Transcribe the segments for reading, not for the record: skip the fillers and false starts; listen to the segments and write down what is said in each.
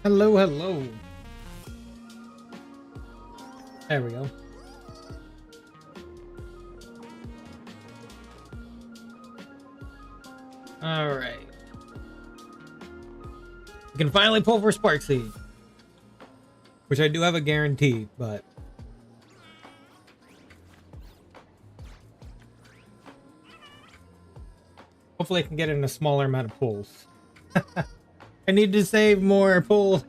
Hello, hello. There we go. All right. We can finally pull for Sparxie, which I do have a guarantee, but hopefully I can get in a smaller amount of pulls. I need to save more pull.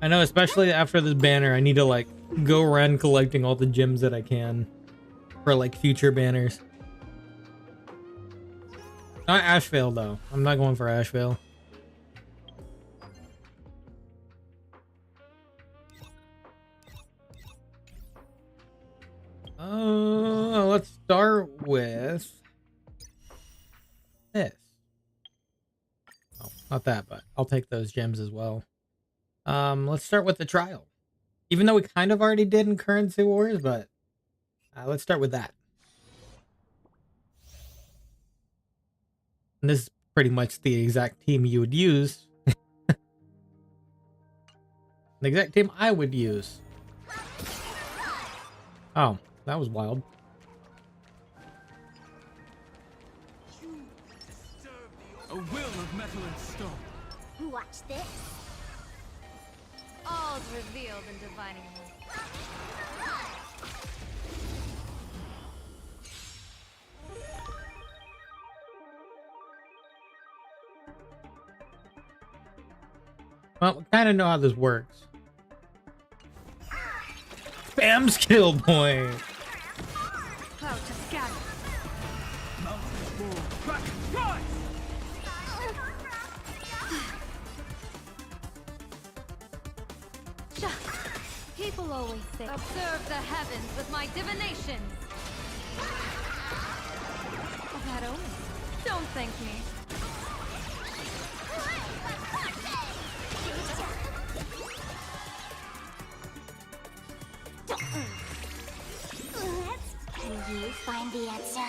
I know, especially after this banner, I need to like go around collecting all the gems that I can for like future banners. Not Ashvale though. I'm not going for Ashvale. Let's start with this. Oh, not that, but I'll take those gems as well. Let's start with the trial. Even though we kind of already did in Currency Wars, but let's start with that. And this is pretty much the exact team you would use. The exact team I would use. Oh, that was wild. A will of metal and stone. Watch this. All's revealed in divining light. Well, we kind of know how this works. Spam skill point. Cloud to scatter. Mountains roar. Crack, rise! People always say, observe the heavens with my divinations. That omen. Don't thank me. Can you find the answer?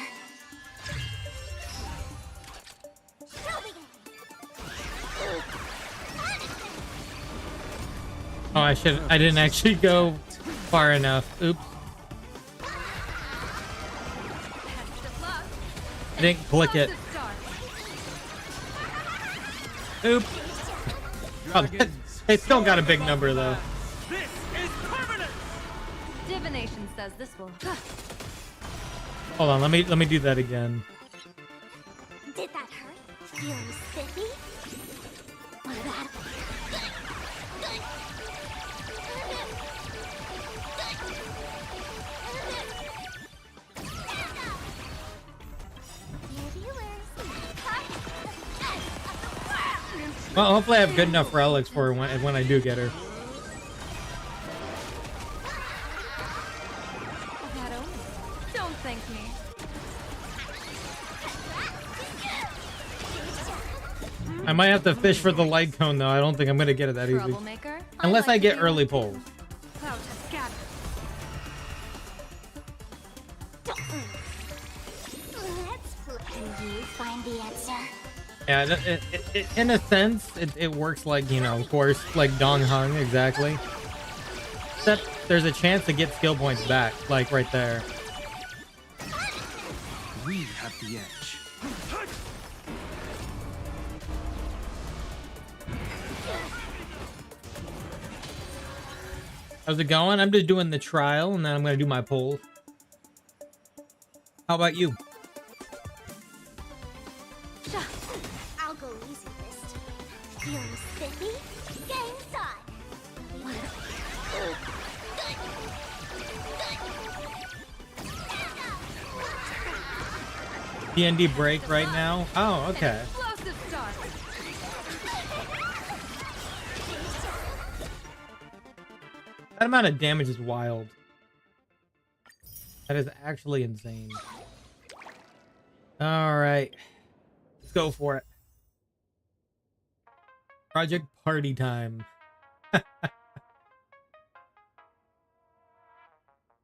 Oh, I didn't actually go far enough. Oops. I didn't click it. Oops. Oh, they still got a big number though. This is permanent! Divination says this will. Hold on, let me do that again. Did that hurt? Feeling spiffy? What about Well, hopefully I have good enough relics for her when I do get her. Don't thank me. I might have to fish for the light cone though. I don't think I'm gonna get it that easy. Troublemaker. Unless I like get to early be- pulls. Cloud to scatter. Can you find the answer? Yeah, in a sense, it works like, you know, of course, like Dong Hung, exactly. Except there's a chance to get skill points back, like right there. We have the edge. How's it going? I'm just doing the trial, and then I'm gonna do my pull. How about you? I'll go easy this time. Feeling spiffy? Get inside. D&D break right now? Oh, okay. Explosive start. That amount of damage is wild. That is actually insane. All right. Let's go for it. Project party time.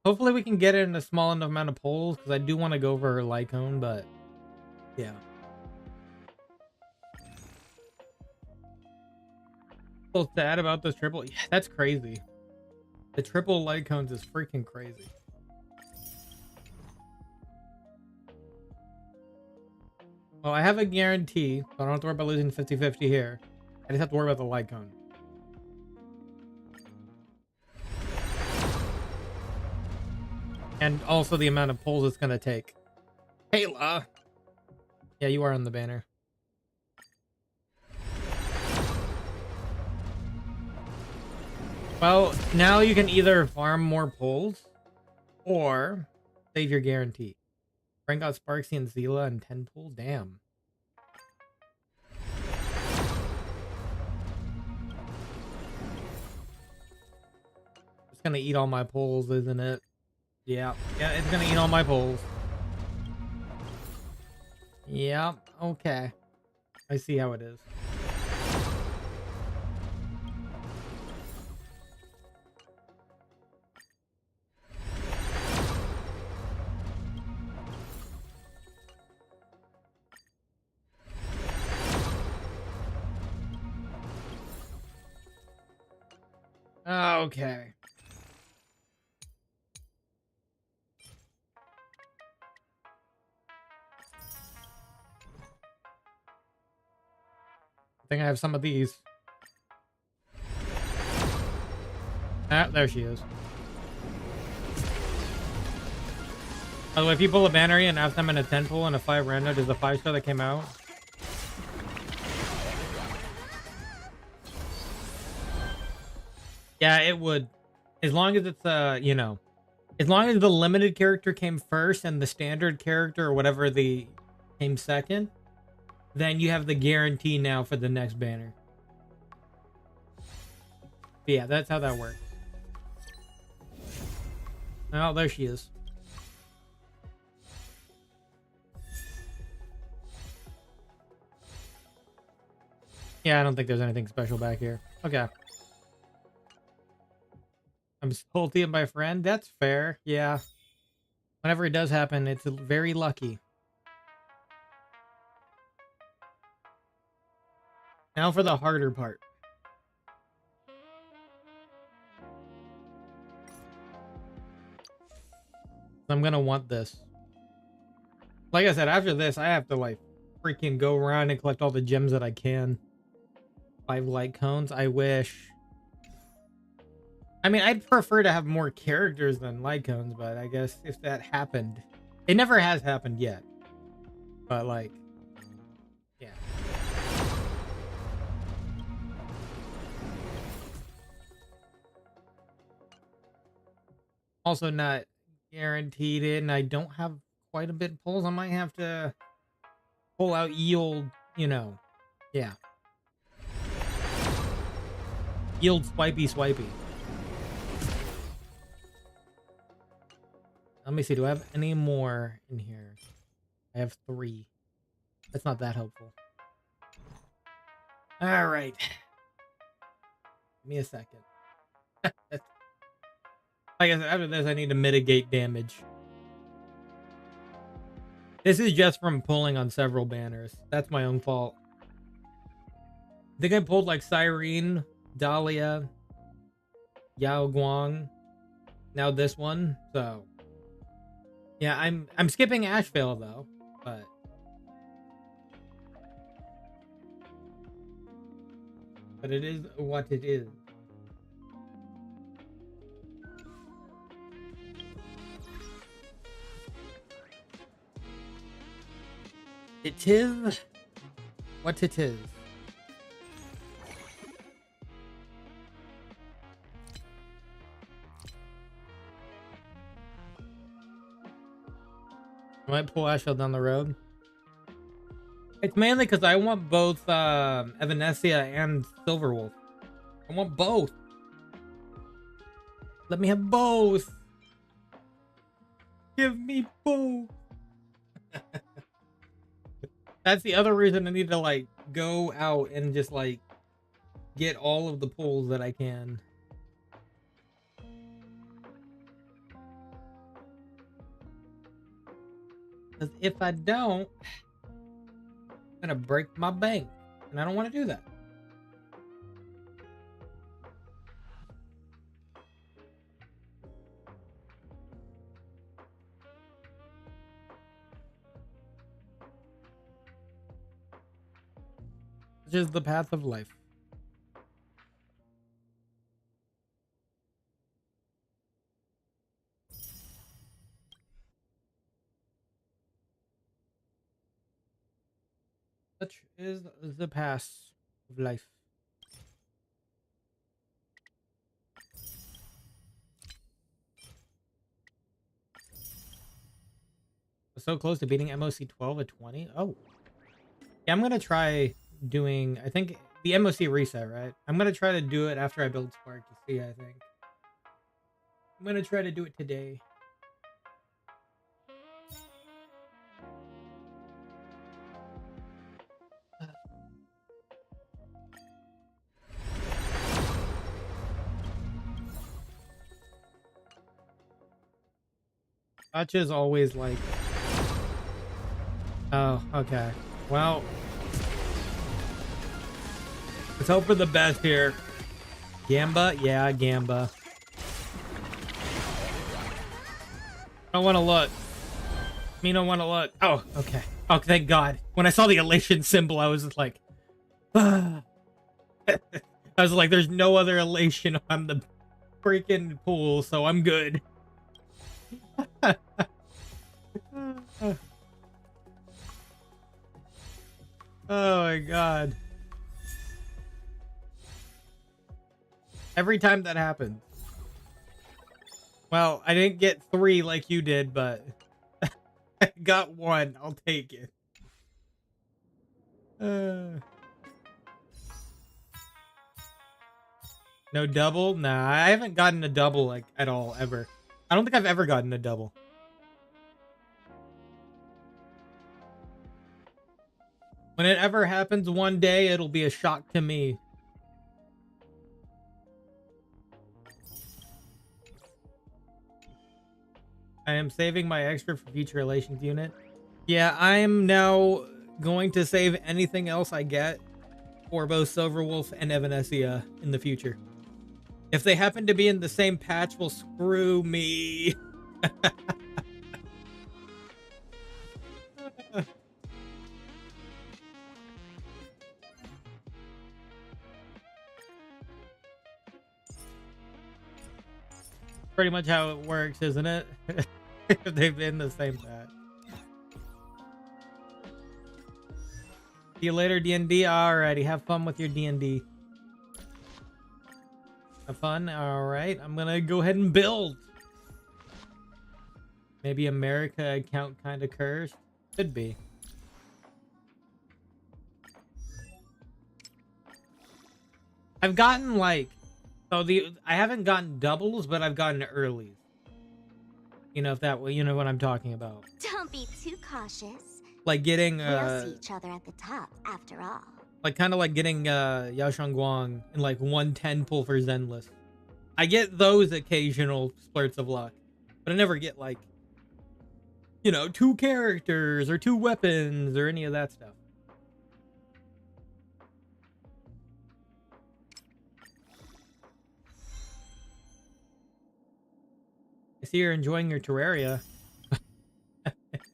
Hopefully we can get it in a small enough amount of polls, because I do want to go for her Lycone, but yeah. So sad about this triple. Yeah, that's crazy. The triple light cones is freaking crazy. Well, I have a guarantee, so I don't have to worry about losing 50-50 here. I just have to worry about the light cone. And also the amount of pulls it's going to take. Kayla! Yeah, you are on the banner. Well, now you can either farm more pulls or save your guarantee. Frank got Sparxie and Zila and 10 pull? Damn. It's gonna eat all my pulls, isn't it? Yeah, it's gonna eat all my pulls. Yeah, okay. I see how it is. Okay. I think I have some of these. Ah, there she is. By the way, if you pull a banner and have them in a 10 pull and a 5 random, does the 5-star that came out? Yeah, it would. As long as it's, you know, as long as the limited character came first and the standard character or whatever the came second, then you have the guarantee now for the next banner. But yeah, that's how that works. Oh, there she is. Yeah, I don't think there's anything special back here. Okay. I'm salty at my friend. That's fair. Yeah. Whenever it does happen, it's very lucky. Now for the harder part. I'm gonna want this. Like I said, after this, I have to like freaking go around and collect all the gems that I can. 5 light cones. I wish. I mean, I'd prefer to have more characters than light cones, but I guess if that happened, it never has happened yet. But like, yeah. Also not guaranteed it, and I don't have quite a bit of pulls. I might have to pull out yield, you know. Yeah. Yield swipey. Let me see, do I have any more in here? I have 3. That's not that helpful. Alright. Give me a second. Like I said, after this I need to mitigate damage. This is just from pulling on several banners. That's my own fault. I think I pulled like Cyrene, Dahlia, Yao Guang. Now this one, so yeah, I'm skipping Ashvale though, but it is what it is. It is what it is. I might pull Ashville down the road. It's mainly because I want both Evanescia and Silverwolf. I want both. Let me have both. Give me both. That's the other reason I need to like go out and just like get all of the pulls that I can. Because if I don't, I'm gonna break my bank, and I don't want to do that. Which is the path of life. Such is the path of life. So close to beating MOC 12 at 20. Oh, yeah, I'm gonna try doing, I think the MOC reset, right? I'm gonna try to do it after I build Sparxie, I think. I'm gonna try to do it today. Gotcha's always like, oh, okay. Well, let's hope for the best here. Gamba? Yeah, Gamba. I don't want to look. Me don't want to look. Oh, okay. Oh, thank God. When I saw the Elation symbol, I was just like, ah. I was like, there's no other Elation on the freaking pool, so I'm good. Oh my God. Every time that happens. Well, I didn't get 3 like you did, but I got 1. I'll take it. No double? Nah, I haven't gotten a double like at all, ever. I don't think I've ever gotten a double. When it ever happens one day, it'll be a shock to me. I am saving my extra for future relations unit. Yeah, I am now going to save anything else I get for both Silverwolf and Evanescia in the future. If they happen to be in the same patch, well, screw me. Pretty much how it works, isn't it? If they've been the same patch. See you later, D&D. Alrighty, have fun with your D&D. Have fun. Alright, I'm gonna go ahead and build. Maybe America account kind of cursed. Could be. I've gotten like, so I haven't gotten doubles, but I've gotten earlies. You know, if that, you know what I'm talking about. Don't be too cautious. Like getting We'll see each other at the top, after all. like kind of like getting Yao Guang and like 110 pull for Zenless. I get those occasional splurts of luck, but I never get like, you know, 2 characters or 2 weapons or any of that stuff. I see you're enjoying your Terraria.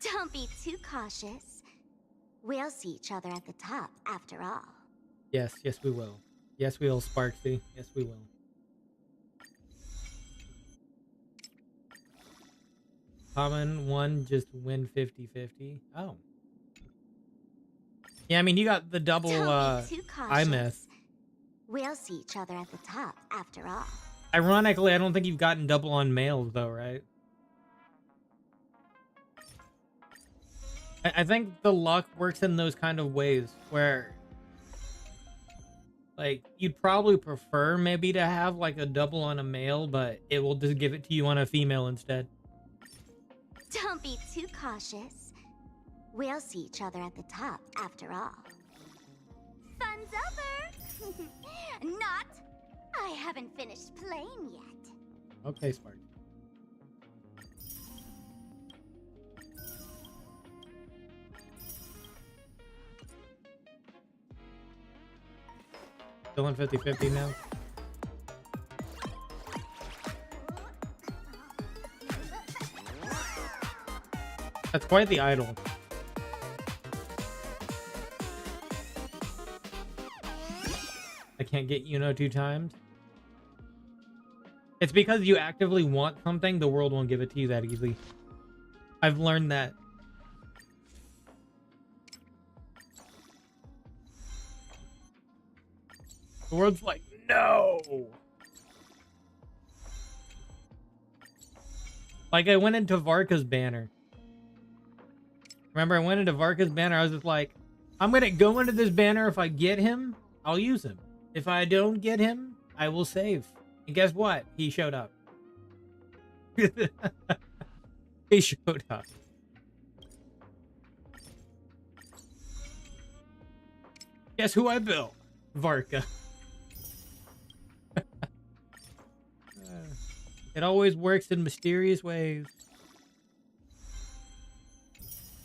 Don't be too cautious. We'll see each other at the top, after all. Yes, yes we will. Yes we will, Sparxie. Yes we will. Common 1, just win 50-50. Oh. Yeah, I mean, you got the double Don't be too cautious. iMyth. We'll see each other at the top, after all. Ironically, I don't think you've gotten double on males, though, right? I think the luck works in those kind of ways where, like, you'd probably prefer maybe to have, like, a double on a male, but it will just give it to you on a female instead. Don't be too cautious. We'll see each other at the top, after all. Fun's over! Not! I haven't finished playing yet. Okay, Spark. Still on 50-50 now? That's quite the idol. can't get Yuno 2 times. It's because you actively want something, the world won't give it to you that easily. I've learned that. The world's like, no! Like, I went into Varka's banner. Remember, I went into Varka's banner, I was just like, I'm gonna go into this banner. If I get him, I'll use him. If I don't get him, I will save. And guess what? He showed up. He showed up. Guess who I built? Varka. It always works in mysterious ways.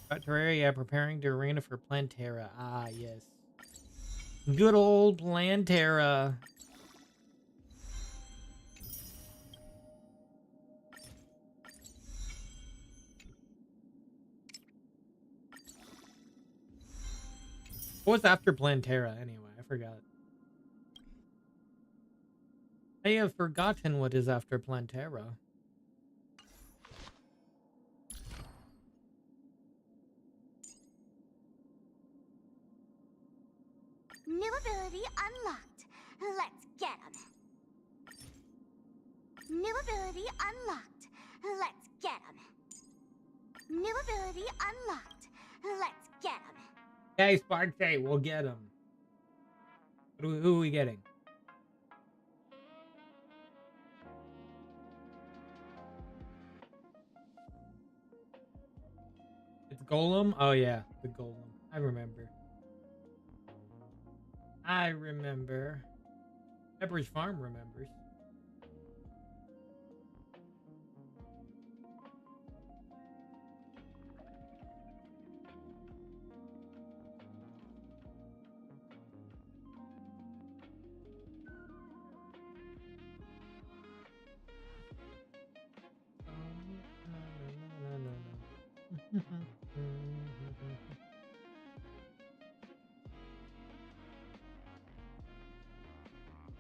Got Terraria preparing to arena for Plantera. Ah, yes. Good old Plantera. What's after Plantera anyway? I forgot. I have forgotten what is after Plantera. New ability unlocked. Let's get him. New ability unlocked. Let's get him. New ability unlocked. Let's get him. Hey, Sparxie, we'll get him. Who are we getting? It's Golem? Oh, yeah, the Golem. I remember. I remember. Pepperidge Farm remembers.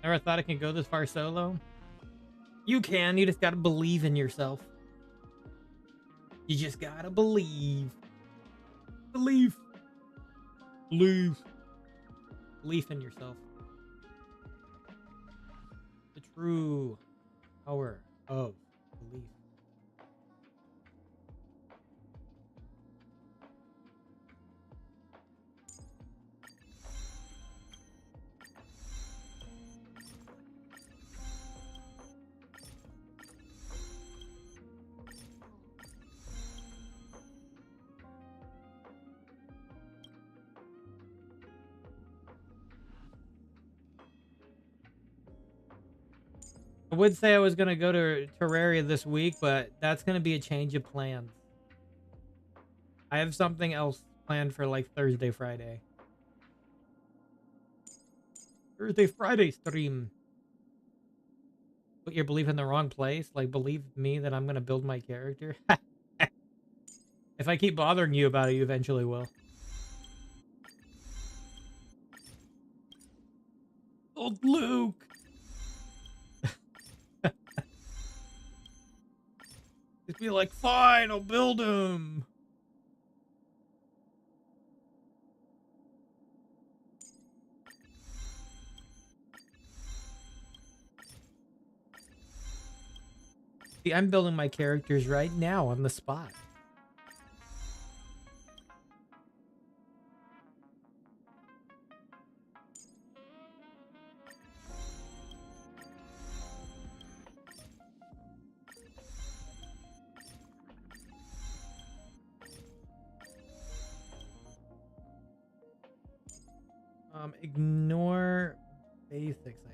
Never thought I could go this far solo. You can, you just gotta believe in yourself. You just gotta believe. Believe. Believe. Belief in yourself. The true power of belief. I would say I was going to go to Terraria this week, but that's going to be a change of plans. I have something else planned for like Thursday, Friday. Thursday, Friday stream. Put your belief in the wrong place. Like, believe me that I'm going to build my character. If I keep bothering you about it, you eventually will. Old Luke. Just be like, fine, I'll build him. See, I'm building my characters right now on the spot. Ignore basics, I think.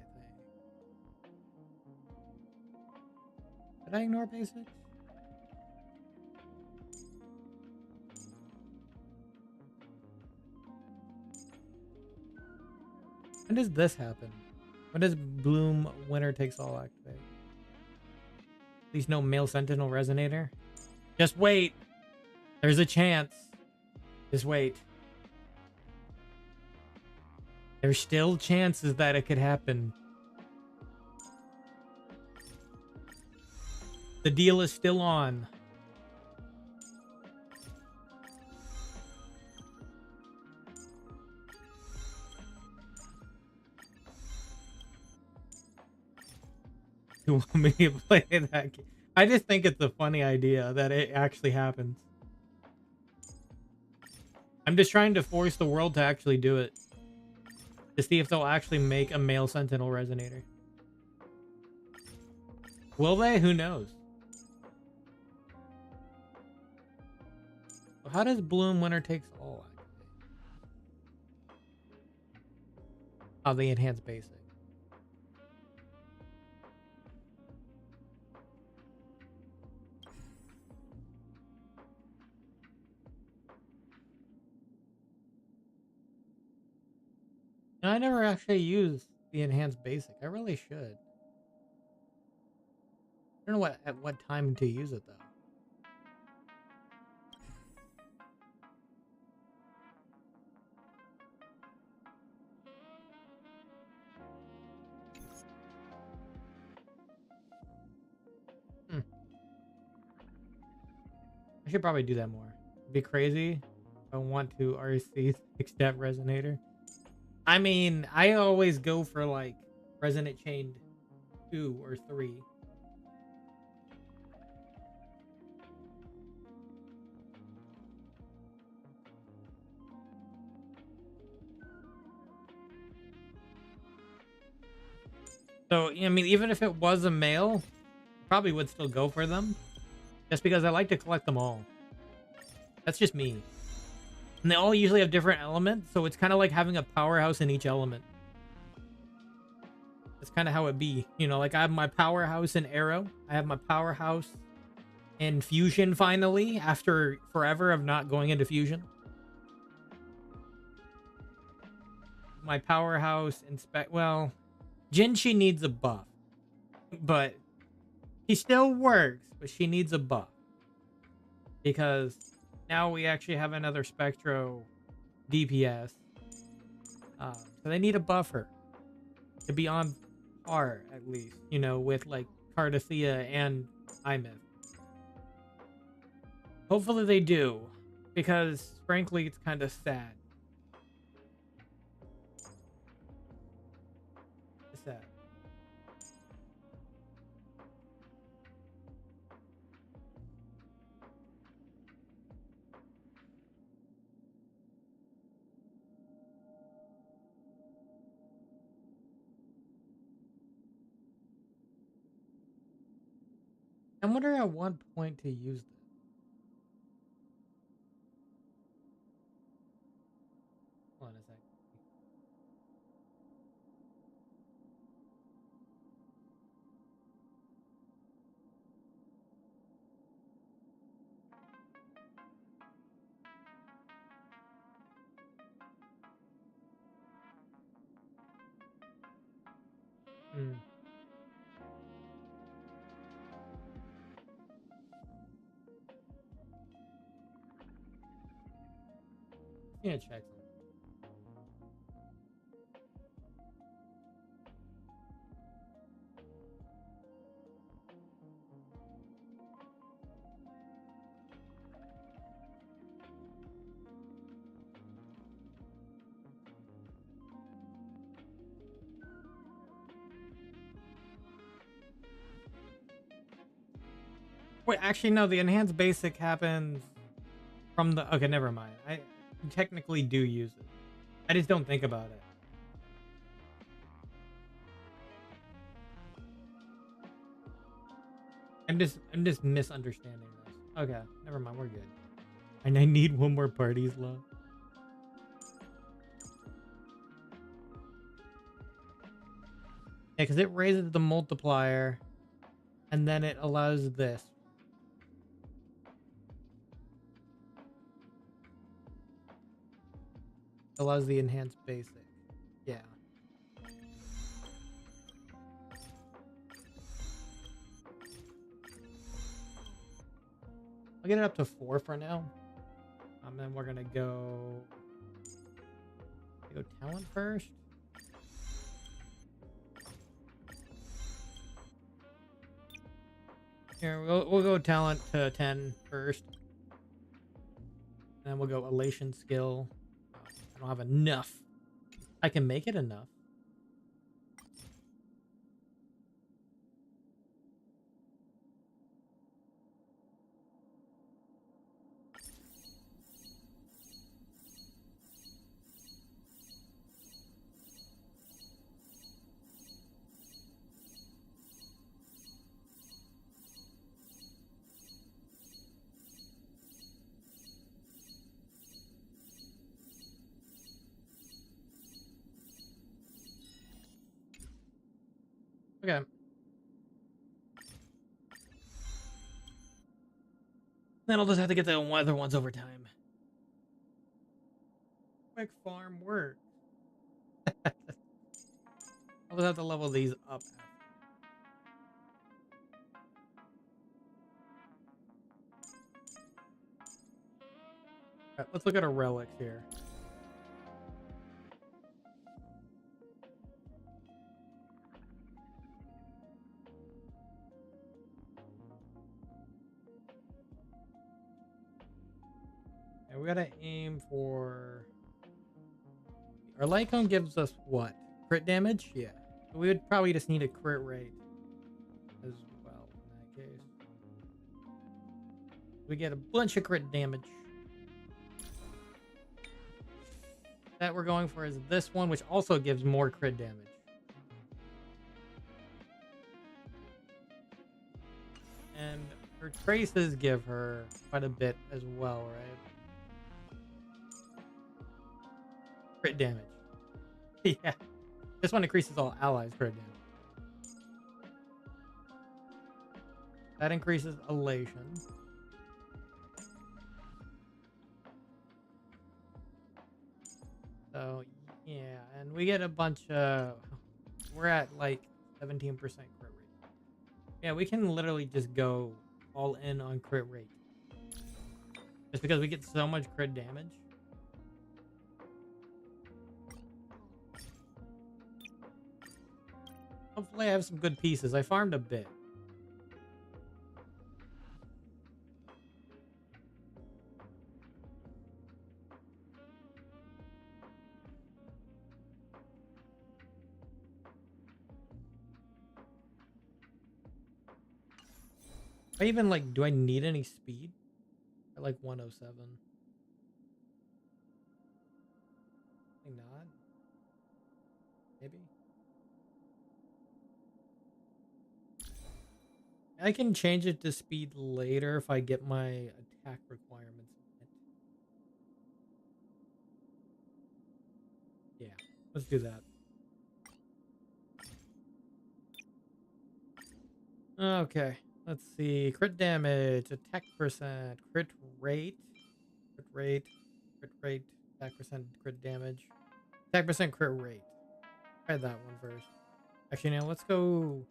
Did I ignore basics? When does this happen? When does Bloom Winner Takes All activate? At least no Male Sentinel Resonator. Just wait. There's a chance. Just wait. There's still chances that it could happen. The deal is still on. You want me to play that game? I just think it's a funny idea that it actually happens. I'm just trying to force the world to actually do it. To see if they'll actually make a male sentinel resonator. Will they? Who knows? How does Bloom winner takes all activate? Oh, the enhanced basic. I never actually used the enhanced basic. I really should. I don't know at what time to use it though. I should probably do that more. It'd be crazy. I want to RC 6-step resonator. I mean, I always go for like resonant chained 2 or 3. So, I mean, even if it was a male, probably would still go for them. Just because I like to collect them all. That's just me. And they all usually have different elements, so it's kind of like having a powerhouse in each element. That's kind of how it be. You know, like I have my powerhouse in Arrow. I have my powerhouse in Fusion finally, after forever of not going into Fusion. My powerhouse in well, Genshin needs a buff. But she still works, but she needs a buff. Because now we actually have another Spectro DPS. So they need a buffer to be on par, at least, you know, with like Cardithea and Imyth. Hopefully they do, because frankly, it's kind of sad. It's sad. I wonder at what point to use this. Hold on a sec. Yeah, check something. Wait, actually, no, the enhanced basic happens from the... Okay, never mind. I technically do use it. I just don't think about it. I'm just misunderstanding this. Okay, never mind, we're good. And I need one more party slot. Yeah, because it raises the multiplier, and then it allows this. Allows the enhanced basic. Yeah. I'll get it up to 4 for now. And then we're gonna go talent first. Here, we'll go talent to 10 first. Then we'll go elation skill. I don't have enough. I can make it enough. Okay. Then I'll just have to get the other ones over time. Quick farm work. I'll just have to level these up. Alright, let's look at our relics here. And we gotta aim for... Our light cone gives us what? Crit damage? Yeah. So we would probably just need a crit rate as well in that case. We get a bunch of crit damage. That we're going for is this one, which also gives more crit damage. And her traces give her quite a bit as well, right? Crit damage. Yeah. This one increases all allies crit damage. That increases elation. So, yeah, and we get a bunch of... We're at like 17% crit rate. Yeah, we can literally just go all in on crit rate. Just because we get so much crit damage. Hopefully I have some good pieces. I farmed a bit. I even like, do I need any speed? At like 107. Maybe not. Maybe. I can change it to speed later if I get my attack requirements. Yeah, let's do that. Okay, let's see. Crit damage, attack percent, crit rate, attack percent, crit damage, attack percent, crit rate. Try that one first. Actually, now let's go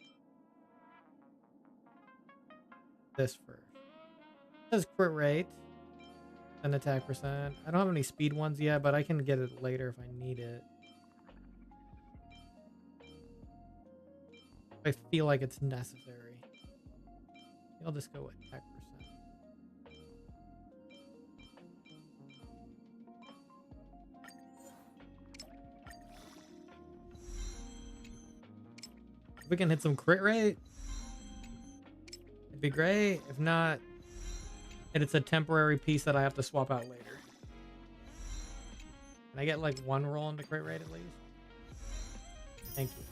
this first. It says crit rate and attack percent. I don't have any speed ones yet, but I can get it later if I need it. I feel like it's necessary. I'll just go with attack percent. If we can hit some crit rate, it'd be great. If not, it's a temporary piece that I have to swap out later. Can I get like one roll into crit rate at least? Thank you.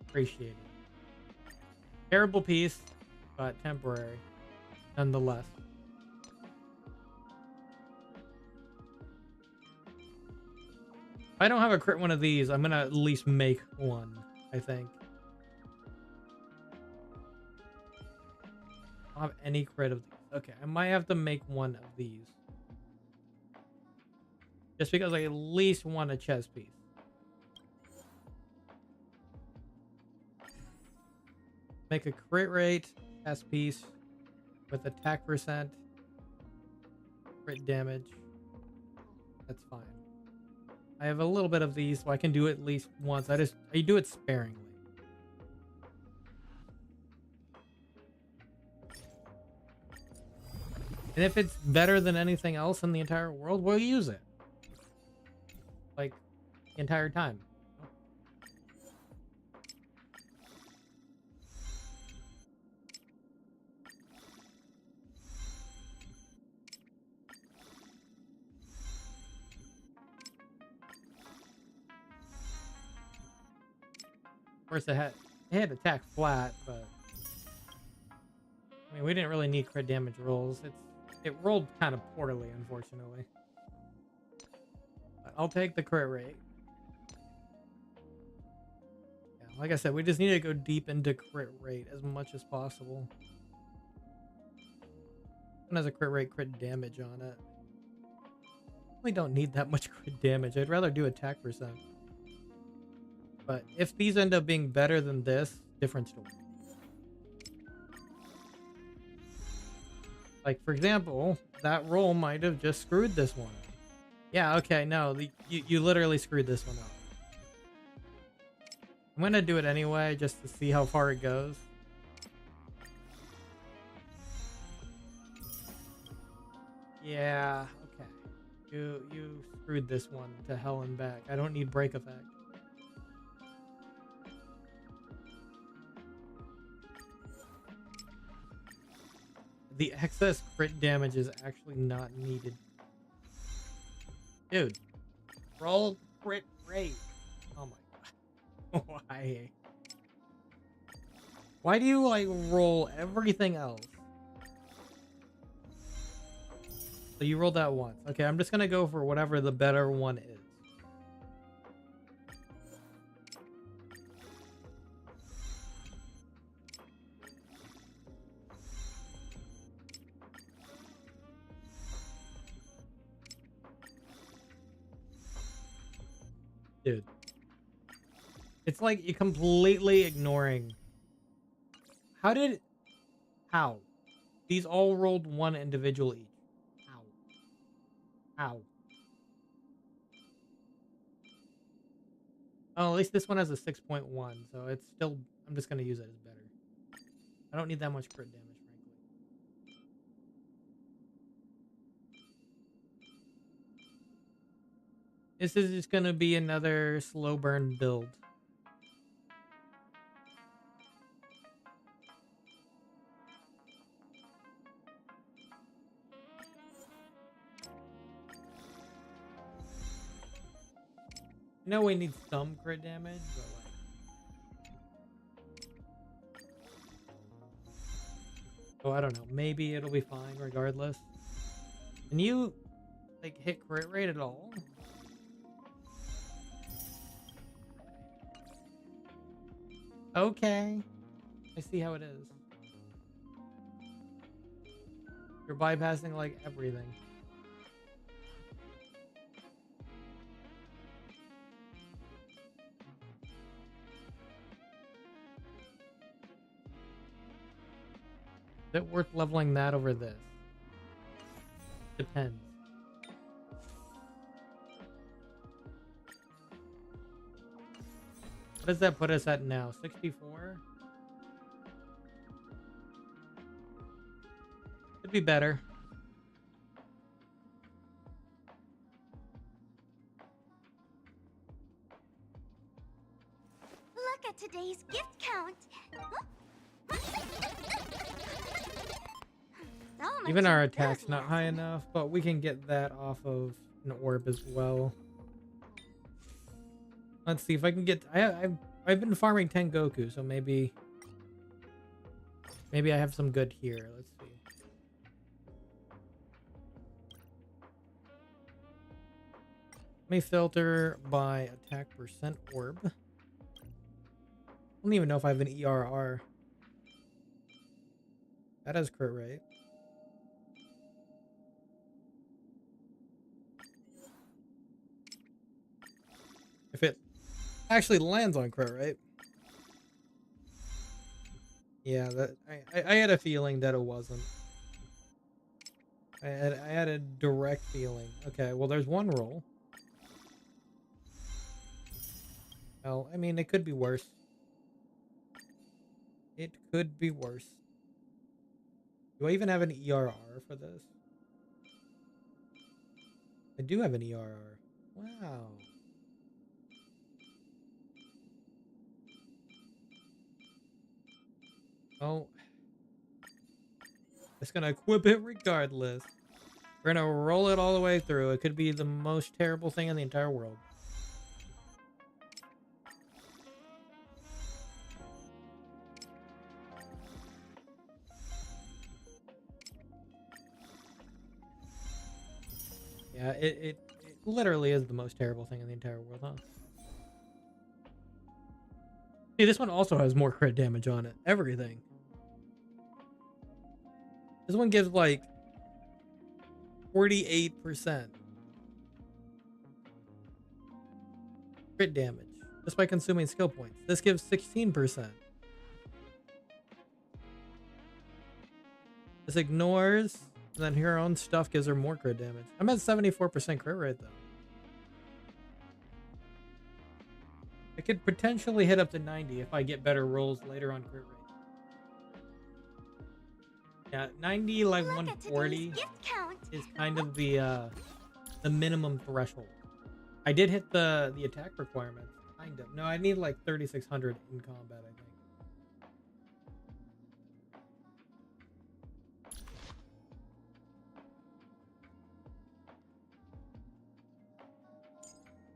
Appreciate it. Terrible piece, but temporary nonetheless. If I don't have a crit one of these, I'm gonna at least make one, I think. I don't have any crit of these. Okay, I might have to make one of these. Just because I at least want a chess piece. Make a crit rate chess piece with attack percent, crit damage. That's fine. I have a little bit of these, so I can do it at least once. I do it sparingly. And if it's better than anything else in the entire world, we'll use it. Like, the entire time. Of course, it had attack flat, but I mean, we didn't really need crit damage rolls. It rolled kind of poorly, unfortunately. But I'll take the crit rate. Yeah, like I said, we just need to go deep into crit rate as much as possible. One has a crit rate, crit damage on it. We don't need that much crit damage. I'd rather do attack percent. But if these end up being better than this, different story. Like, for example, that roll might have just screwed this one. Yeah, okay, no, you literally screwed this one up. I'm gonna do it anyway, just to see how far it goes. Yeah, okay. You screwed this one to hell and back. I don't need break effect. The excess crit damage is actually not needed. Dude, roll crit rate. Oh my god. Why? Why do you like roll everything else? So you rolled that once. Okay, I'm just gonna go for whatever the better one is. Dude. It's like you're completely ignoring. How? These all rolled one individual each. How? Oh, at least this one has a 6.1, so it's still, I'm just gonna use it as better. I don't need that much crit damage, frankly. This is just gonna be another slow burn build. I know we need some crit damage, but like... Oh, I don't know. Maybe it'll be fine regardless. Can you, like, hit crit rate at all? Okay. I see how it is. You're bypassing, like, everything. Is it worth leveling that over this? Depends. What does that put us at now? 64? Could be better. Look at today's gift count. So much Even our enthusiasm. attack's not high enough, but we can get that off of an orb as well. Let's see if I can get... I've been farming Tengoku, so maybe I have some good here. Let's see. Let me filter by attack percent orb. I don't even know if I have an ERR. That has crit rate. If it actually lands on crit rate. Yeah, that I had a feeling that it wasn't. I had a direct feeling. Okay, well there's one roll. Well, I mean it could be worse. It could be worse. Do I even have an ERR for this? I do have an ERR. Wow. Oh. It's gonna equip it regardless. We're gonna roll it all the way through. It could be the most terrible thing in the entire world. Yeah, it literally is the most terrible thing in the entire world, huh? See, this one also has more crit damage on it. Everything. This one gives like 48% crit damage just by consuming skill points. This gives 16%. This ignores, and then her own stuff gives her more crit damage. I'm at 74% crit rate though. I could potentially hit up to 90 if I get better rolls later on crit rate. Yeah, 90 like Look at 140 today's gift count. is kind of the minimum threshold. I did hit the attack requirement. Kind of. No, I need like 3600 in combat, I think.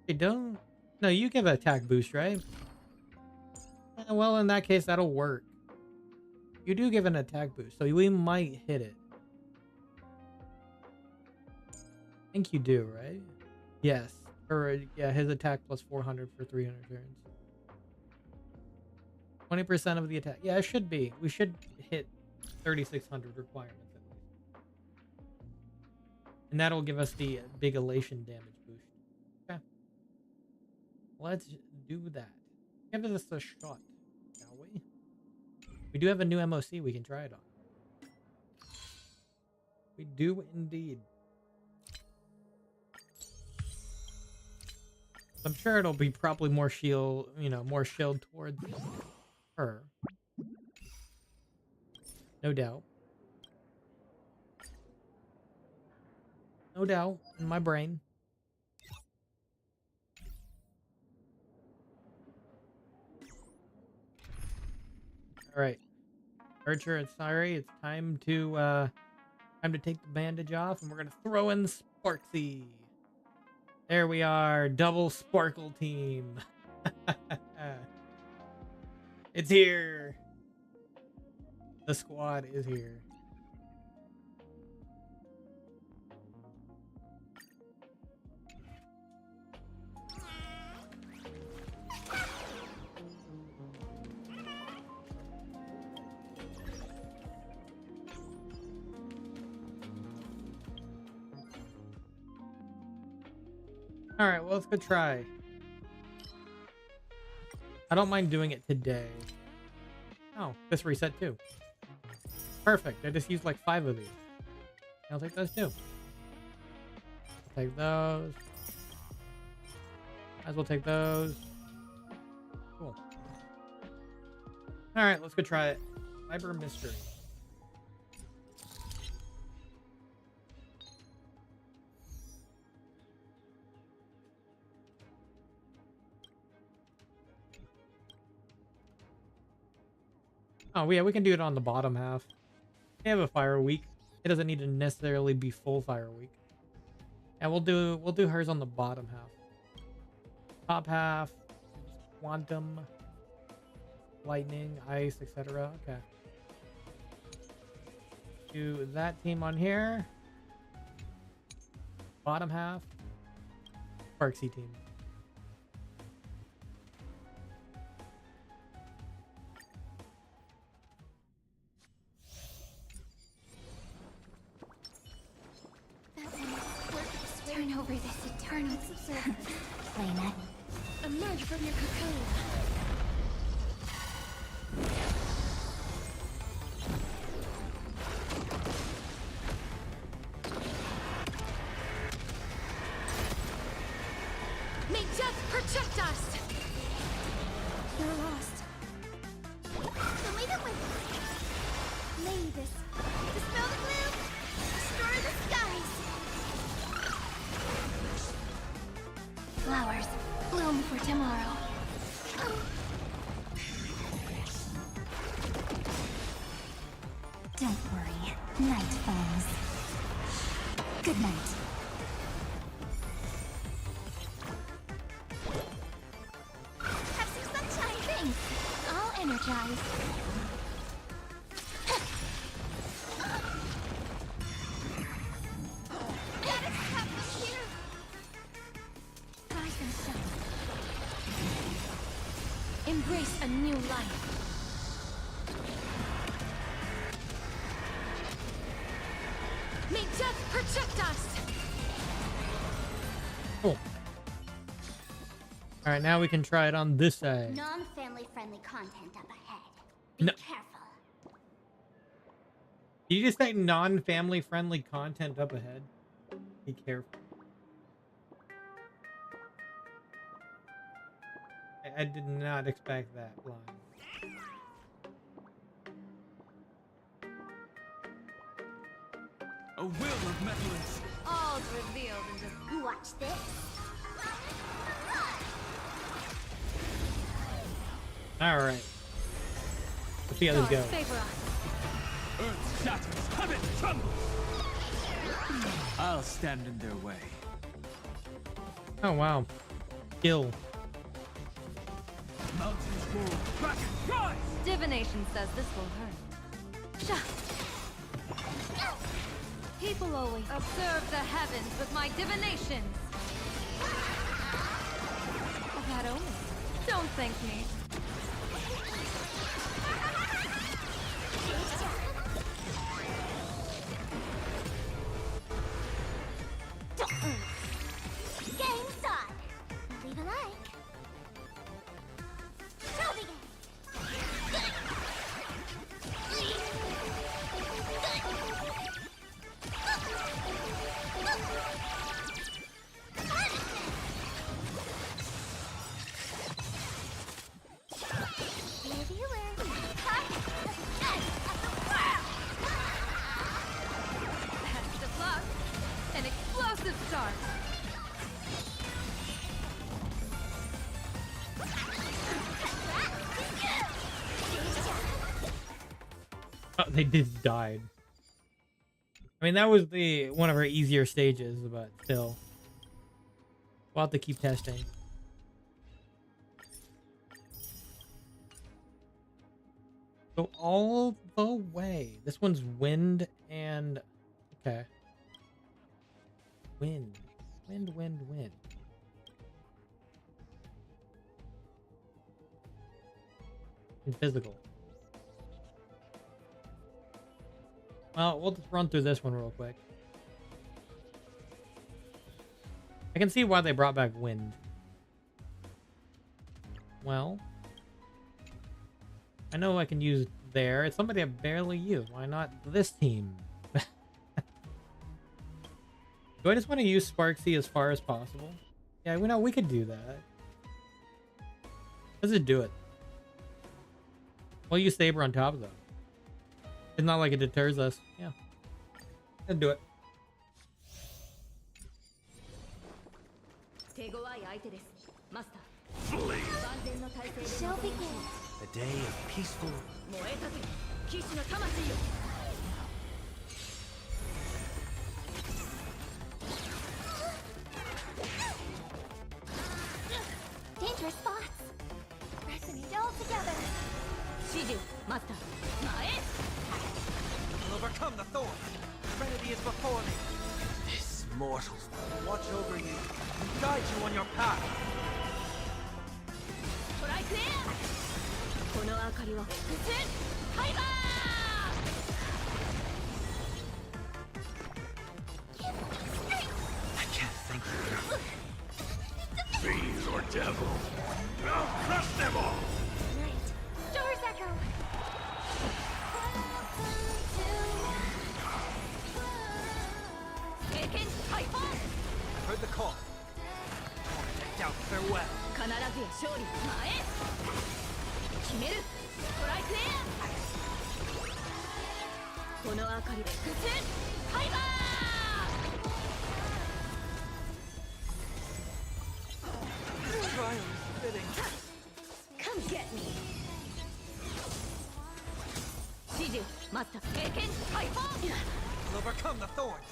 Hey, don't. No, you give an attack boost, right? Well, in that case, that'll work. You do give an attack boost, so we might hit it. I think you do, right? Yes. Or, yeah, his attack plus 400 for 300 turns. 20% of the attack. Yeah, it should be. We should hit 3600 requirements at least. And that'll give us the big elation damage boost. Okay. Let's do that. Give this a shot, shall we? We do have a new MOC we can try it on. We do indeed. I'm sure it'll be probably more shield, more shield towards her. No doubt. No doubt in my brain. All right, Archer and Sari, it's time to take the bandage off, and we're gonna throw in Sparxie. There we are, double Sparkle team. It's here. The squad is here. All right, well, let's go try. I don't mind doing it today. Oh, this reset too. Perfect. I just used like 5 of these. I'll take those too. I'll take those. Might as well take those. Cool. All right, let's go try it. Fiber Mystery. Oh yeah, we can do it on the bottom half. We have a fire week. It doesn't need to necessarily be full fire week. And we'll do hers on the bottom half. Top half, quantum, lightning, ice, etc. Okay. Do that team on here. Bottom half, Sparxie team. Turn over this eternal Playnet. Emerge from your cocoon. May death protect us! You're lost. So leave it with May this Dispel the gloom! Destroy the skies! flowers bloom for tomorrow. Don't worry, night falls. Good night. Have some sunshine. Thanks. I'll energize. Let us have them here. Rise and shine. Embrace a new life. May death protect us! Cool. All right, now we can try it on this side. Non-family friendly content up ahead. No. Be careful. Did you just say non-family friendly content up ahead? Be careful. I did not expect that line. A will of metal and stone. All's revealed in the... Watch this. All right. Let's see how this Stars goes. favor us. Earth shatters, heaven trembles. I'll stand in their way. Oh wow. Kill. Mountains roar, kraken rise. Divination says this will hurt. Shah! People always observe the heavens with my divinations. A bad omen. Don't thank me. Game's on. Leave a like. Show begin. If you were the best of the world. Best of luck. An explosive start. Oh, they did died. I mean, that was the one of our easier stages, but still. We'll have to keep testing. Go all the way. This one's wind and... Okay. Wind. Wind, wind, wind. And physical. Well, we'll just run through this one real quick. I can see why they brought back wind. Well, I know I can use there. It's somebody I barely use. Why not this team? Do I just want to use Sparxie as far as possible? Yeah, we know we could do that. Let's just do it. We'll use Saber on top though. It's not like it deters us. Yeah. Let's do it. Show begin. A day of peaceful. Dangerous spots. Resonate all together. Will overcome the thorn. Serenity is before me. This mortals will watch over you and guide you on your path. I can't thank you enough. Fiends or devil, I'll crush them all. Night. Doors echo. I've heard the call. I doubt farewell. Master. Taken. Typhoon. I'll overcome the thorns.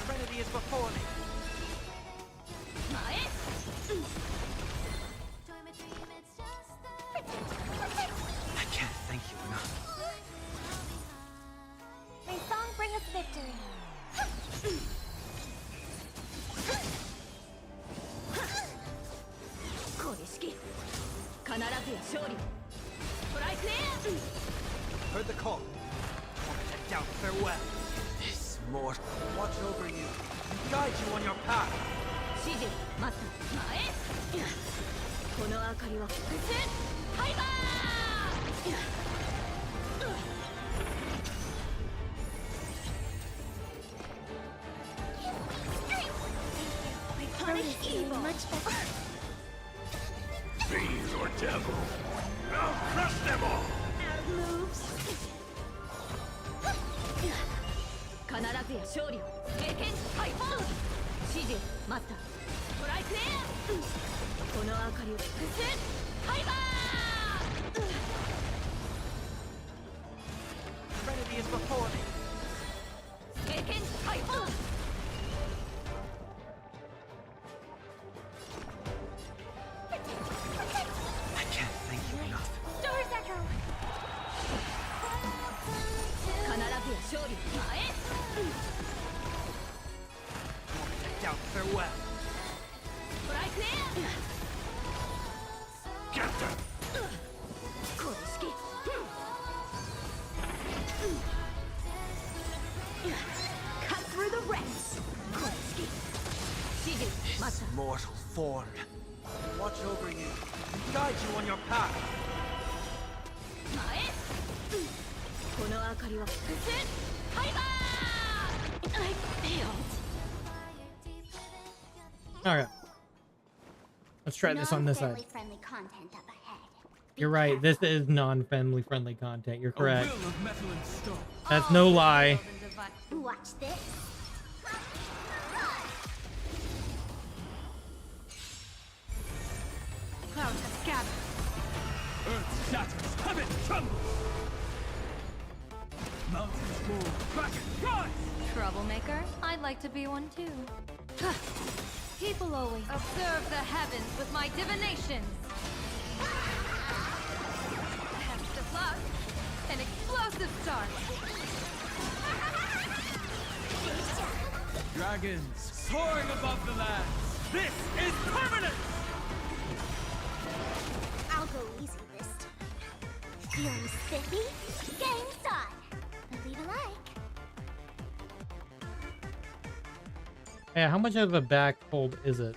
Trinity is before me. Mae. I can't thank you enough. May song bring us victory. Heard the call. Protect out farewell. This mortal will watch over you and guide you on your path. 指示マスター前この明かりは複数ハイバー Punish evil. Much better. Fiend or devil. I'll crush them all. Moves. 必ずや勝利を経験ハイフォー指示マスターストライクエアこの明かりを複数ハイバー Trinity is before me. 経験ハイフォー I can't thank you enough. Doors echo. 必ずや勝利前 Protect out farewell. ストライクエ Get them. ア公式 Cut through the ranks 公式指示マスター Mortal form. Watch over you and guide you on your path. 前この明かりは複数ハイバー I failed Okay. Let's try this on this side. Non-family-friendly content up ahead. You're right. This is non-family friendly content. You're correct. A will of metal and stone. That's no lie. Watch this. Clouds have gathered Earth shatters. Heaven trembles. Mountains move. Dragon rise. Troublemaker? I'd like to be one too. People always observe the heavens with my divinations. Test of luck. An explosive start. Dragons soaring above the lands. This is permanent. I'll go easy this time. Feeling spiffy? Game's on. Leave a like. Yeah, how much of a back hold is it?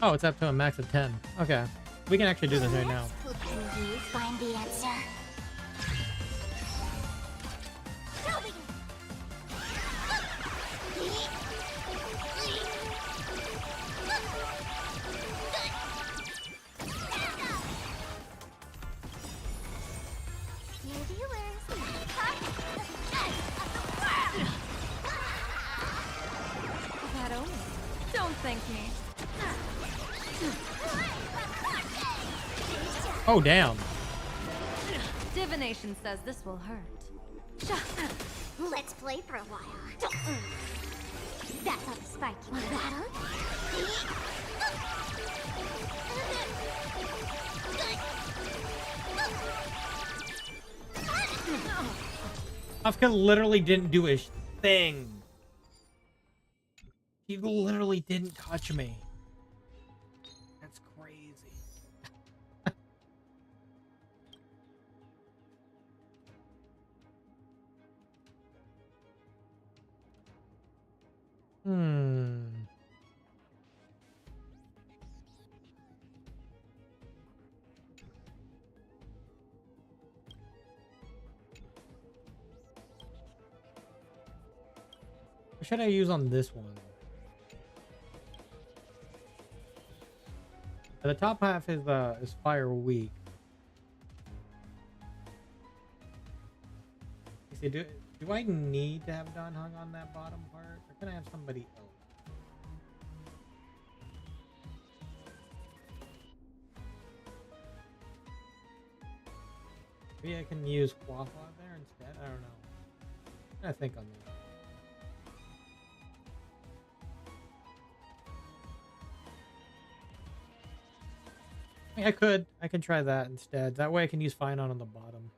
Oh, it's up to a max of 10. Okay. We can actually do this right now. Who can you find the answer? That only. Don't thank me. Oh, damn. Divination says this will hurt. Let's play for a while. That's how the Sparxie wanna battle. Kafka literally didn't do a thing. He literally didn't touch me. That's crazy. What should I use on this one? The top half is fire weak. You see, do I need to have Don Hung on that bottom part, or can I have somebody else? Maybe I can use Quafa there instead. I don't know. I think on that. I can try that instead. That way I can use Finon on the bottom.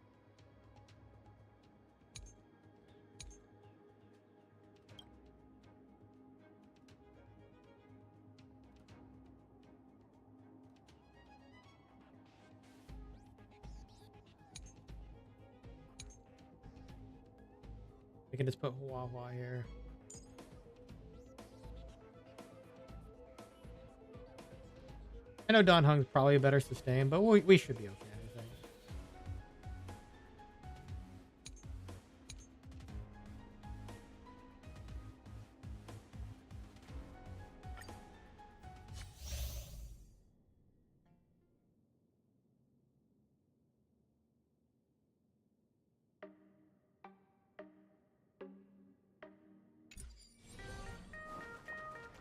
I can just put Hu-Tao here. I know Don Hung's probably a better sustain, but we should be okay, I think.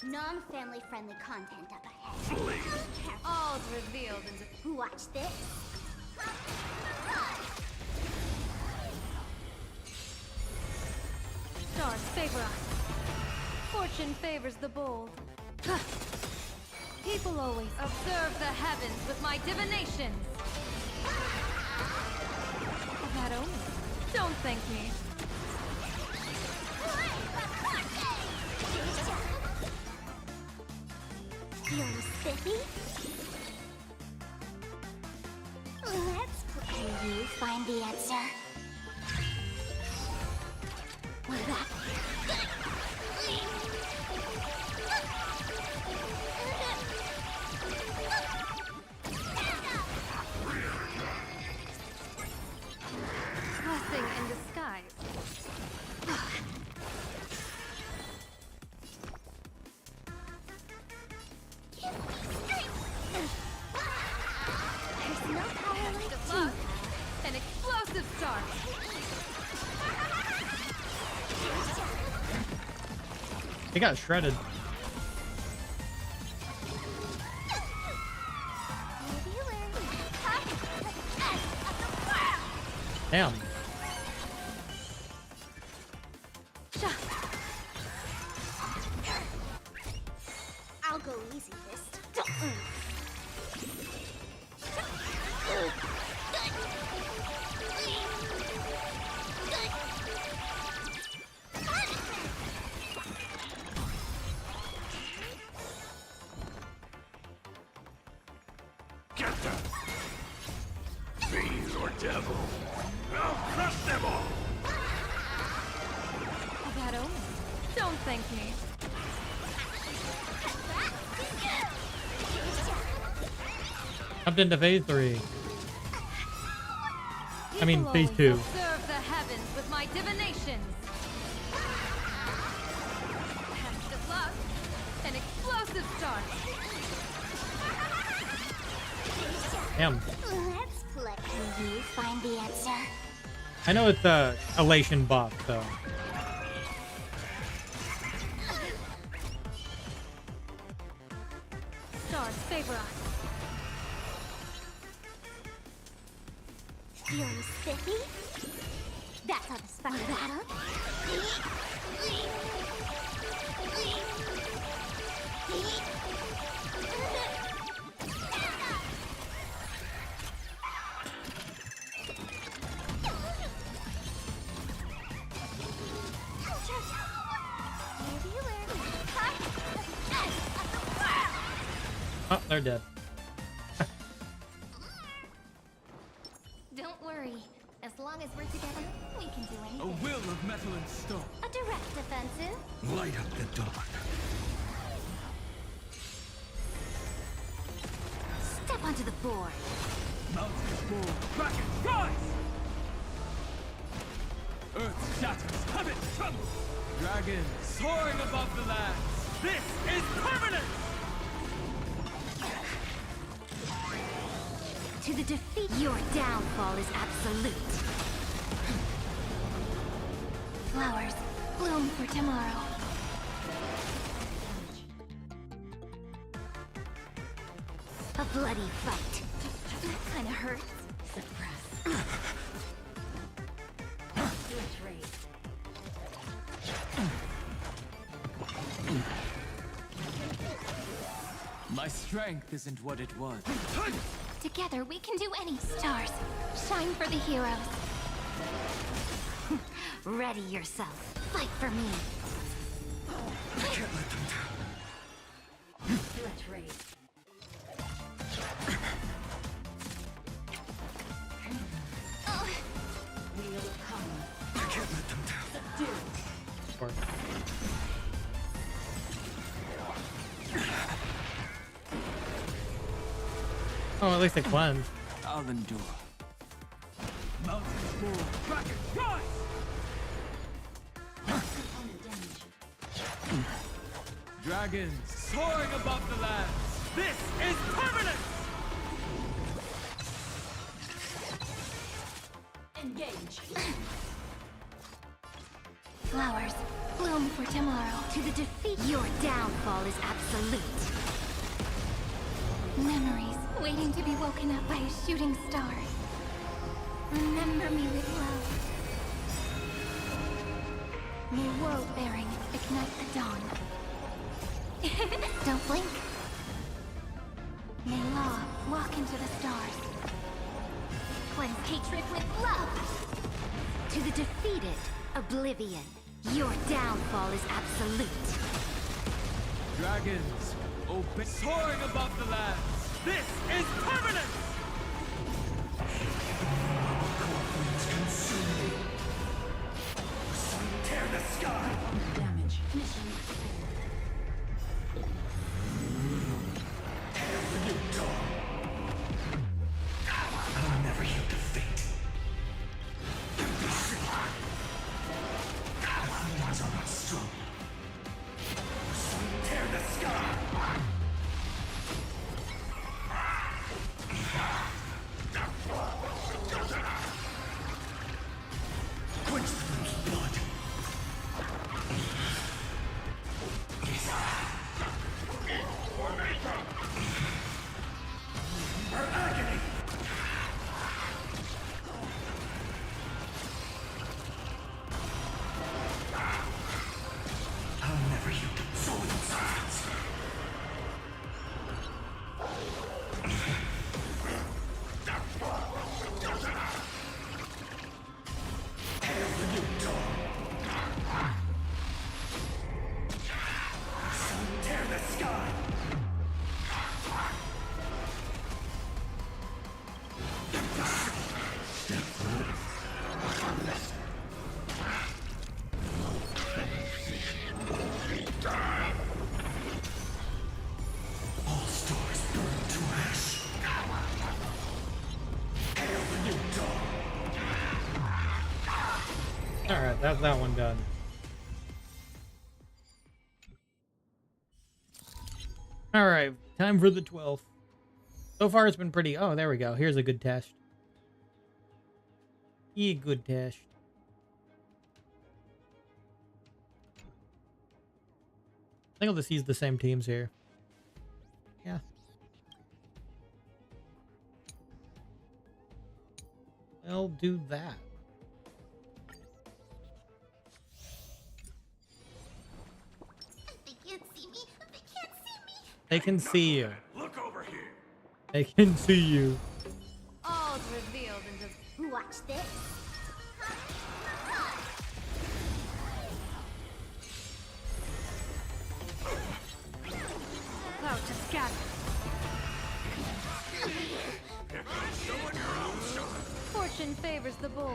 Non-family friendly content up ahead. All's revealed in the... Watch this. Stars favor us. Fortune favors the bold. People always observe the heavens with my divinations. That only. Don't thank me. Feeling spiffy? Let's can you find the answer? What about Blessing in disguise. there's no power like The luck. An explosive start. He got shredded. Damn. I'll go easy fist. Get them! Fiend or devil, I'll crush them all! That only. Don't thank me. Jumped into phase 3. I mean, People phase always 2. observe the heavens with my divinations. Test of luck. An explosive start. Damn. Let's play. Can you find the answer? I know it's a Elation buff, though. Stars favor us. Feeling spiffy? That's how the spark battle. Oh, they're dead. Don't worry. As long as we're together, we can do A anything. will of metal and stone. A direct offensive. Light up the dark. Step onto the board. Mountains fall. Kraken rise! Earth shatters. Heaven trembles. Dragon soaring above the lands. This is permanent! To the defeat, your downfall is absolute. Flowers bloom for tomorrow. A bloody fight. That kinda hurts. Suppress. Switch rate. My strength isn't what it was. Together we can do any. Stars, shine for the heroes. Ready yourself. Fight for me. I can't let them down. Switch rate. Oh, Wheel come. I can't let them down. Do. Or oh, at least it cleansed. I'll endure. Mountain bull. Bracket, rise! Component damage. Dragons soaring above the lands. This is permanent! Engage. flowers bloom for tomorrow. To the defeat, your downfall is absolute. Memories waiting to be woken up by a shooting star. Remember me with love. May world bearing ignite the dawn. Don't blink. May law walk into the stars. Cleanse hatred with love. To the defeated, oblivion. Your downfall is absolute. Dragons open, soaring above the lands. This is permanent! Tear the sky! Damage. Mission failed. I'll never yield to fate. Humans are not strong. Tear the sky! Quench the blood. Her agony! I'll never yield to soul substance. Hail the new dawn. Tear the sky. All stars burn to ash. Hail the new dawn. Alright, that's that one done. Alright, time for the 12th. So far it's been pretty... Oh, there we go. Here's a good test. Yeah, good test. I think I'll just use the same teams here. Yeah. I'll do that. They can't see me. They can't see me. They can see you. Look over here. They can see you. All's revealed into Watch this. cloud to scatter. Fortune favors the bold.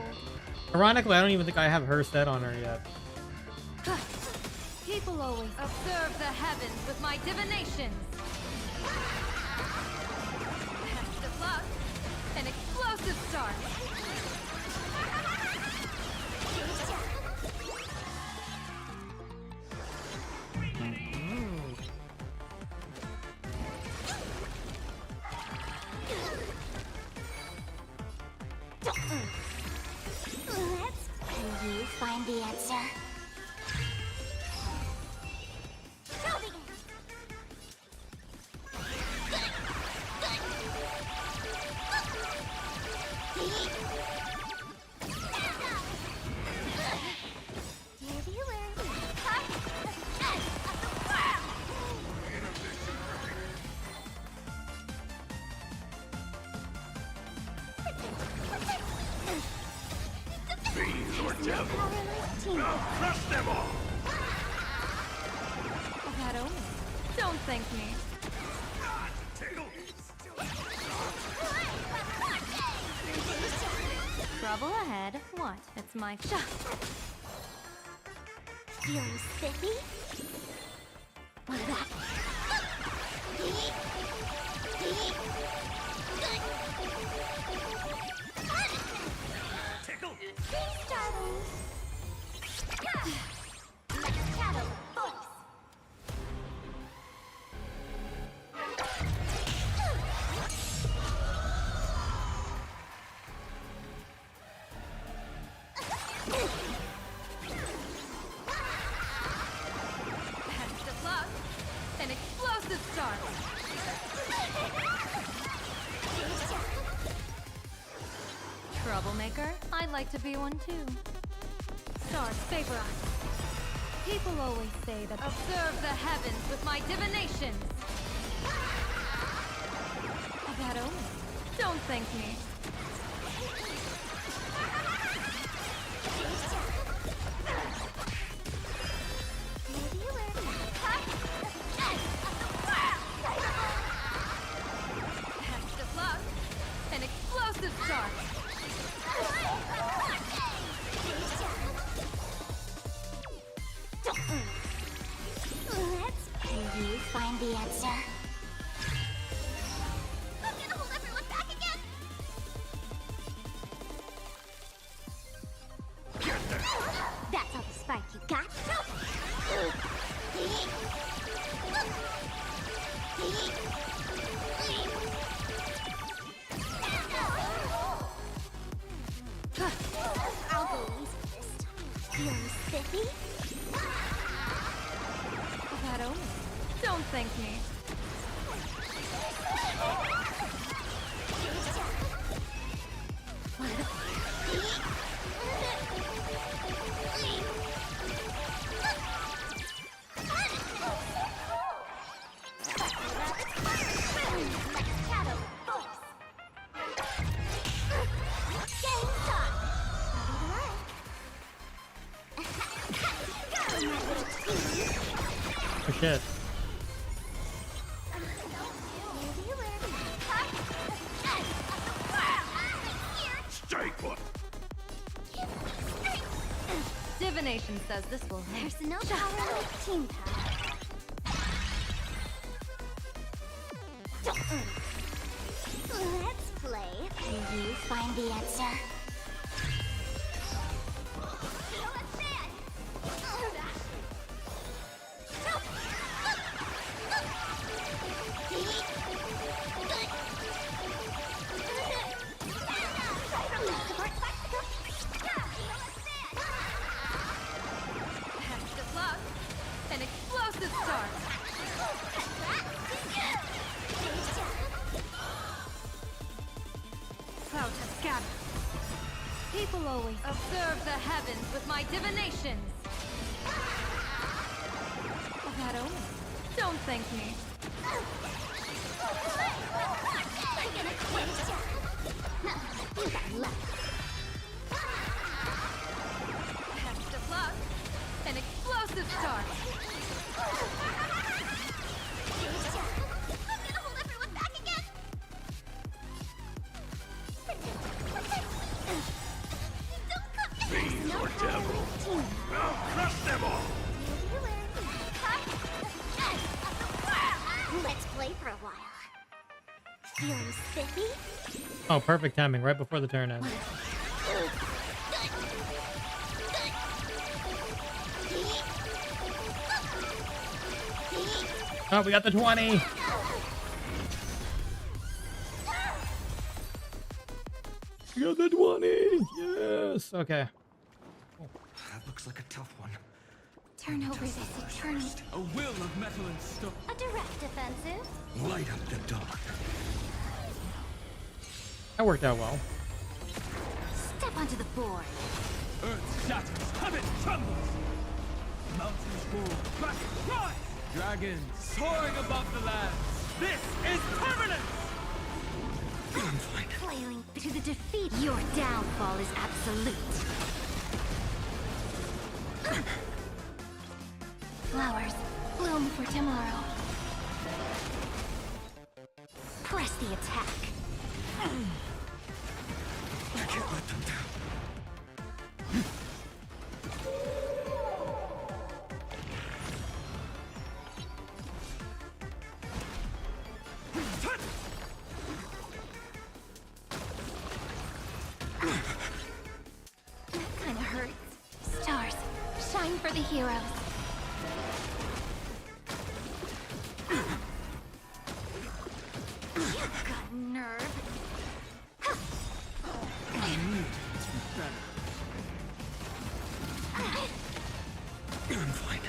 Ironically, I don't even think I have her set on her yet. People always observe the heavens with my divinations. Best of luck. An explosive start. Show begin. Dear viewer, part of the edge of the world. Fiends or devil. Power like team. I'll crush them all. That omen. Don't thank me. Tickle. Trouble ahead. What? It's my shot. Feeling spiffy? What about? Tickle. Starting. Let's shadow the voice. That's the plus. An explosive start. Troublemaker? I'd like to be one too. Stars favorize. People always say that observe the heavens with my divinations. That omen. Don't thank me. That's the plus. An explosive start. Can you find the answer? I'm gonna hold everyone back again. That's all the spark you got. I'll go easy this time. Feeling spiffy? That omen. Don't thank me. Oh shit. Stay put. Divination says this will hit. There's no power like team power. Let's play. Can you find the answer? That's the plus. An explosive start. Cloud has scattered. People always observe the heavens with my divinations. That omen. Don't thank me. I'm gonna quit. You got luck. That's the plus. An explosive start. I'm gonna hold everyone back again. Don't come. Fiends or devil. Team. I'll crush them all. Let's play for a while. Feeling spiffy? Oh, perfect timing, right before the turn ends. Oh, we got the 20. We got the 20. Yes. Okay. That looks like a tough one. Turn over this eternal. A will of metal and stone. A direct offensive. Light up the dark. That worked out well. Step onto the board. Earth shatters, heaven trembles. Mountains roar, dragons cry. Dragons soaring above the lands. This is permanent! Flailing to the defeat. Your downfall is absolute. Flowers bloom for tomorrow. Press the attack. I can't let them down. That kinda hurts. Stars, shine for the heroes. You've got nerve. I'm fine.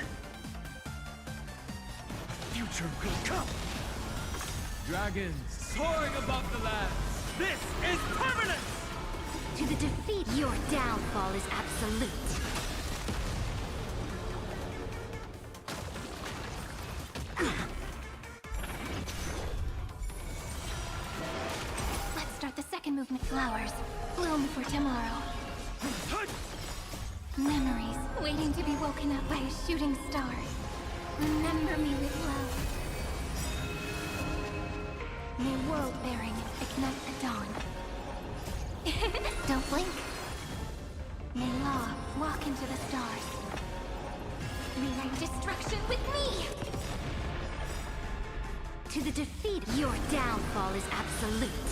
Future will come. Dragons soaring above the lands. This is permanent! To the defeat, your downfall is absolute. Let's start the second movement. Flowers bloom for tomorrow. Memories waiting to be woken up by a shooting star. Remember me with love. May world bearing ignite the dawn. Don't blink. May law walk into the stars. Rewrite destruction with me! To the defeat, your downfall is absolute.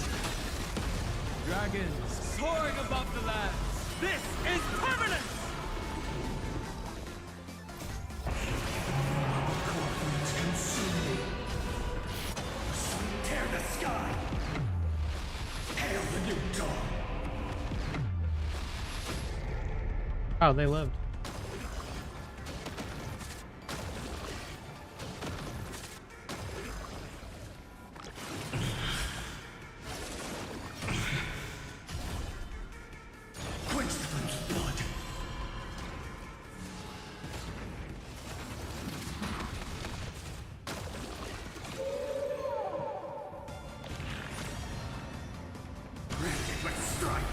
Dragons soaring above the lands. This is permanent! Tear the sky! Hail the new dawn! Oh, they lived. Quench the flame's blood! Ready, let's strike!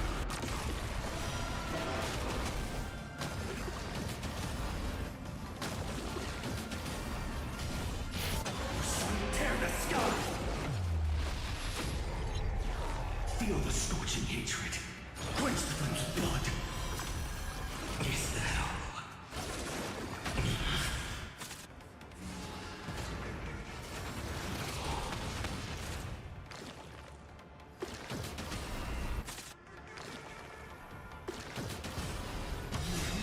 Tear the sky! Feel the scorching hatred. Quench the flame's blood. Is that all?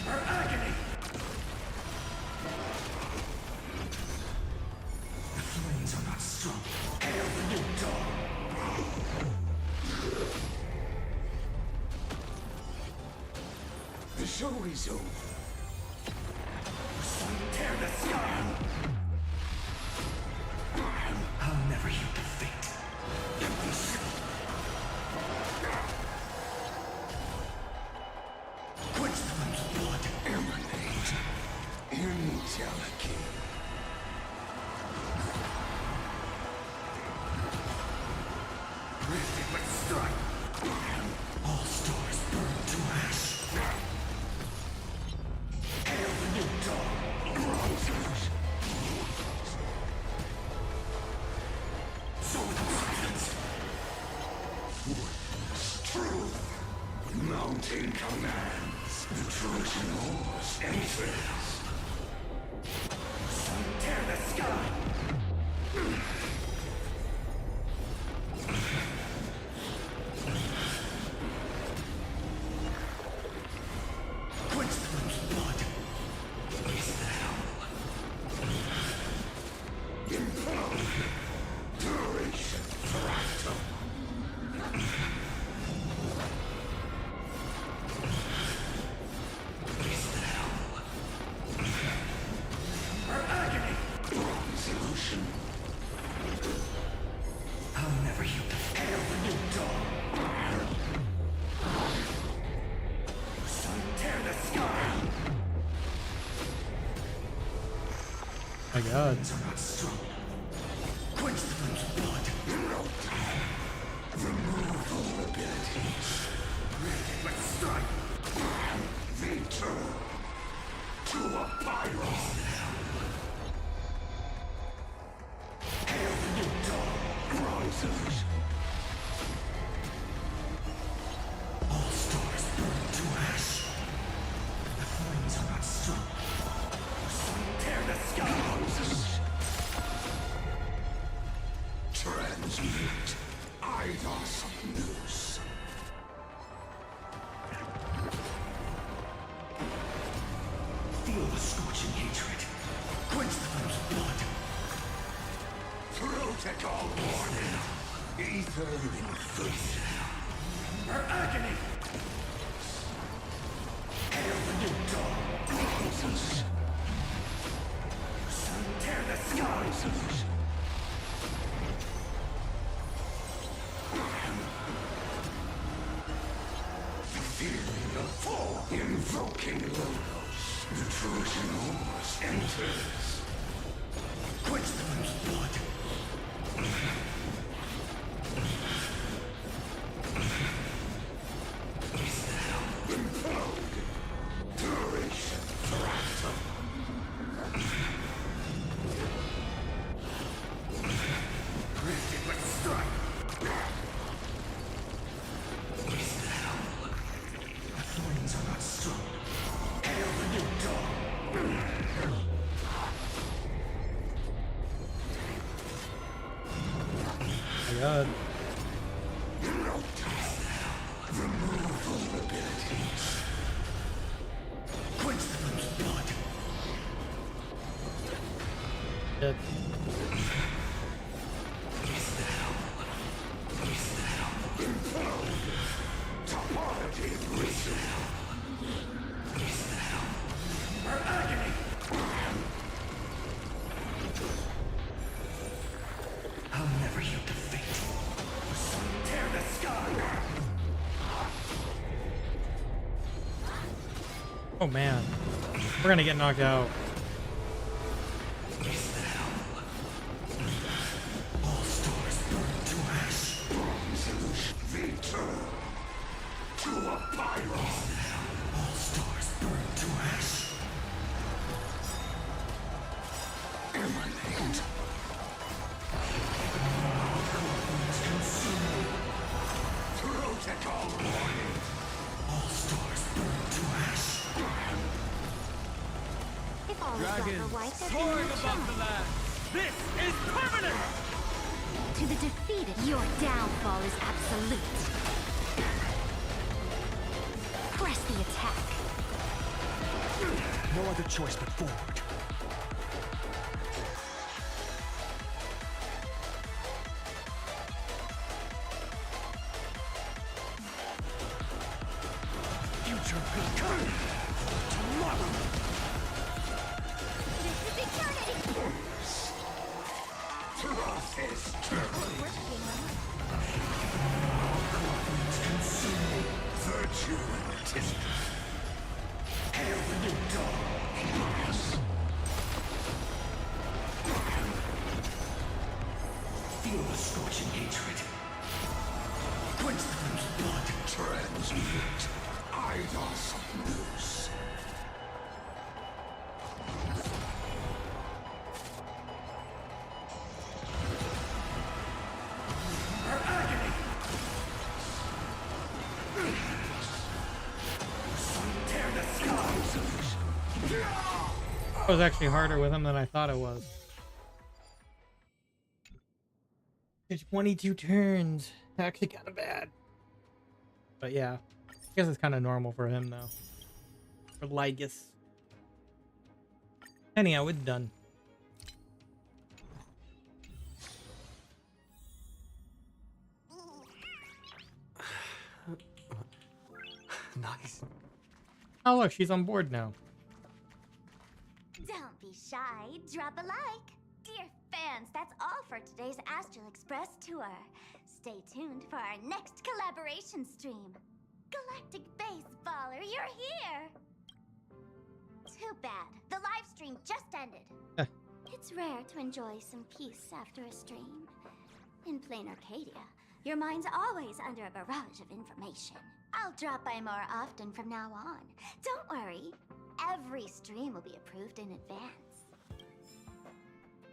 Her agony! The flames are not strong. Hail the new dawn! The show is over. Tear the sky! I'll never yield to fate. Quench the flame's blood. Emanate. Angelic. Rifted with strife. All stars burn to ash. Hail the new dawn. Sword of silence. Truth. Mountain commands. The Trojan horse enters. Tear the sky. Quench the flame's blood. Is that all? Duration fractal. Is that all? My God. Winds are not strong. Quench the flames of blood. Remove vulnerabilities. Let's strike. V2 to a pyro. Hail the new dawn. Rises. All stars burn to ash. The flames are not strong. Tear the skies. Transmute Eidos news. Feel the scorching hatred. Quench the flames of blood. Protocol warning. Ether inflation. Her agony. Hail the new dawn. Rises. Tear the skies. Feeling the fall. Invoking logos. The Trojan horse enters. Quench the flames of blood. Implode. Duration fractal. Granted, let's strike. The flames are not strong. Hail the new dawn. My God. Remove vulnerabilities. Quench the flames of blood. Shit. Topology reset. Her agony. I'll never yield to fate. Tear the sky. Oh man. We're gonna get knocked out. All stars burn to ash. Solution V2 to a pyro. All stars burn to ash. Emanate. Consume. Protocol warning. All stars burn to ash. If all is black or Dragons white, there can soaring be no above trouble. the land. This is permanent! To the defeated, your downfall is absolute. Press the attack. No other choice but forward. Future will come tomorrow. This is eternity! Trough is turning. Virtue and tism. Hail the new dawn. Yes. Feel the scorching hatred. Quench the flames of blood. Transmute Eidos news. Her agony. Tear the skies. It was actually harder with him than I thought it was. It's 22 turns. Actually kind of bad. But yeah. I guess it's kind of normal for him though. For Lygus. Anyhow, it's done. Nice. Oh look, she's on board now. Don't be shy, drop a like. Dear fans, that's all for today's Astral Express tour. Stay tuned for our next collaboration stream. Galactic Baseballer, you're here! Too bad, the live stream just ended. It's rare to enjoy some peace after a stream. In plain Arcadia, your mind's always under a barrage of information. I'll drop by more often from now on. Don't worry. Every stream will be approved in advance.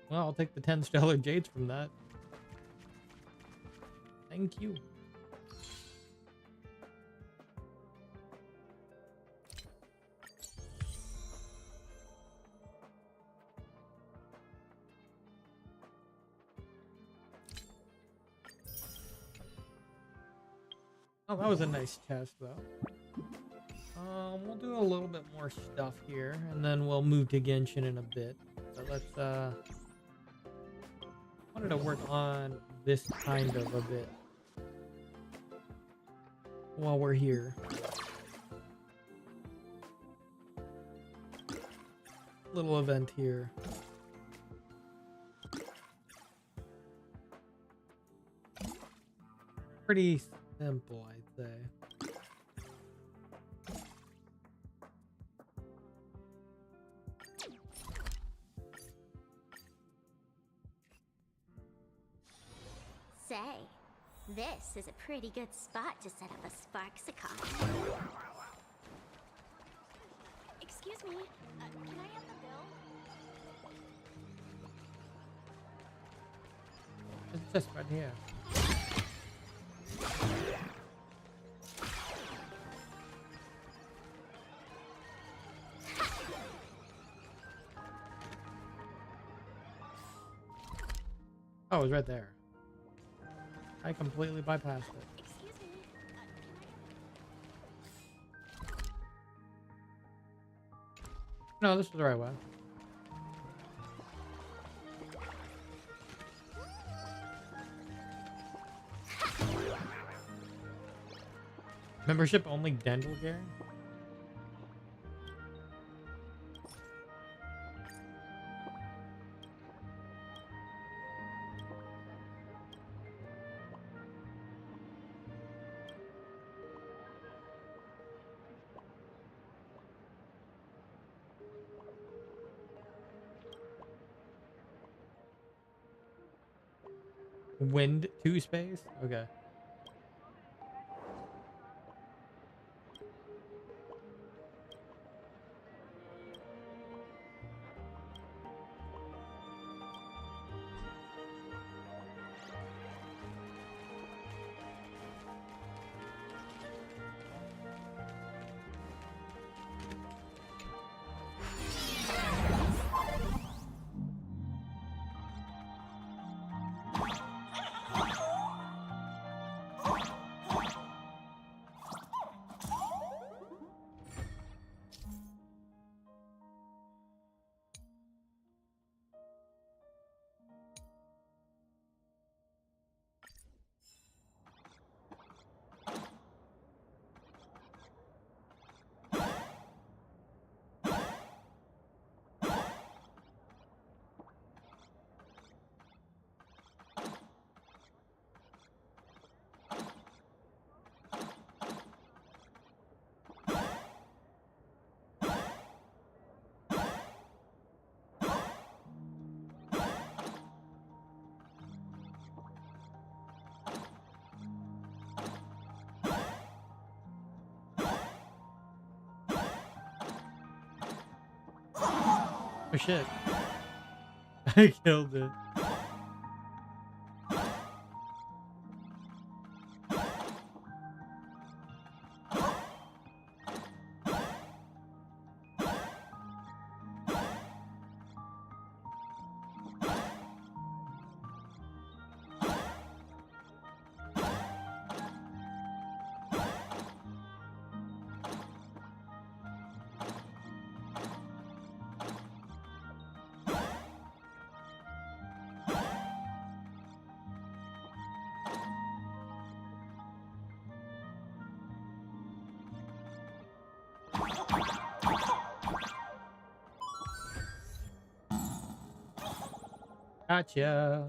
Well, I'll take the 10 stellar jades from that. Thank you. Oh, that was a nice chest, though. We'll do a little bit more stuff here, and then we'll move to Genshin in a bit. So let's, wanted to work on this kind of a bit while we're here. Little event here. Pretty simple, I'd say. Say, this is a pretty good spot to set up a Sparxie con. Excuse me, can I have the bill? It's just right here. Oh, it was right there. I completely bypassed it. Excuse me, No, this is the right way. Membership only dental care? Wind 2 space? Okay. Oh shit. I killed it. Gotcha.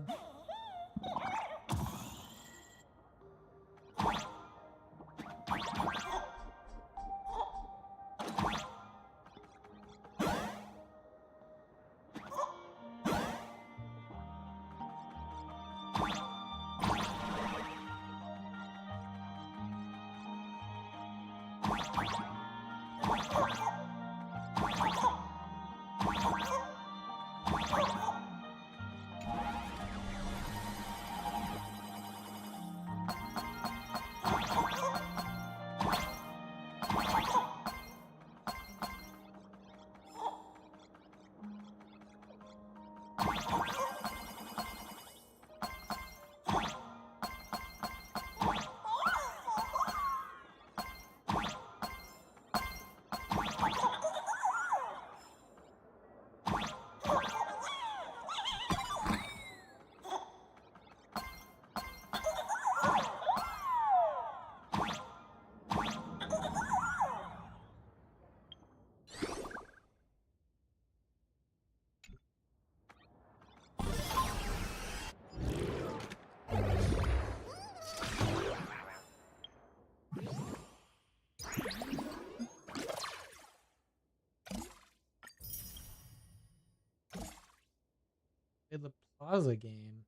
Did the Plaza game.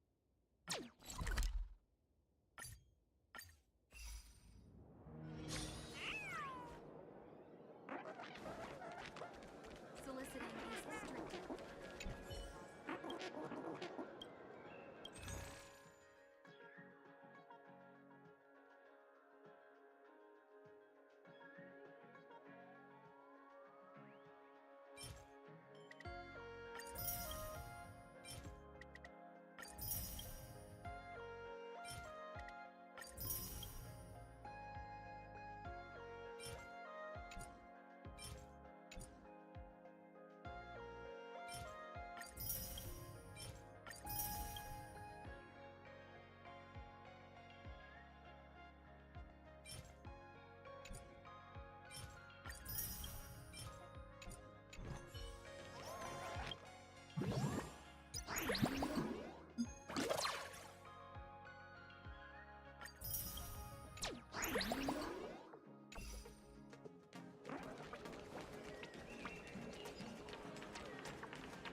Soliciting is strict.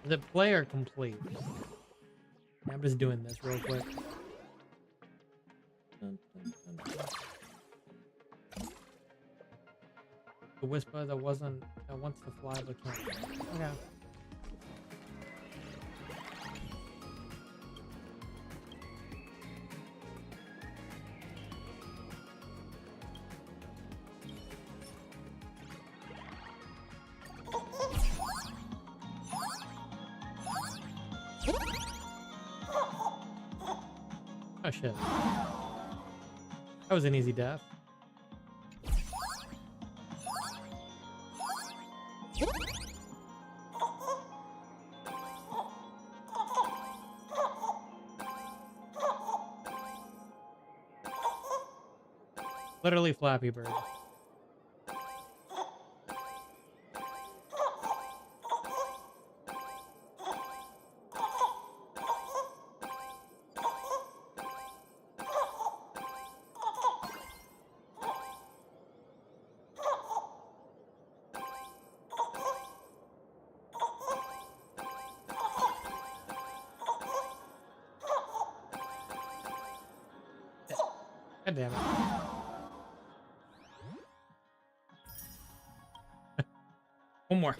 Is it player complete? I'm just doing this real quick. Dun, dun, dun, dun. The whisper that wants to fly but can't. Okay. Oh shit. That was an easy death. Literally Flappy Bird. God damn it. One more.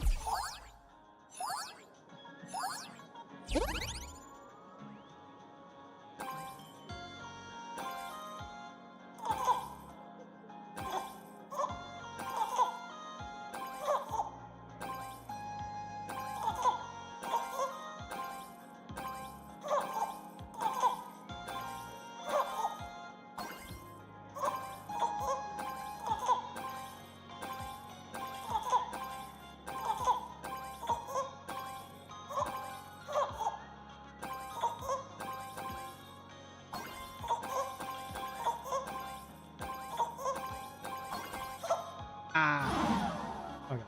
Ah. Okay.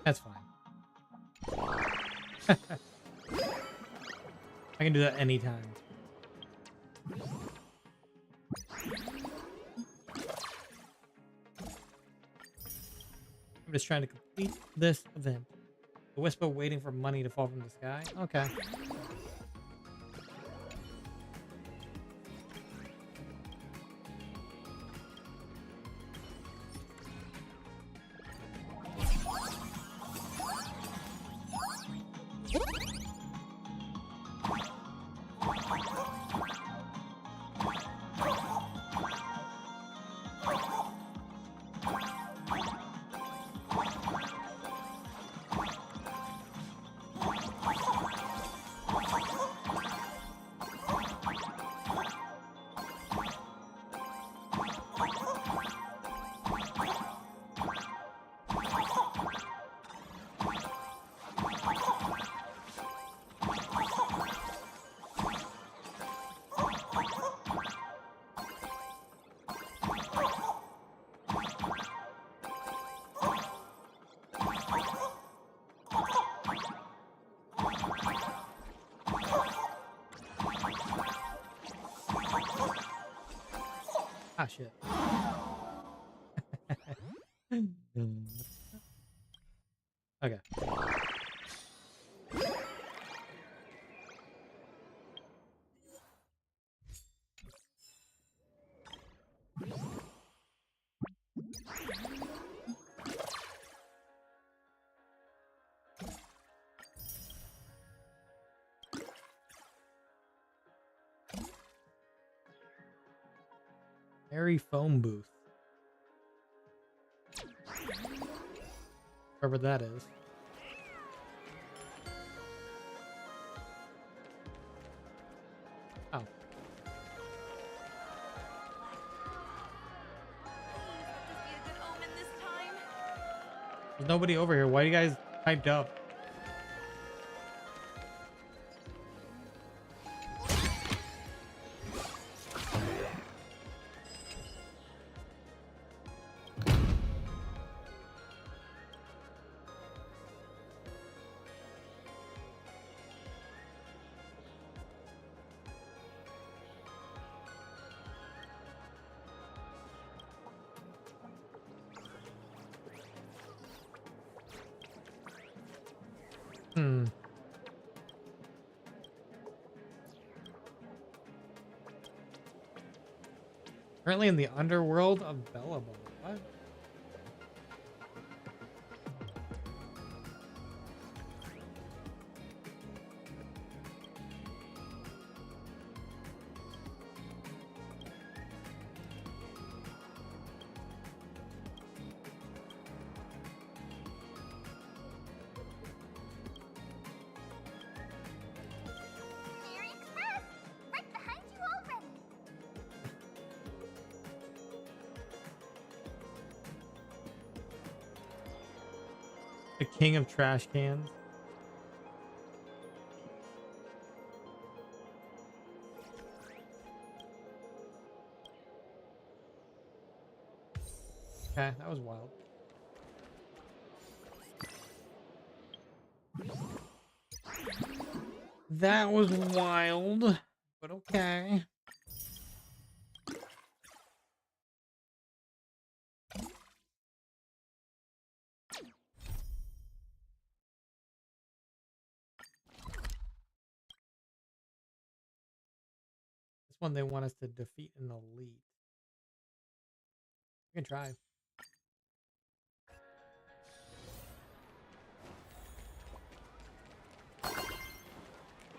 That's fine. I can do that anytime. I'm just trying to complete this event. The whisper waiting for money to fall from the sky? Okay. Ah, shit. Okay. Airy foam booth. Wherever that is. Oh. There's nobody over here. Why are you guys hyped up? Currently in the underworld of Bellabon. What? Merry Express! Right behind you already! The king of trash cans. Okay, that was wild. That was wild, but okay. This one they want us to defeat an elite. We can try.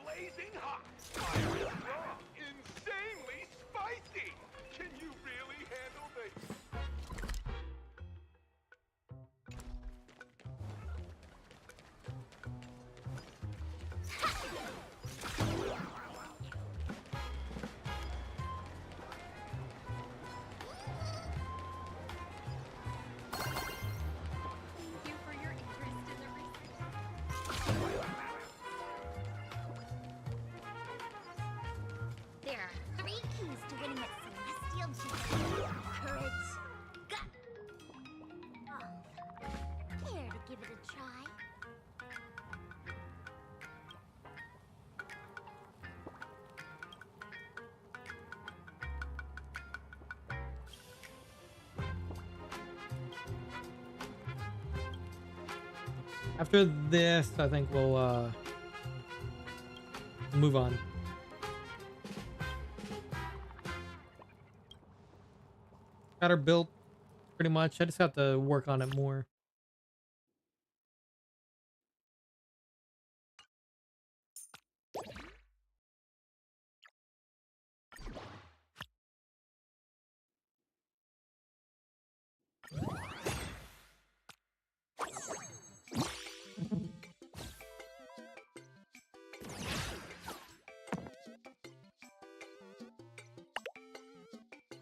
Blazing hot, fiery raw, insanely spicy. Can you really handle the... Thank you for your interest in the research. There are 3 keys to winning at Celestial Gym. Courage, gut, care to give it a try? After this, I think we'll move on. Got her built pretty much. I just have to work on it more.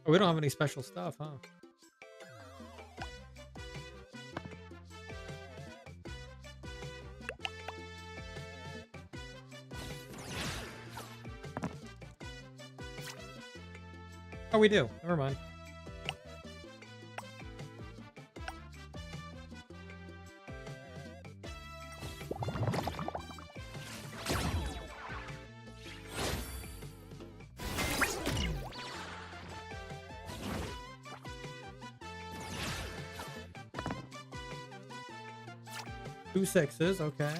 Oh, we don't have any special stuff, huh? Oh, we do. Never mind. Two 6s, okay.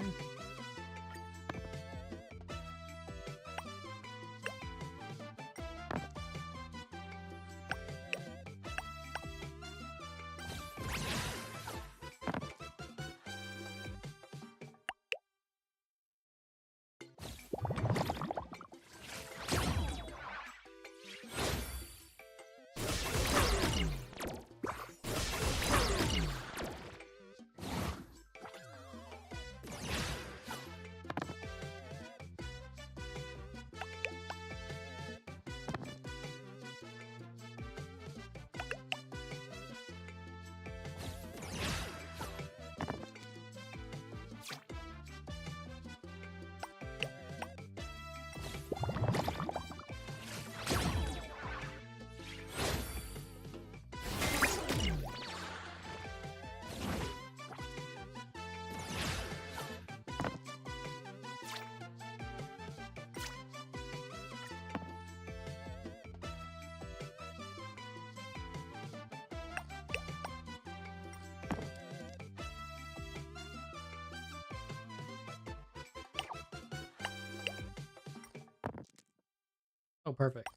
Oh, perfect.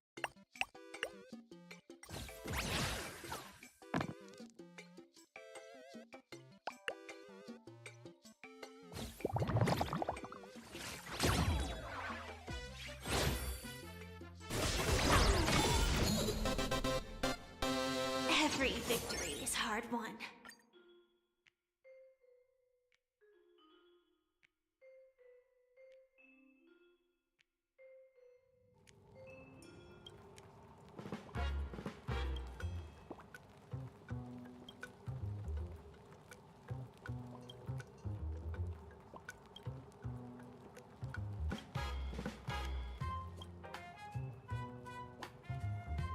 Every victory is hard won.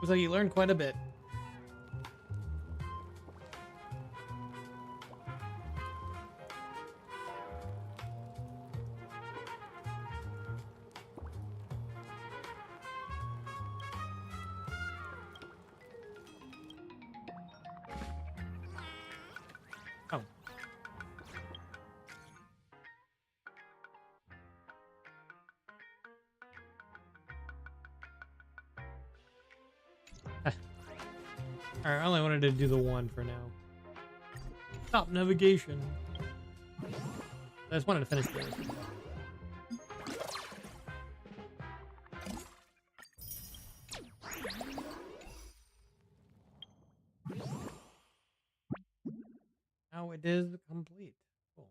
Looks like you learned quite a bit. Oh. Alright, I only wanted to do the one for now. Stop navigation. I just wanted to finish this. Now it is complete. Cool.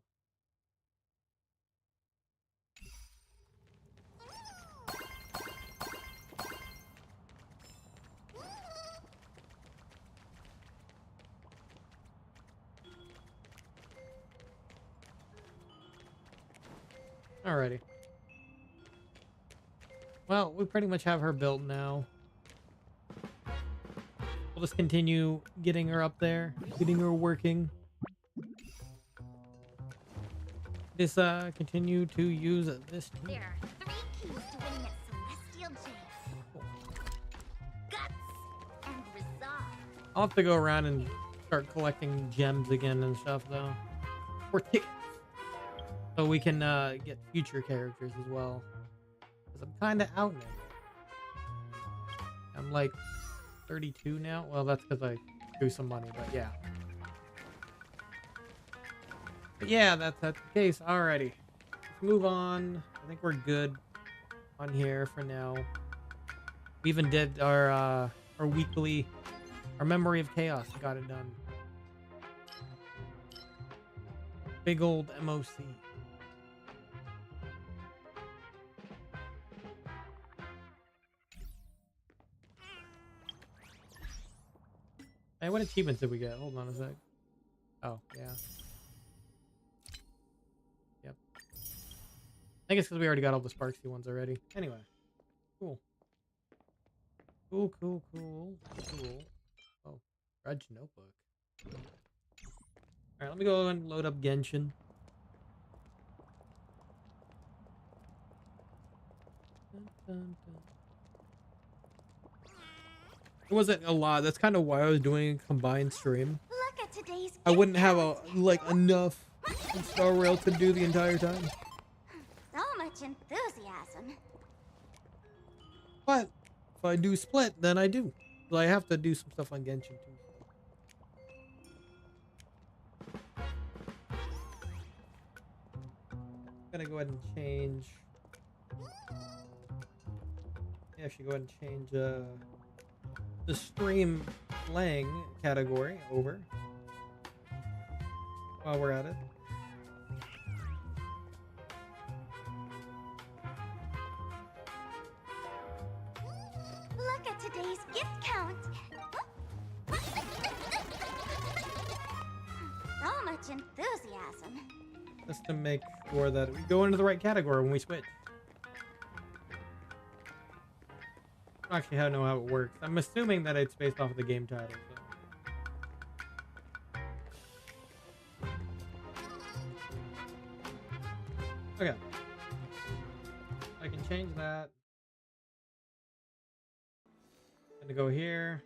Alrighty. Well, we pretty much have her built now. We'll just continue getting her up there, getting her working. Just continue to use this team. There are 3 keys to winning at Celestial Jade. Guts and resolve. I'll have to go around and start collecting gems again and stuff, though. Or tickets. So we can get future characters as well. Because I'm kind of out now. I'm like 32 now. Well, that's because I do some money, but yeah. But yeah, that's the case. Alrighty. Let's move on. I think we're good on here for now. We even did our weekly, our Memory of Chaos. Got it done. Big old MOC. Hey, what achievements did we get? Hold on a sec. Oh, yeah. Yep. I think it's because we already got all the Sparxie ones already. Anyway. Cool. Cool. Oh, Grudge Notebook. Alright, let me go and load up Genshin. It wasn't a lot. That's kind of why I was doing a combined stream. Look at today's I wouldn't have enough in Star Rail to do the entire time. So much enthusiasm. But if I do split, then I do. So I have to do some stuff on Genshin too. Gonna go ahead and change. Yeah, I should go ahead and change the stream playing category over while we're at it. Look at today's gift count. So much enthusiasm. Just to make sure that we go into the right category when we switch. I don't actually know how it works. I'm assuming that it's based off of the game title. So. Okay. I can change that. I'm gonna go here.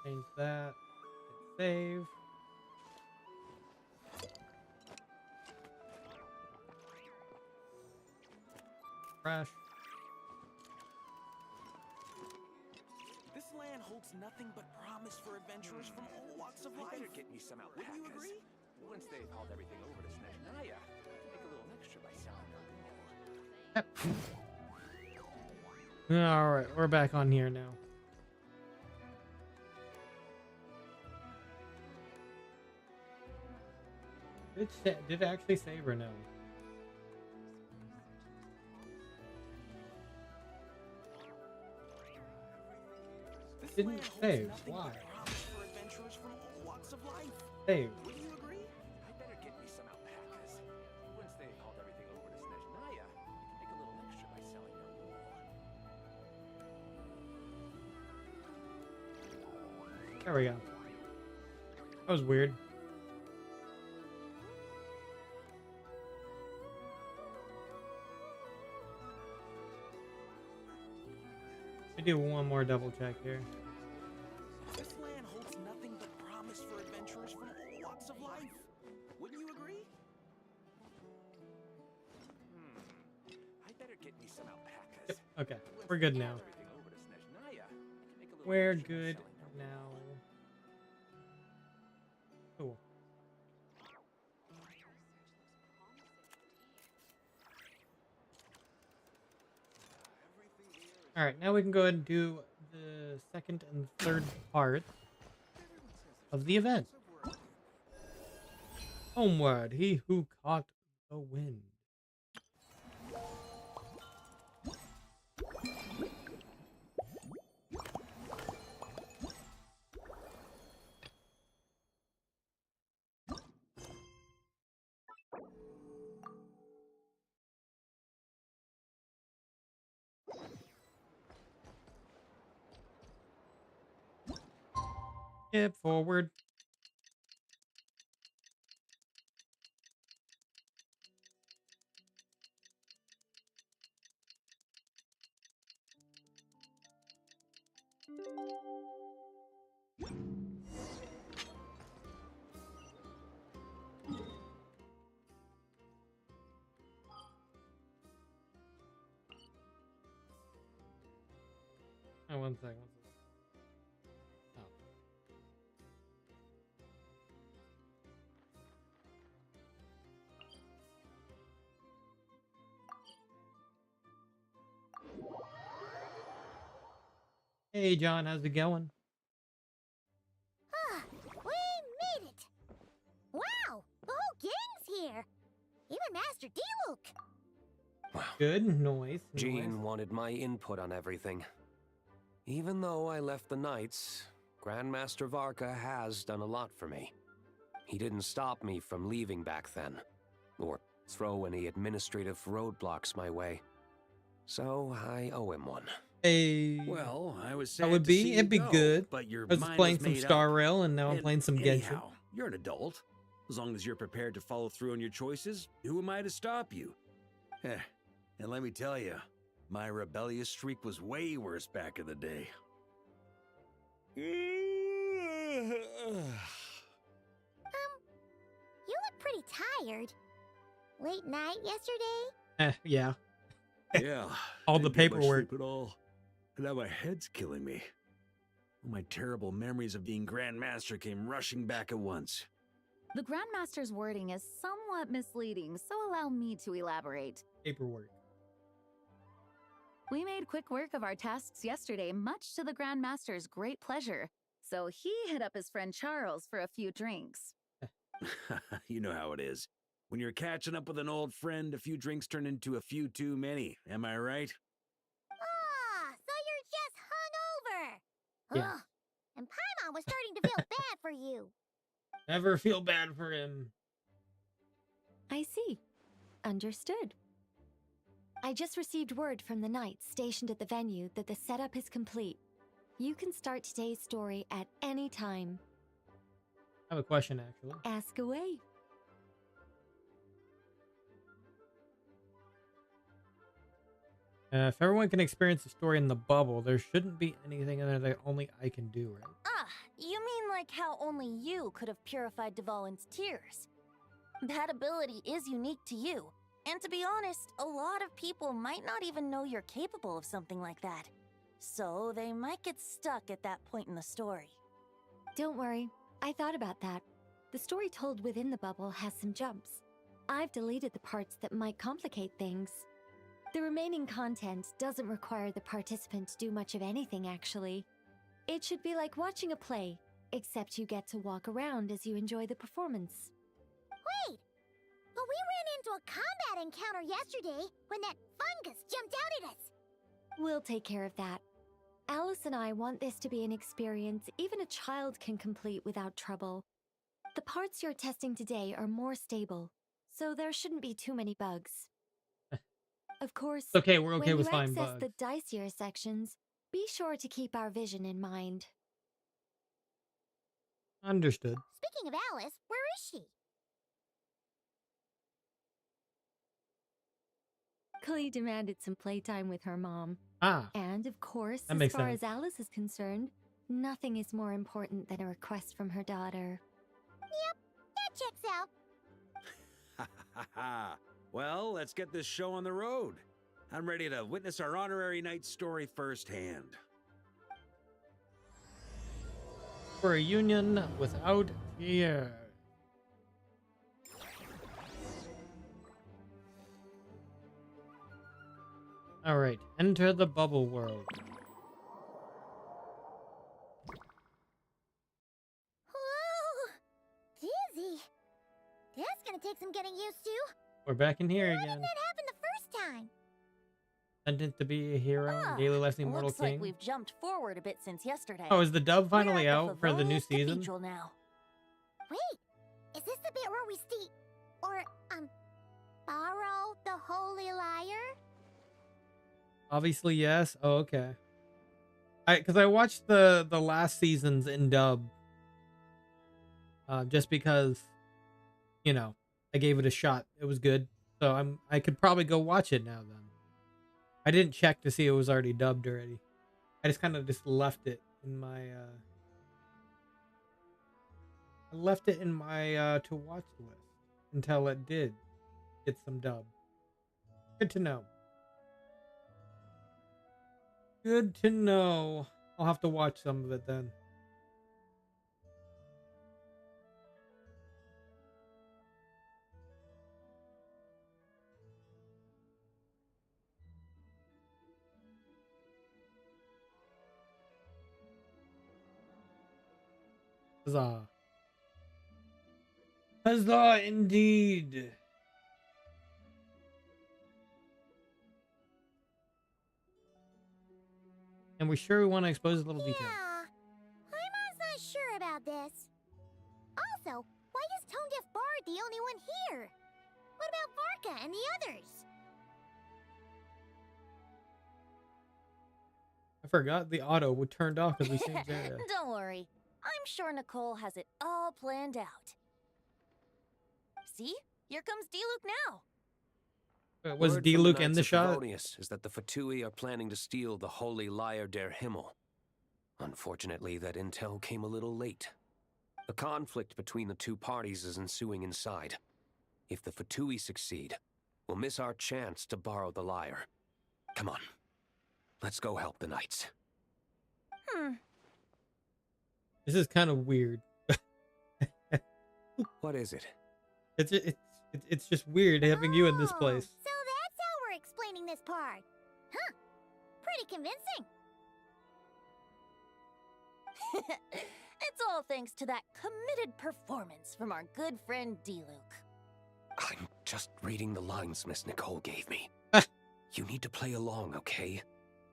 Change that. Hit save. Crash. land holds nothing but promise for adventurers from all walks of life. I better get me some alpacas. Wouldn't you agree? Once they've hauled everything over to Snezhnaya, make a little extra by selling them. All right, we're back on here now. Did it actually save or no? This Didn't land holds save. nothing Why? but promise for adventurers from all walks of life. Save. Wouldn't you agree? I better get me some alpacas. Once they've hauled everything over to Snezhnaya, make a little extra by selling their wool. There we go. That was weird. I do one more double check here. This land holds nothing but promise for adventurers from all walks of life. Wouldn't you agree? I better get me some alpacas. Yep, okay, Once we're good they've now. hauled everything over to Snezhnaya, make a little We're extra by good selling their now. Cool. All right, now we can go ahead and do the second and third part of the event. Homeward, he who caught the wind. Skip forward. Oh, one second. Oh. Hey, John, how's it going? Ah, we made it! Wow, the whole gang's here! Even Master D-Luke! Good noise. Jean wanted my input on everything. Even though I left the Knights, Grandmaster Varka has done a lot for me. He didn't stop me from leaving back then, or throw any administrative roadblocks my way. So I owe him one. Hey, Well, I was that sad would to be see it'd you be go, good. But your I was mind playing was some made Star up. Rail, and now I'm And playing some Genshin. anyhow, you're an adult. As long as you're prepared to follow through on your choices, who am I to stop you? And let me tell you, my rebellious streak was way worse back in the day. You look pretty tired. Late night yesterday? Yeah. Yeah. All the didn't get much paperwork. sleep at all. And now my head's killing me. All my terrible memories of being Grandmaster came rushing back at once. The Grandmaster's wording is somewhat misleading, so allow me to elaborate. Paperwork. We made quick work of our tasks yesterday, much to the Grandmaster's great pleasure. So he hit up his friend Charles for a few drinks. You know how it is. When you're catching up with an old friend, a few drinks turn into a few too many. Am I right? Ah, so you're just hungover! Yeah. Ugh, and Paimon was starting to feel bad for you. Never feel bad for him. I see. Understood. I just received word from the Knights stationed at the venue that the setup is complete. You can start today's story at any time. I have a question, actually. Ask away. If everyone can experience the story in the bubble, there shouldn't be anything in there that only I can do, right? Ah, you mean like how only you could have purified Dvalin's tears? That ability is unique to you. And to be honest, a lot of people might not even know you're capable of something like that. So they might get stuck at that point in the story. Don't worry, I thought about that. The story told within the bubble has some jumps. I've deleted the parts that might complicate things. The remaining content doesn't require the participant to do much of anything, actually. It should be like watching a play, except you get to walk around as you enjoy the performance. Wait! But we ran into a combat encounter yesterday when that fungus jumped out at us. We'll take care of that. Alice and I want this to be an experience even a child can complete without trouble. The parts you're testing today are more stable, so there shouldn't be too many bugs. Of course, It's okay, we're okay when with you finding access bugs. the dicier sections, be sure to keep our vision in mind. Understood. Speaking of Alice, where is she? Klee demanded some playtime with her mom. Ah, And of course, That as makes far sense. as Alice is concerned, nothing is more important than a request from her daughter. That checks out. Ha ha ha! Well, let's get this show on the road. I'm ready to witness our honorary knight's story firsthand. for a union without fear. Alright, enter the bubble world. Whoa! Dizzy. That's gonna take some getting used to. We're back in here How again. did that happen the first time? Sentenced to be a hero, Ah, daily life the immortal looks king. like we've jumped forward a bit since yesterday. Oh, is the dub finally We're at out for the new Favonius season? Cathedral now. Wait, is this the bit where we steal or borrow the holy lyre? Obviously, yes. Oh, okay. Because I watched the last seasons in dub, just because, you know, I gave it a shot. It was good, so I could probably go watch it now. Then I didn't check to see it was already dubbed already. I just kind of just left it in my to watch list until it did get some dub. Good to know. Good to know. I'll have to watch some of it then. Huzzah. Huzzah indeed. And we sure want to expose a little detail. Yeah, I'm not sure about this. Also, why is Tone Deaf Bard the only one here? What about Varka and the others? I forgot the auto would turned off because we changed area. Don't worry. I'm sure Nicole has it all planned out. See? Here comes D-Luke now. Was Word from D-Luke in Knights the of shot? Favonius is that the Fatui are planning to steal the Holy Lyre der Himmel. Unfortunately, that intel came a little late. A conflict between the two parties is ensuing inside. If the Fatui succeed, we'll miss our chance to borrow the lyre. Come on. Let's go help the knights. This is kind of weird. What is it? It's just weird having you in this place. So that's how we're explaining this part. Huh. Pretty convincing. It's all thanks to that committed performance from our good friend D-Luke. I'm just reading the lines Miss Nicole gave me. You need to play along, okay?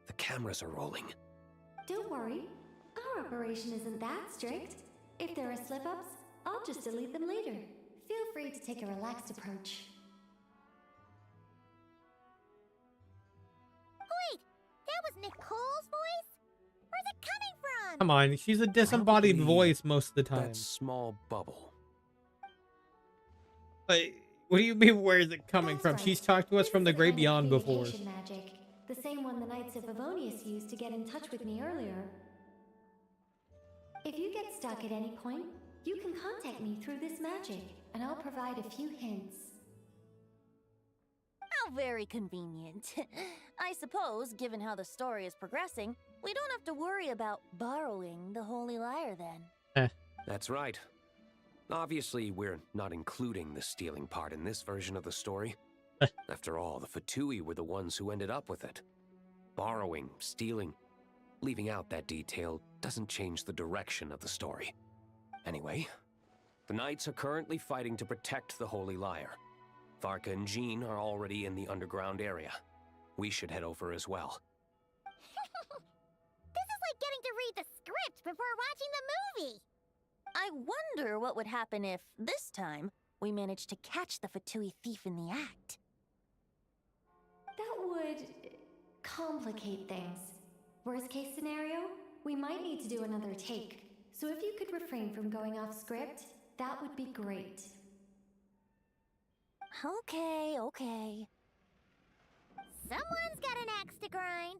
The cameras are rolling. Don't worry, our operation isn't that strict. If there are slip-ups, I'll just delete them later. Feel free to take a relaxed approach. Wait, that was Nicole's voice? Where's it coming from? Come on, she's a disembodied Probably voice most of the time. That small bubble. Like, what do you mean, where is it coming That's from? right. She's talked to us This from is the the great kind of beyond before. communication magic, the same one the Knights of Favonius used to get in touch with me earlier. If you get stuck at any point, you can contact me through this magic, and I'll provide a few hints. How very convenient. I suppose, given how the story is progressing, we don't have to worry about borrowing the Holy Lyre then. That's right. Obviously, we're not including the stealing part in this version of the story. After all, the Fatui were the ones who ended up with it. Borrowing, stealing, leaving out that detail doesn't change the direction of the story. Anyway, the Knights are currently fighting to protect the Holy Lyre. Varka and Jean are already in the underground area. We should head over as well. This is like getting to read the script before watching the movie. I wonder what would happen if, this time, we managed to catch the Fatui thief in the act. That would complicate things. Worst case scenario, we might need to do another take. So if you could refrain from going off script, that would be great. Okay. Someone's got an axe to grind.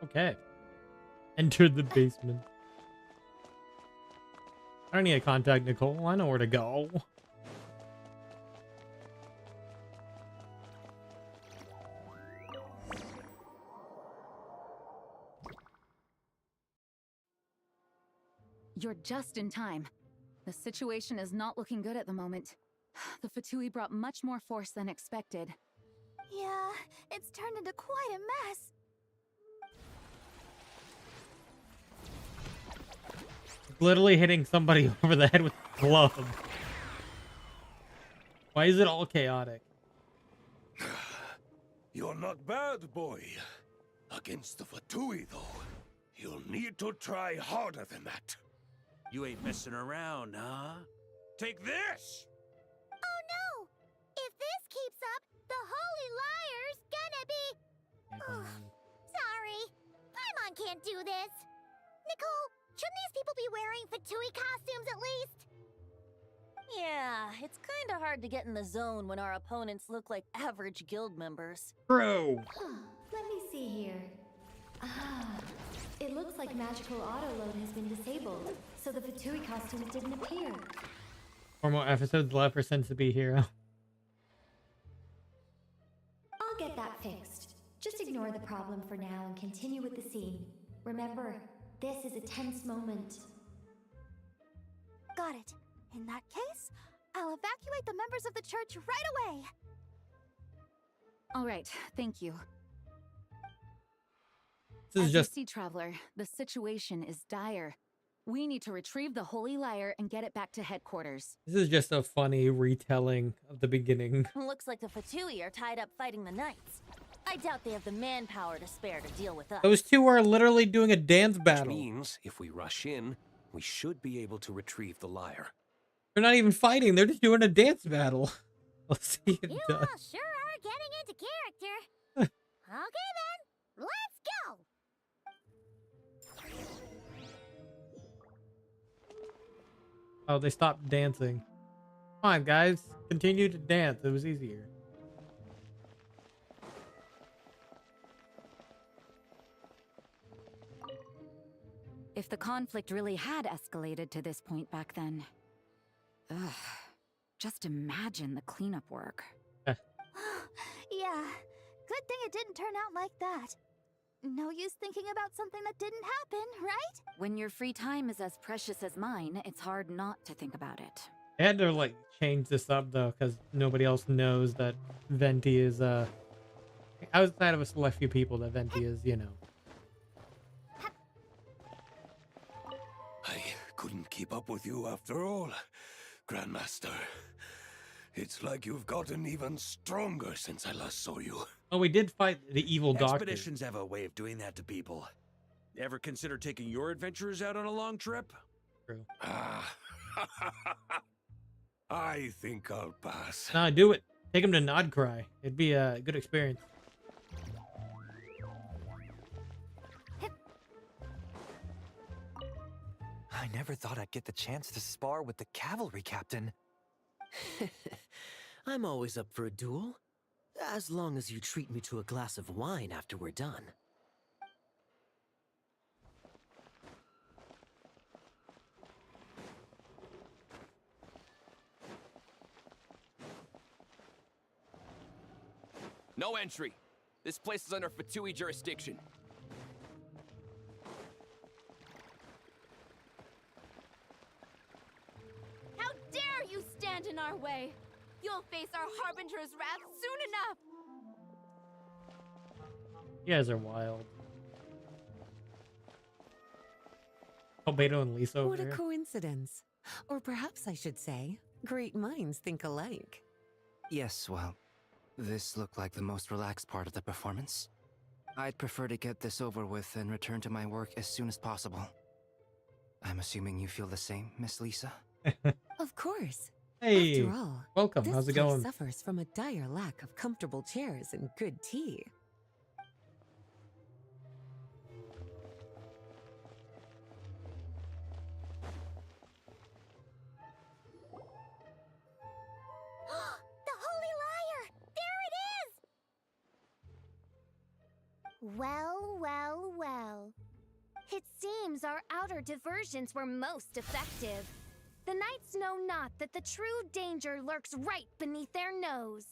Okay. Enter the basement. I don't need to contact Nicole. I know where to go. You're just in time. The situation is not looking good at the moment. The Fatui brought much more force than expected. Yeah, it's turned into quite a mess. Literally hitting somebody over the head with a club. Why is it all chaotic? You're not bad, boy. Against the Fatui, though, you'll need to try harder than that. You ain't messing around, huh? Take this! Oh no! If this keeps up, the Holy Lyre's gonna be... Ugh, sorry. Paimon can't do this. Nicole, shouldn't these people be wearing Fatui costumes at least? Yeah, it's kinda hard to get in the zone when our opponents look like average guild members. True. Let me see here. It looks like magical auto-load has been disabled, so the Fatui costumes didn't appear. 4 more episodes left for Sense to be hero. I'll get that fixed. Just ignore the problem for now and continue with the scene. Remember, this is a tense moment. Got it. In that case, I'll evacuate the members of the church right away. All right, thank you. This is As just you see, Traveler, the situation is dire. We need to retrieve the Holy Lyre and get it back to headquarters. this is just a funny retelling of the beginning. Looks like the Fatui are tied up fighting the Knights. I doubt they have the manpower to spare to deal with us. Those two are literally doing a dance Which battle. means, if we rush in, we should be able to retrieve the lyre. They're not even fighting. They're just doing a dance battle. Let's see it You done. all sure are getting into character. Okay then, let's go. Oh, they stopped dancing. Come on, guys. Continue to dance. It was easier. If the conflict really had escalated to this point back then... Ugh. Just imagine the cleanup work. Yeah, good thing it didn't turn out like that. No use thinking about something that didn't happen, right? When your free time is as precious as mine, it's hard not to think about it. They had to like change this up though, because nobody else knows that Venti is outside of a select few people that Venti is, you know. I couldn't keep up with you after all, Grandmaster. It's like you've gotten even stronger since I last saw you. Oh, we did fight the evil doctor. Expeditions have a way of doing that to people. Ever consider taking your adventurers out on a long trip? True. Ah, I think I'll pass. No, do it. Take him to Nodcry. It'd be a good experience. I never thought I'd get the chance to spar with the cavalry captain. I'm always up for a duel, as long as you treat me to a glass of wine after we're done. No entry. This place is under Fatui jurisdiction. How dare you stand in our way? You'll face our Harbinger's wrath soon enough! You guys are wild. Oh, Beto and Lisa over What a here. coincidence. Or perhaps I should say, great minds think alike. Yes, well, this looked like the most relaxed part of the performance. I'd prefer to get this over with and return to my work as soon as possible. I'm assuming you feel the same, Miss Lisa? Of course. Hey, After all, welcome. this How's it place going? suffers from a dire lack of comfortable chairs and good tea. The Holy Liar! There it is! Well, well, well. It seems our outer diversions were most effective. The knights know not that the true danger lurks right beneath their nose.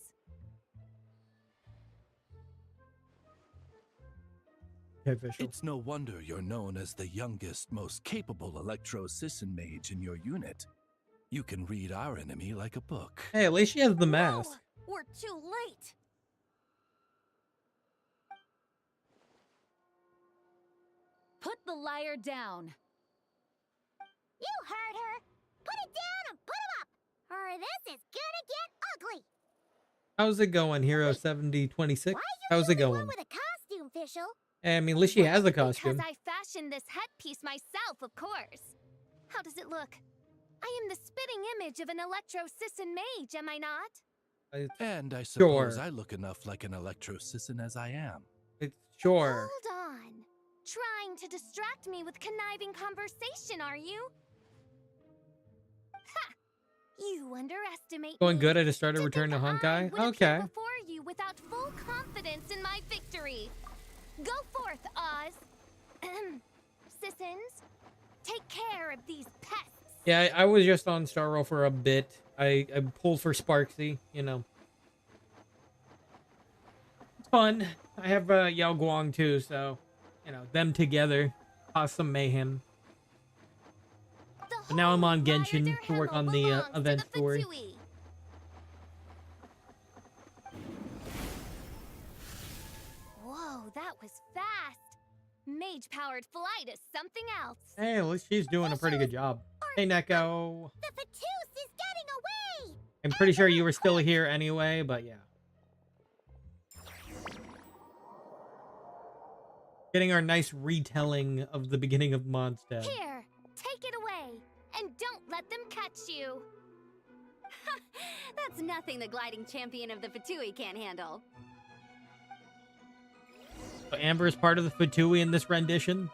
Okay, official. It's no wonder you're known as the youngest, most capable Electro-Sisson mage in your unit. You can read our enemy like a book. Hey, at least she has the mask. Whoa, we're too late. Put the liar down. You heard her! Put it down and put him up! Or this is gonna get ugly! How's it going, Hero 7026? Why are you How's the it only going? one with a costume, Fischl? I mean, at least she has a costume. Because I fashioned this headpiece myself, of course. How does it look? I am the spitting image of an Electro-Sisson mage, am I not? And I suppose Sure. I look enough like an Electro-Sisson as I am. It's sure. Hold on. Trying to distract me with conniving conversation, are you? Ha! You underestimate Going me. good. I just started To Return to think I Honkai. would appear Okay. before you without full confidence in my victory. Go forth, Oz. Sissons, take care of these pests. Yeah, I was just on Star Rail for a bit. I pulled for Sparxie, you know. It's fun. I have Yao Guang too, so, you know, them together cause some mayhem. But now I'm on Genshin to work on the event story. Whoa, that was fast. Mage-powered flight is something else. Hey, at least she's doing a pretty good job. Hey, Neko. The Fatus is getting away! I'm pretty sure you were still here anyway, but yeah. Getting our nice retelling of the beginning of Mondstadt. Here, take it away, and don't let them catch you. That's nothing the gliding champion of the Fatui can't handle. So Amber is part of the Fatui in this rendition.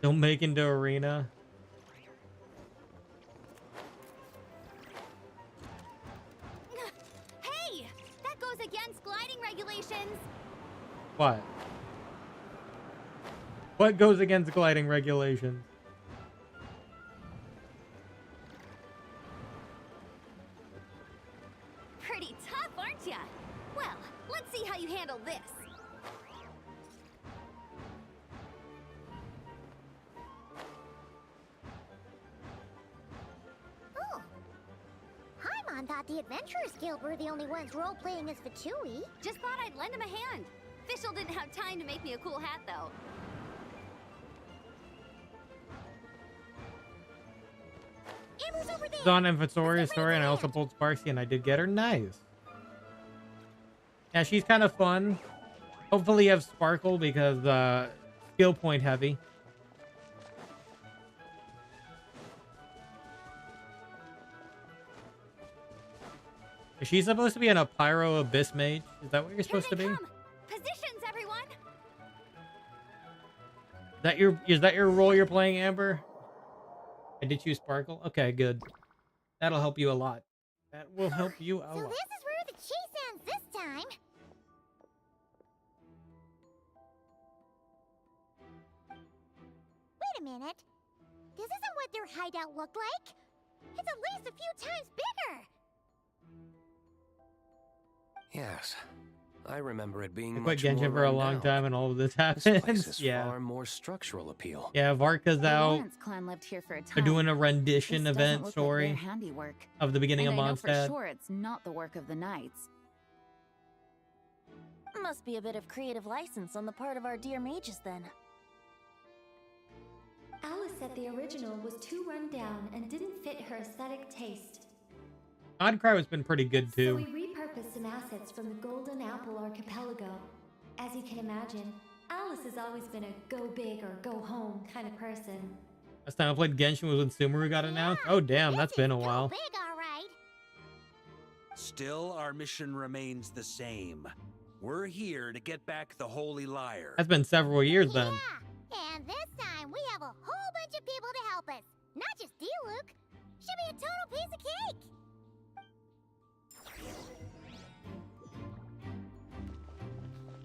Don't make into arena. Hey, that goes against gliding regulations. What? What goes against gliding regulations? Pretty tough, aren't ya? Well, let's see how you handle this. Oh. Paimon thought the Adventurers Guild were the only ones role-playing as Fatui. Just thought I'd lend him a hand. Fischl didn't have time to make me a cool hat, though. Amber's over there. It's on Inventorious story, and I also pulled Sparxie, and I did get her. Nice. Yeah, she's kind of fun. Hopefully you have Sparkle because skill point heavy. Is she supposed to be in a Pyro Abyss Mage? Is that what you're supposed to be? Positions, everyone! Is that your role you're playing, Amber? I did choose Sparkle? Okay, good. That'll help you a lot. That will help you a So lot. this is where the chase ends this time. minute. This isn't what their hideout looked like. It's at least a few times bigger. Yes, I remember it being I much quit more Genshin for a run long down. time, and all of this This happens. place has Yeah, far more structural appeal. yeah. Varka's The out. Lawrence clan lived here for a time. They're doing a rendition This doesn't event look story like their handiwork. of the beginning And of I know for Mondstadt. sure it's not the work of the knights. Must be a bit of creative license on the part of our dear mages then. Alice said the original was too run down and didn't fit her aesthetic taste. Oddcry has been pretty good So too. we repurposed some assets from the Golden Apple Archipelago. As you can imagine, Alice has always been a go big or go home kind of person. Last time I played Genshin was when Sumeru got announced. Oh damn, that's been a while. Big, all right. Still, our mission remains the same. We're here to get back the Holy Lyre. That's been several years then. Yeah, and this time we have a whole bunch of people to help us. Not just you, Luke. Should be a total piece of cake.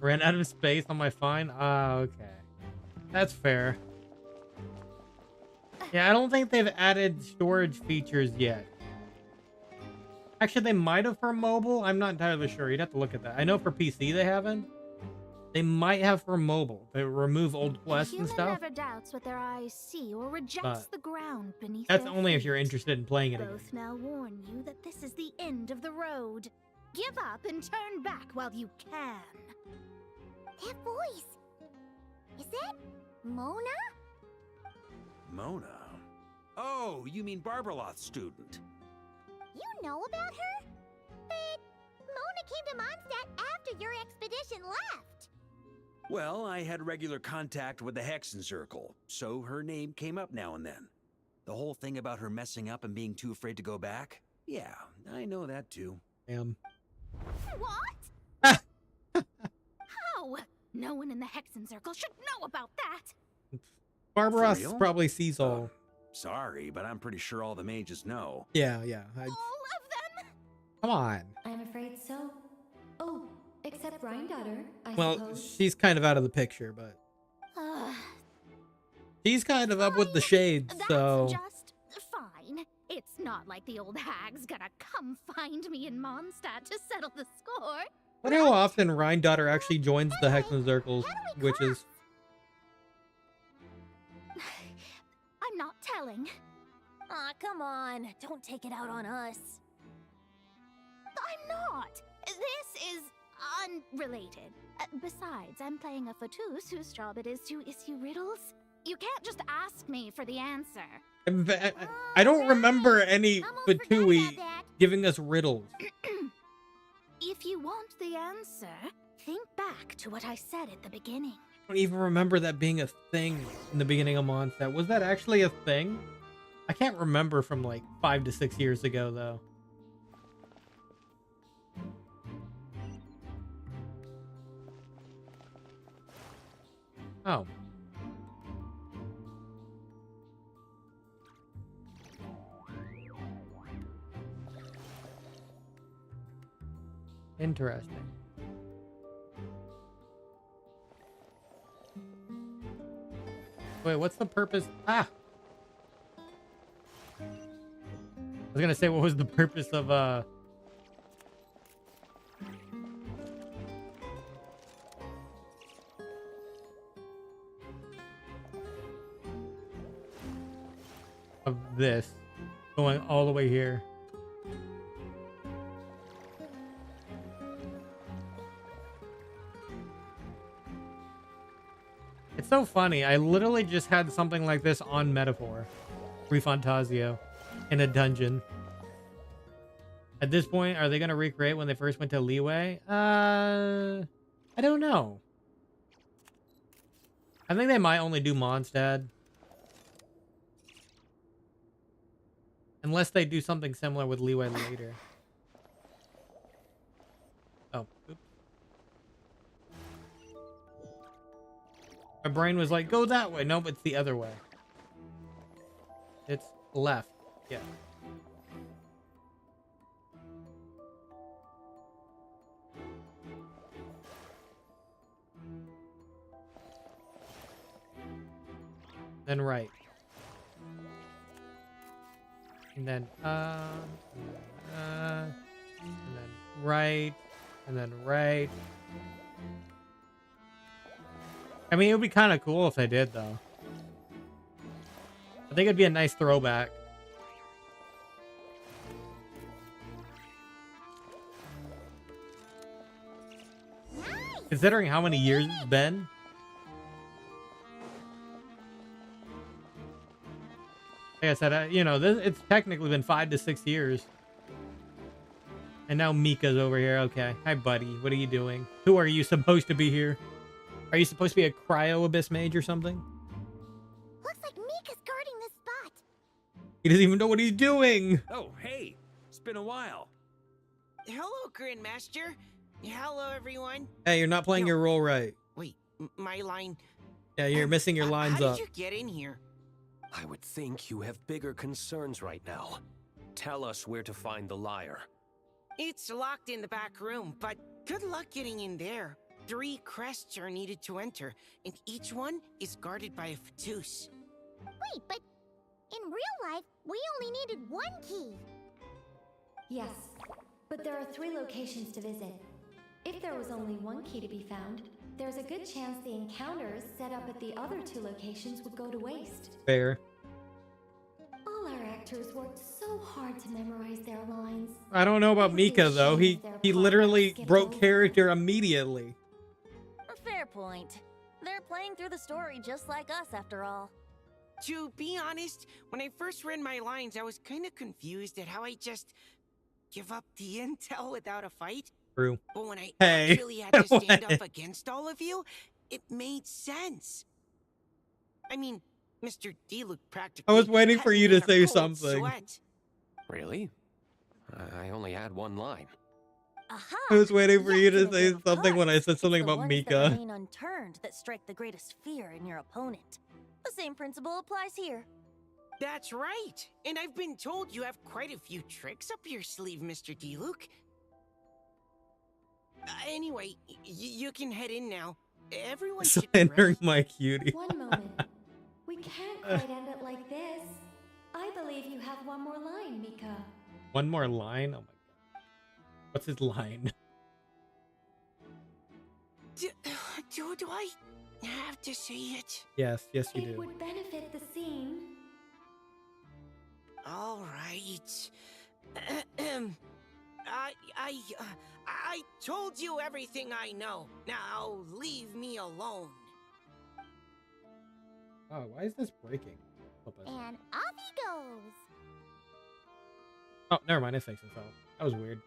Ran out of space on my fine. Ah, okay. That's fair. Yeah, I don't think they've added storage features yet. Actually, they might have for mobile. I'm not entirely sure. You'd have to look at that. I know for PC they haven't. They might have for mobile. They remove old quests and stuff. Never doubts what their eyes see or rejects the ground beneath. That's their only if feet. you're interested in playing it again. Both now warn you that this is the end of the road. Give up and turn back while you can. That voice. Is that Mona? Mona? Oh, you mean Barbarloth's student. You know about her? But Mona came to Mondstadt after your expedition left. Well, I had regular contact with the Hexen Circle, so her name came up now and then. The whole thing about her messing up and being too afraid to go back? Yeah, I know that too. Damn. What? How? No one in the Hexen Circle should know about that. Barbaros For real? probably sees all. Sorry, but I'm pretty sure all the mages know. Yeah, yeah. All of them? Come on. I'm afraid so. Oh, except Rhindaughter, I Well, suppose. she's kind of out of the picture, but she's kind of up with the shades, so. Just fine. It's not like the old hag's gonna come find me in Mondstadt to settle the score. Wonder how often Rhindaughter actually joins the Hexen Circles, witches. I'm not telling. Aw, come on. Don't take it out on us. I'm not. This is unrelated. Besides, I'm playing a fatus whose job it is to issue riddles. You can't just ask me for the answer. I don't remember any Fatui giving us riddles. If you want the answer, think back to what I said at the beginning. I don't even remember that being a thing in the beginning of Mondstadt. Was that actually a thing? I can't remember from like 5 to 6 years ago, though. Oh. Interesting. Wait, what's the purpose? Ah! I was gonna say, what was the purpose of, this going all the way here? It's so funny. I literally just had something like this on Metaphor. Refantasio. In a dungeon. At this point, are they going to recreate when they first went to Leeway? I don't know. I think they might only do Mondstadt. Unless they do something similar with Leeway later. Oh, oops. My brain was like, go that way. Nope, it's the other way. It's left. Yeah. Then right. And then right, and then right. I mean, it would be kind of cool if they did, though. I think it'd be a nice throwback. Considering how many years it's been. Like I said, you know, it's technically been 5 to 6 years. And now Mika's over here. Okay. Hi, buddy. What are you doing? Who are you supposed to be here? Are you supposed to be a cryo abyss mage or something? Looks like Mika's guarding this spot. He doesn't even know what he's doing. Oh, hey, it's been a while. Hello, Grandmaster. Hello, everyone. Hey, you're not playing your role right. Wait, my line. Yeah, you're missing your lines how up. did you get in here? I would think you have bigger concerns right now. Tell us where to find the lyre. It's locked in the back room, but good luck getting in there. 3 crests are needed to enter, and each one is guarded by a Fatus. Wait, but in real life, we only needed 1 key. Yes, but there are 3 locations to visit. If there was only 1 key to be found, there's a good chance the encounters set up at the other 2 locations would go to waste. Fair. All our actors worked so hard to memorize their lines. I don't know about Mika, though. He literally broke character immediately. A fair point. They're playing through the story just like us, after all. To be honest, when I first read my lines, I was kind of confused at how I just give up the intel without a fight. True. But when I Hey. actually had to stand up against all of you, it made sense. I mean, Mr. Diluc practically I was waiting had for me you in to a say cold something. sweat. Really? I only had one line. Aha! I was waiting for you to Yes, say in a something when I pause. said something It's the about ones Mika. that remain unturned that strike the greatest fear in your opponent. The same principle applies here. That's right. And I've been told you have quite a few tricks up your sleeve, Mr. Diluc. Anyway, you can head in now. Everyone should be ready. Slandering my cutie. One moment. We can't quite end it like this. I believe you have one more line, Mika. One more line? Oh my god. What's his line? Do I have to say it? Yes, yes you It do. would benefit the scene. All right. I told you everything I know. Now leave me alone. Oh, why is this breaking? And off he goes. Oh, never mind. It fixed itself. That was weird.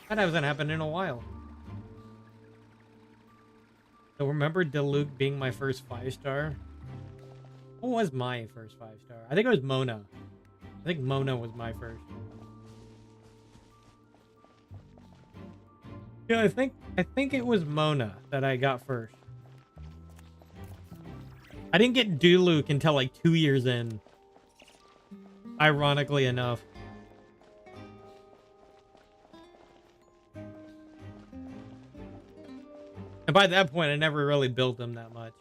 That hasn't happened in a while. So remember Diluc being my first 5-star? What was my first 5-star? I think it was Mona. I think Mona was my first. Yeah, I think it was Mona that I got first. I didn't get Diluc until like 2 years in. Ironically enough. And by that point, I never really built them that much.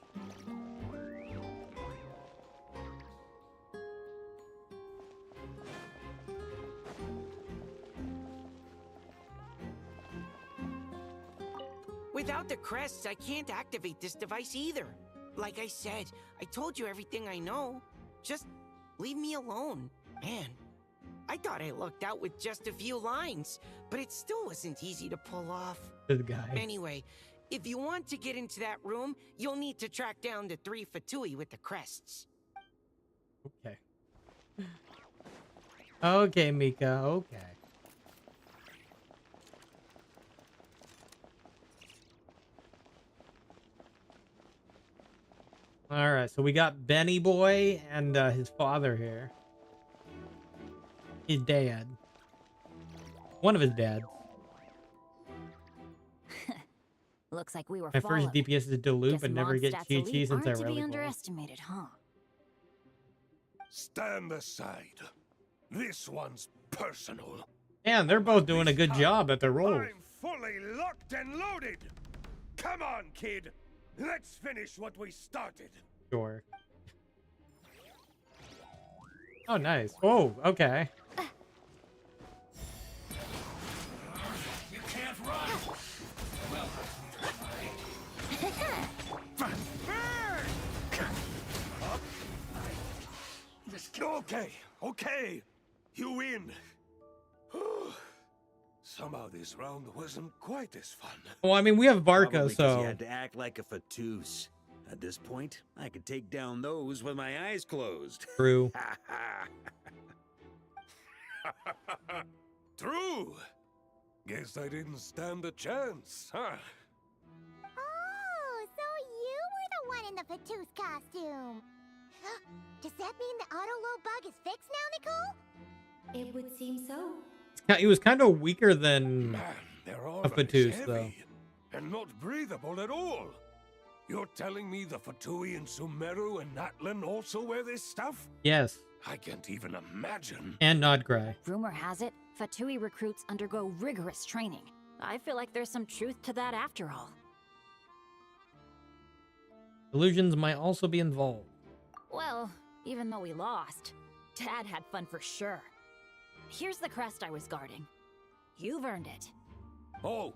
Without the crests, I can't activate this device either. Like I said, I told you everything I know. Just leave me alone. Man, I thought I lucked out with just a few lines, but it still wasn't easy to pull off. This guy. Anyway, if you want to get into that room, you'll need to track down the 3 Fatui with the crests. Okay. Okay, Mika. Okay. All right, so we got Benny Boy and his father here. His dad. One of his dads. Looks like we were My followed. first DPS is Diluc, Guess but never get Mondstadt's Chi Chi elite since I aren't to be really underestimated, huh? Stand aside. This one's personal. Man, they're both doing a good job at their roles. I'm fully locked and loaded. Come on, kid. Let's finish what we started. Sure. Oh, nice. Oh, okay. You can't run! Well, just okay, okay. You win. Somehow this round wasn't quite as fun. Well, I mean, we have Varka, Probably 'cause so you had to act like a fatous. At this point, I could take down those with my eyes closed. true. True. Guess I didn't stand a chance, huh? Oh, so you were the one in the Fatous costume. Does that mean the auto-load bug is fixed now, Nicole? It would seem so. He was kind of weaker than Man, they're all a Fatous, heavy though. and not breathable at all. You're telling me the Fatui in Sumeru and Natlan also wear this stuff? Yes, I can't even imagine. and Nodgray. Rumor has it, Fatui recruits undergo rigorous training. I feel like there's some truth to that after all. Illusions might also be involved. Well, even though we lost, Dad had fun for sure. Here's the crest I was guarding. You've earned it. Oh,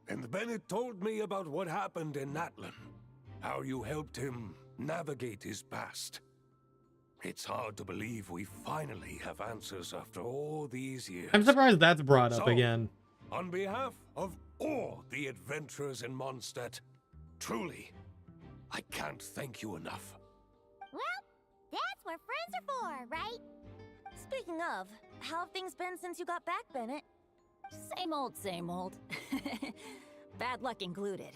and Bennett told me about what happened in Natlan. How you helped him navigate his past. It's hard to believe we finally have answers after all these years. I'm surprised that's brought up So, again. On behalf of all the adventurers in Mondstadt, truly, I can't thank you enough. Well, that's what friends are for, right? Speaking of, how have things been since you got back, Bennett? Same old, same old. Bad luck included.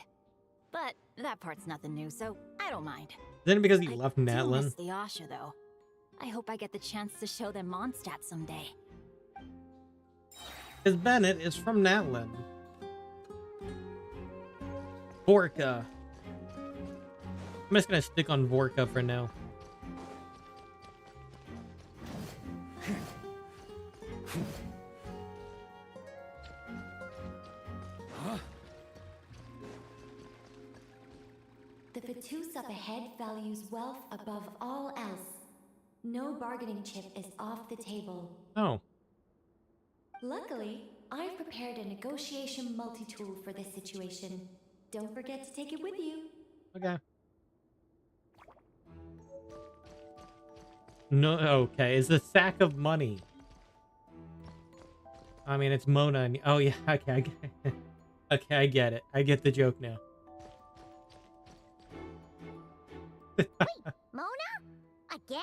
But that part's nothing new, so I don't mind. Then because he I left do Natlan. miss the Asha, though. I hope I get the chance to show them Mondstadt someday. Because Bennett is from Natlan. Vorka. I'm just gonna stick on Vorka for now. The Fatous up ahead values wealth above all else. No bargaining chip is off the table. Oh. Luckily, I've prepared a negotiation multi-tool for this situation. Don't forget to take it with you. Okay. No, okay. It's a sack of money. I mean, it's Mona. And, oh, yeah. Okay, I get it. Okay, I get it. I get the joke now. Mona? Again?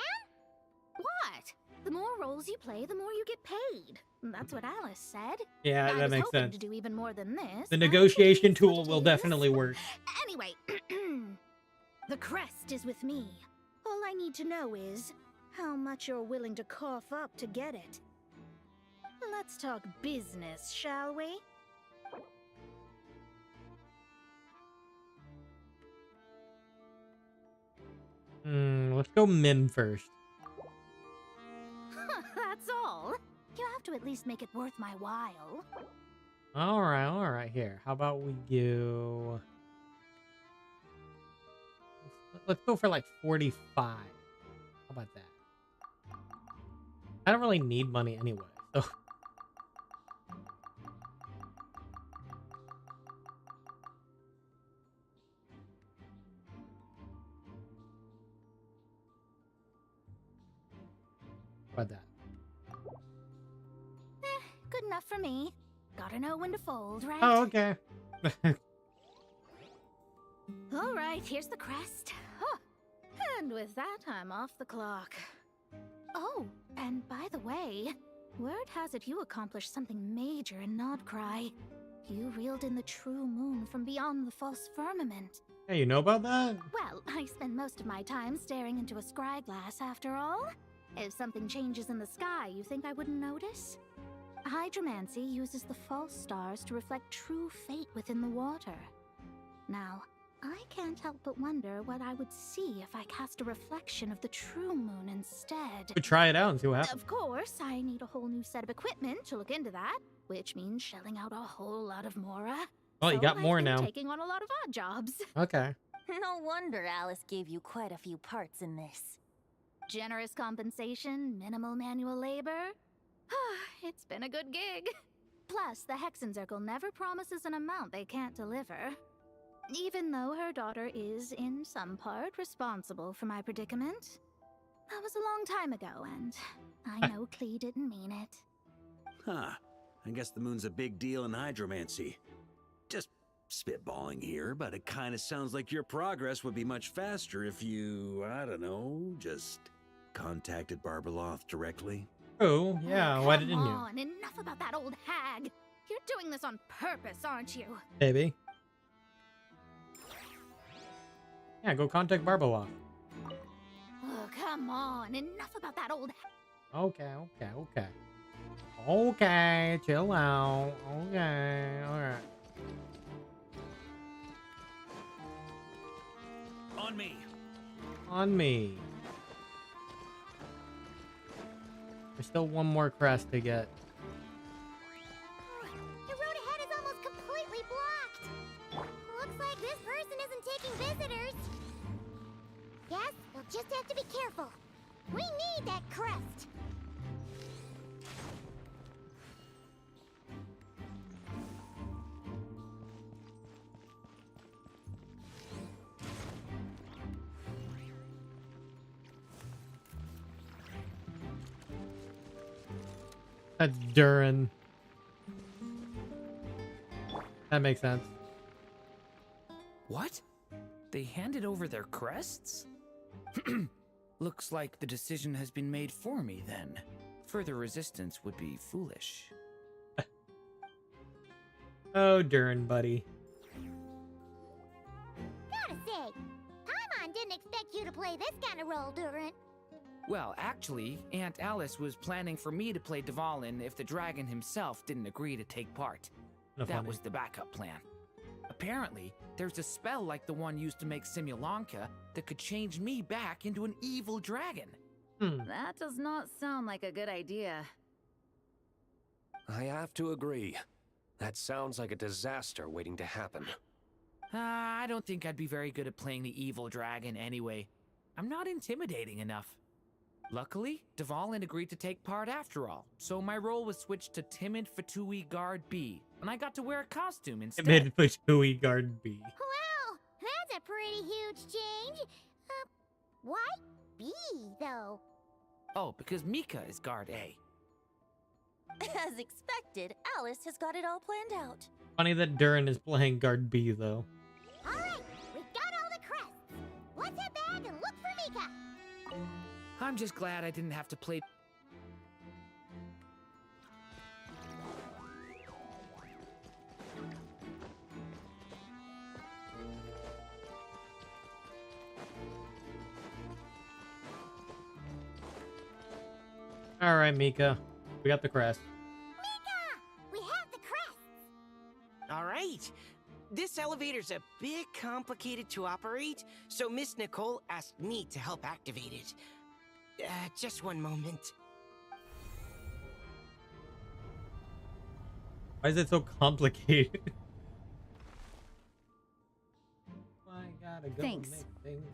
What? The more roles you play, the more you get paid. That's what Alice said. Yeah, I that was makes hoping sense. to do even more than this. The but negotiation it is what tool it will is. definitely work. Anyway, the crest is with me. All I need to know is how much you're willing to cough up to get it. Let's talk business, shall we? Let's go Mim first. That's all. You have to at least make it worth my while. All right. Here, how about we go? Let's go for like 45. How about that? I don't really need money anyway, so. How about that? Good enough for me. Gotta know when to fold, right? Oh, okay. All right, here's the crest. Huh. And with that, I'm off the clock. Oh, and by the way, word has it you accomplished something major in Nodcry. You reeled in the true moon from beyond the false firmament. Hey, you know about that? Well, I spend most of my time staring into a scry glass after all. If something changes in the sky, you think I wouldn't notice? Hydromancy uses the false stars to reflect true fate within the water. Now, I can't help but wonder what I would see if I cast a reflection of the true moon instead. Could try it out and see what happens. Of course, I need a whole new set of equipment to look into that, which means shelling out a whole lot of mora. Oh, you got more I've been now. taking on a lot of odd jobs. Okay. No wonder Alice gave you quite a few parts in this. Generous compensation, minimal manual labor. It's been a good gig. Plus, the Hexen Circle never promises an amount they can't deliver. Even though her daughter is, in some part, responsible for my predicament. That was a long time ago, and I know Klee didn't mean it. Huh. I guess the moon's a big deal in hydromancy. Just spitballing here, but it kind of sounds like your progress would be much faster if you, I don't know, just contacted Barbeloth directly. Oh, yeah, why didn't Come you? on, enough about that old hag. You're doing this on purpose, aren't you? Maybe. Yeah, go contact Barbeloth. Oh, come on, enough about that old hag. Okay. Okay, chill out. Okay, alright. On me. On me. There's still one more crest to get. The road ahead is almost completely blocked. Looks like this person isn't taking visitors. Yes, we'll just have to be careful. We need that crest. That's Durin. That makes sense. What? They handed over their crests? Looks like the decision has been made for me then. Further resistance would be foolish. Oh, Durin, buddy. Gotta say, Paimon didn't expect you to play this kind of role, Durin. Well, actually, Aunt Alice was planning for me to play Dvalin if the dragon himself didn't agree to take part. No That funny. was the backup plan. Apparently, there's a spell like the one used to make Simulanka that could change me back into an evil dragon. That does not sound like a good idea. I have to agree. That sounds like a disaster waiting to happen. I don't think I'd be very good at playing the evil dragon anyway. I'm not intimidating enough. Luckily, Dvalin agreed to take part after all, so my role was switched to Timid Fatui Guard B, and I got to wear a costume instead. Mid Fatui Guard B. Wow, that's a pretty huge change. Why B, though? Oh, because Mika is Guard A. As expected, Alice has got it all planned out. Funny that Durin is playing Guard B, though. All right, we've got all the crests. Let's head back and look for Mika. I'm just glad I didn't have to play. All right, Mika. We got the crest. Mika! We have the crests. All right. This elevator's a bit complicated to operate, so Miss Nicole asked me to help activate it. Just one moment. Why is it so complicated? I gotta go Thanks. make things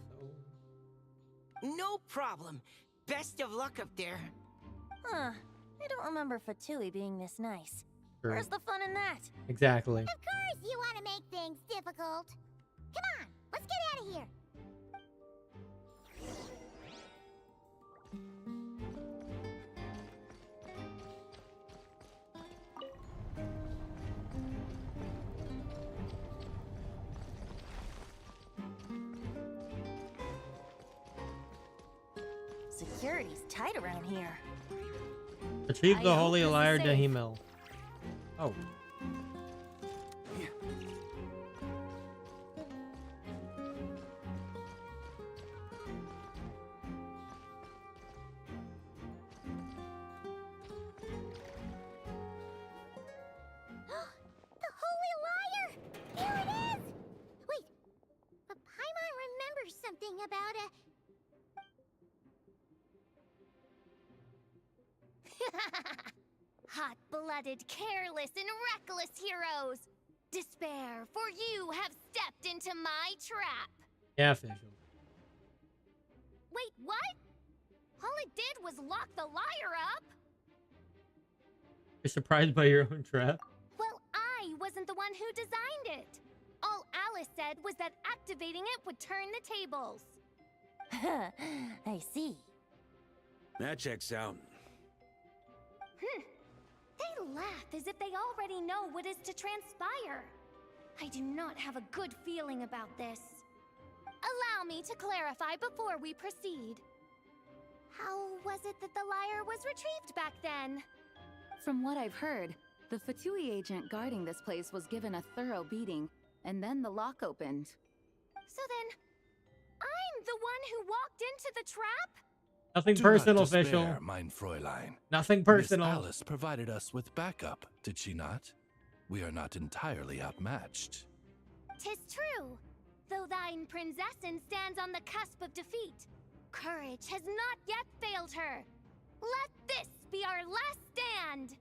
so... No problem. Best of luck up there. Huh. I don't remember Fatui being this nice. True. Where's the fun in that? Exactly. Of course you want to make things difficult. Come on, let's get out of here. Security's tight around here. Retrieve the I hope Holy this is Lyre safe. Dehimil. Oh. The Holy Lyre! Here it is! Wait, but Paimon remembers something about a... Hot-blooded, careless, and reckless heroes! Despair, for you have stepped into my trap! Yeah, official. Wait, what? did was lock the liar up. You're surprised by your own trap? Well, I wasn't the one who designed it. All Alice said was that activating it would turn the tables. I see. That checks out. They laugh as if they already know what is to transpire. I do not have a good feeling about this. Allow me to clarify before we proceed. How was it that the lyre was retrieved back then? From what I've heard, the Fatui agent guarding this place was given a thorough beating, and then the lock opened. So then, I'm the one who walked into the trap? Nothing Do personal, not despair, official. mein Fräulein. Nothing personal. Miss Alice provided us with backup, did she not? We are not entirely outmatched. 'Tis true. Though thine princessin stands on the cusp of defeat, courage has not yet failed her. Let this be our last stand.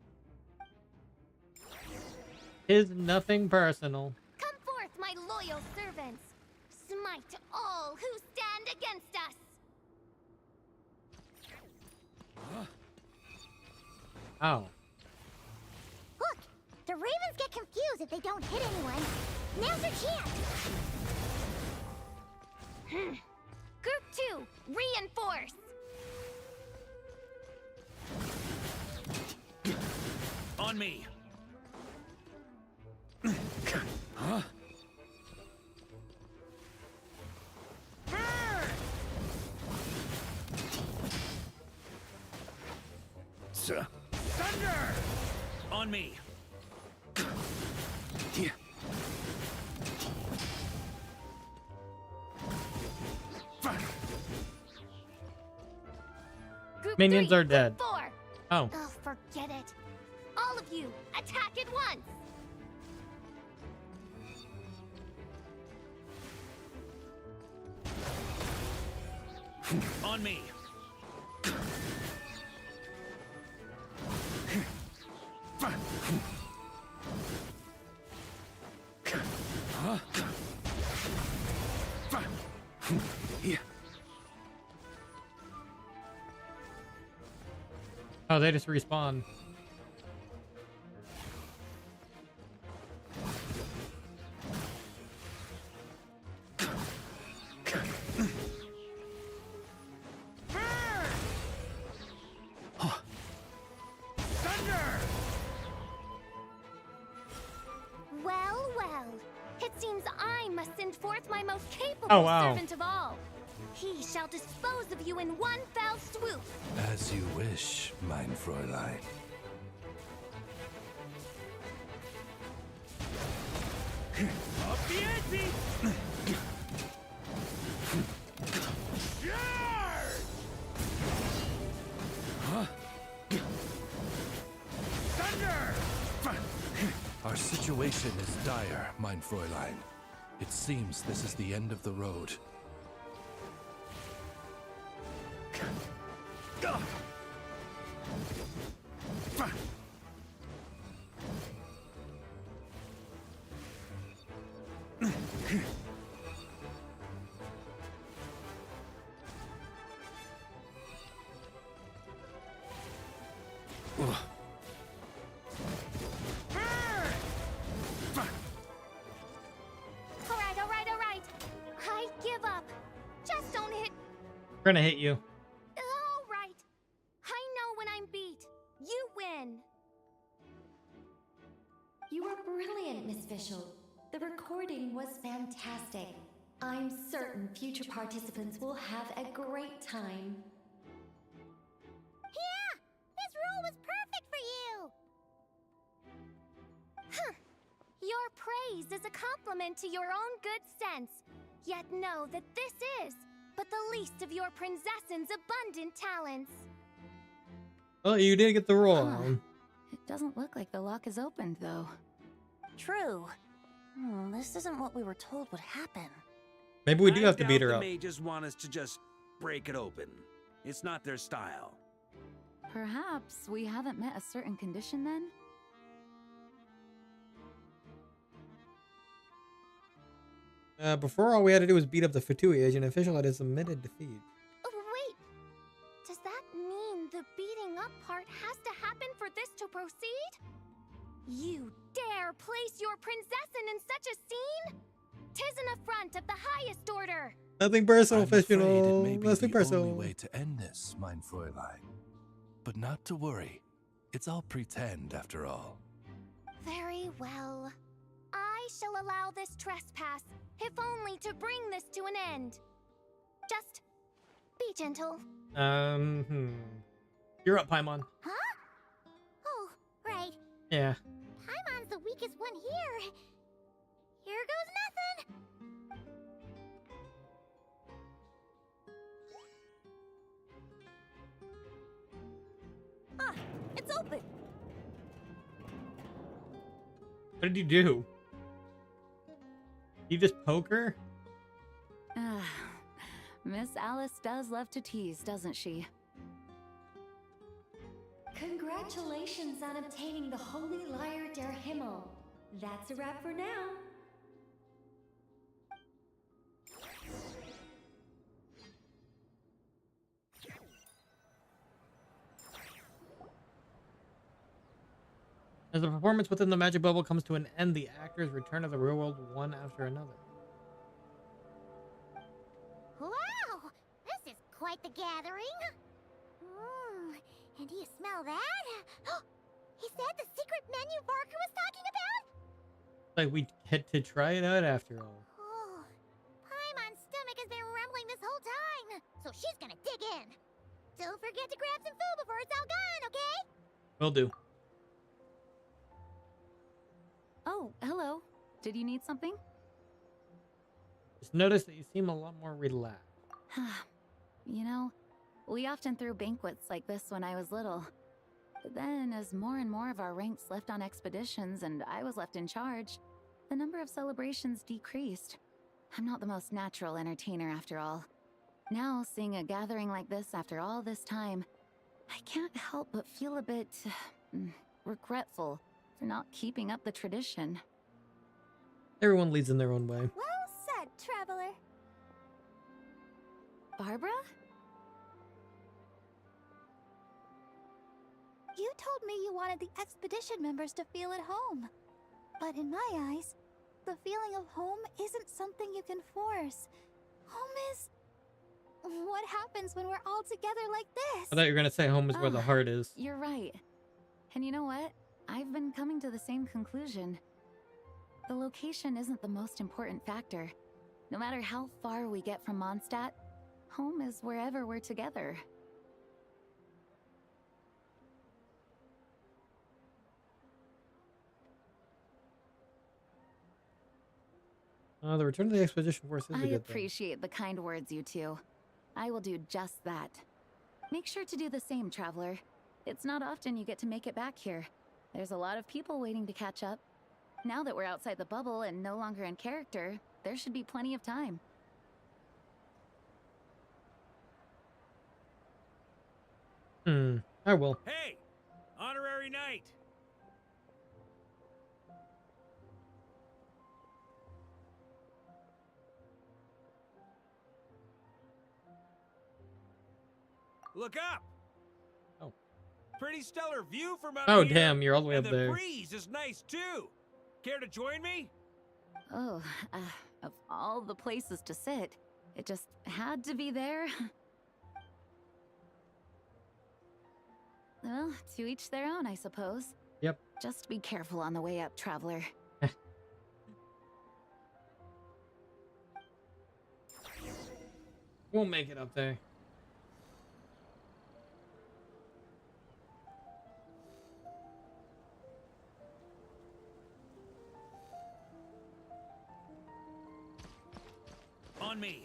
Is nothing personal. Come forth, my loyal servants. Smite all who stand against us. Oh. Look, the ravens get confused if they don't hit anyone. Now's their chance. Group 2, reinforce. On me. Huh? Thunder! On me. Group Minions 3, are dead. Group 4. Oh. Oh, forget it. All of you, attack at once. On me. Oh, they just respawn. Well, well. It seems I must send forth my most capable Oh, wow. servant of all. He shall dispose of you in one fell swoop. As you wish, mein Fräulein. Up the ante! Huh? Thunder! Our situation is dire, mein Fräulein. It seems this is the end of the road. All right. I give up. Just don't hit. We're gonna hit you. All right. I know when I'm beat. You win. You were brilliant, Miss Fischl. The recording was fantastic. I'm certain future participants will have a great time. Yeah! This role was perfect for you! Huh. Your praise is a compliment to your own good sense. Yet know that this is but the least of your princessin's abundant talents. Oh, you did get the roll. It doesn't look like the lock is opened, though. True. This isn't what we were told would happen. Maybe we do have to I beat doubt her the up. mages want us to just break it open. It's not their style. Perhaps we haven't met a certain condition then? Before all we had to do was beat up the Fatui agent. Official had admitted defeat. Oh, wait. Does that mean the beating up part has to happen for this to proceed? You dare place your princessin in such a scene? 'Tis an affront of the highest order. Nothing personal, I'm afraid fictional. it may be Nothing the personal. only way to end this, mein Fräulein. But not to worry. It's all pretend, after all. Very well. I shall allow this trespass, if only to bring this to an end. Just be gentle. You're up, Paimon. Huh? Oh, right. Yeah. Paimon's the weakest one here. Here goes nothing. Ah, it's open. What did you do? You just poke her? Miss Alice does love to tease, doesn't she? Congratulations on obtaining the Holy Lyre der Himmel. That's a wrap for now. As the performance within the magic bubble comes to an end, the actors return to the real world one after another. Wow, this is quite the gathering. And do you smell that? He said the secret menu Barker was talking about? Like we get to try it out after all. Oh, Paimon's stomach has been rumbling this whole time, so she's gonna dig in. Don't forget to grab some food before it's all gone, okay? Will do. Oh, hello. Did you need something? Just notice that you seem a lot more relaxed. You know, we often threw banquets like this when I was little. But then, as more and more of our ranks left on expeditions and I was left in charge, the number of celebrations decreased. I'm not the most natural entertainer after all. Now, seeing a gathering like this after all this time, I can't help but feel a bit regretful for not keeping up the tradition. Everyone leads in their own way. Well said, traveler. Barbara? You told me you wanted the expedition members to feel at home. But in my eyes, the feeling of home isn't something you can force. Home is what happens when we're all together like this. I thought you were gonna say home is where the heart is. You're right. And you know what? I've been coming to the same conclusion. The location isn't the most important factor. No matter how far we get from Mondstadt, home is wherever we're together. The return of the expedition force is a I good thing. appreciate the kind words, you two. I will do just that. Make sure to do the same, traveler. It's not often you get to make it back here. There's a lot of people waiting to catch up. Now that we're outside the bubble and no longer in character, there should be plenty of time. I will. Hey! Honorary knight! Look up! Oh. Pretty stellar view from up Oh, here. damn, you're all the way And up there. the breeze is nice too. Care to join me? Oh, of all the places to sit, it just had to be there. Well, to each their own, I suppose. Yep. Just be careful on the way up, traveler. We'll make it up there. On me.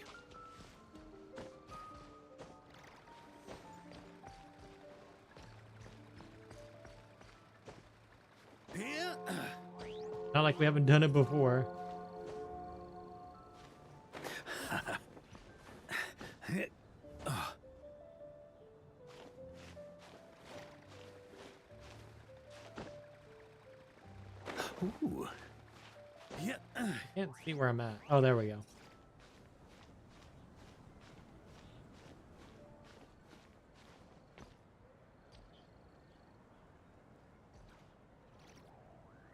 Not like we haven't done it before. Ooh. Yeah. I can't see where I'm at. Oh, there we go.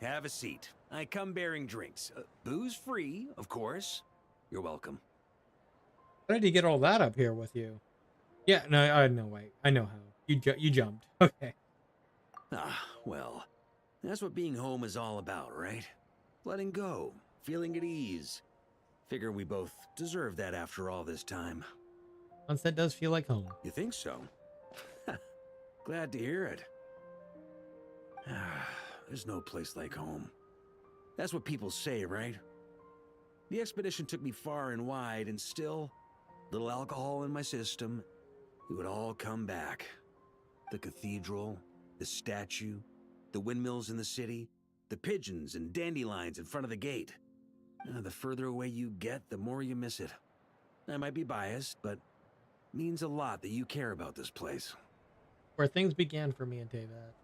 Have a seat. I come bearing drinks. Booze free, of course. You're welcome. How did you get all that up here with you? Yeah, no, wait. I know how. You jumped. Okay. Ah, well, that's what being home is all about, right? Letting go, feeling at ease. Figure we both deserve that after all this time. Sunset does feel like home. You think so? Glad to hear it. There's no place like home. That's what people say, right? The expedition took me far and wide, and still, little alcohol in my system, it would all come back. The cathedral, the statue, the windmills in the city, the pigeons and dandelions in front of the gate. The further away you get, the more you miss it. I might be biased, but it means a lot that you care about this place. Where things began for me in Teyvat.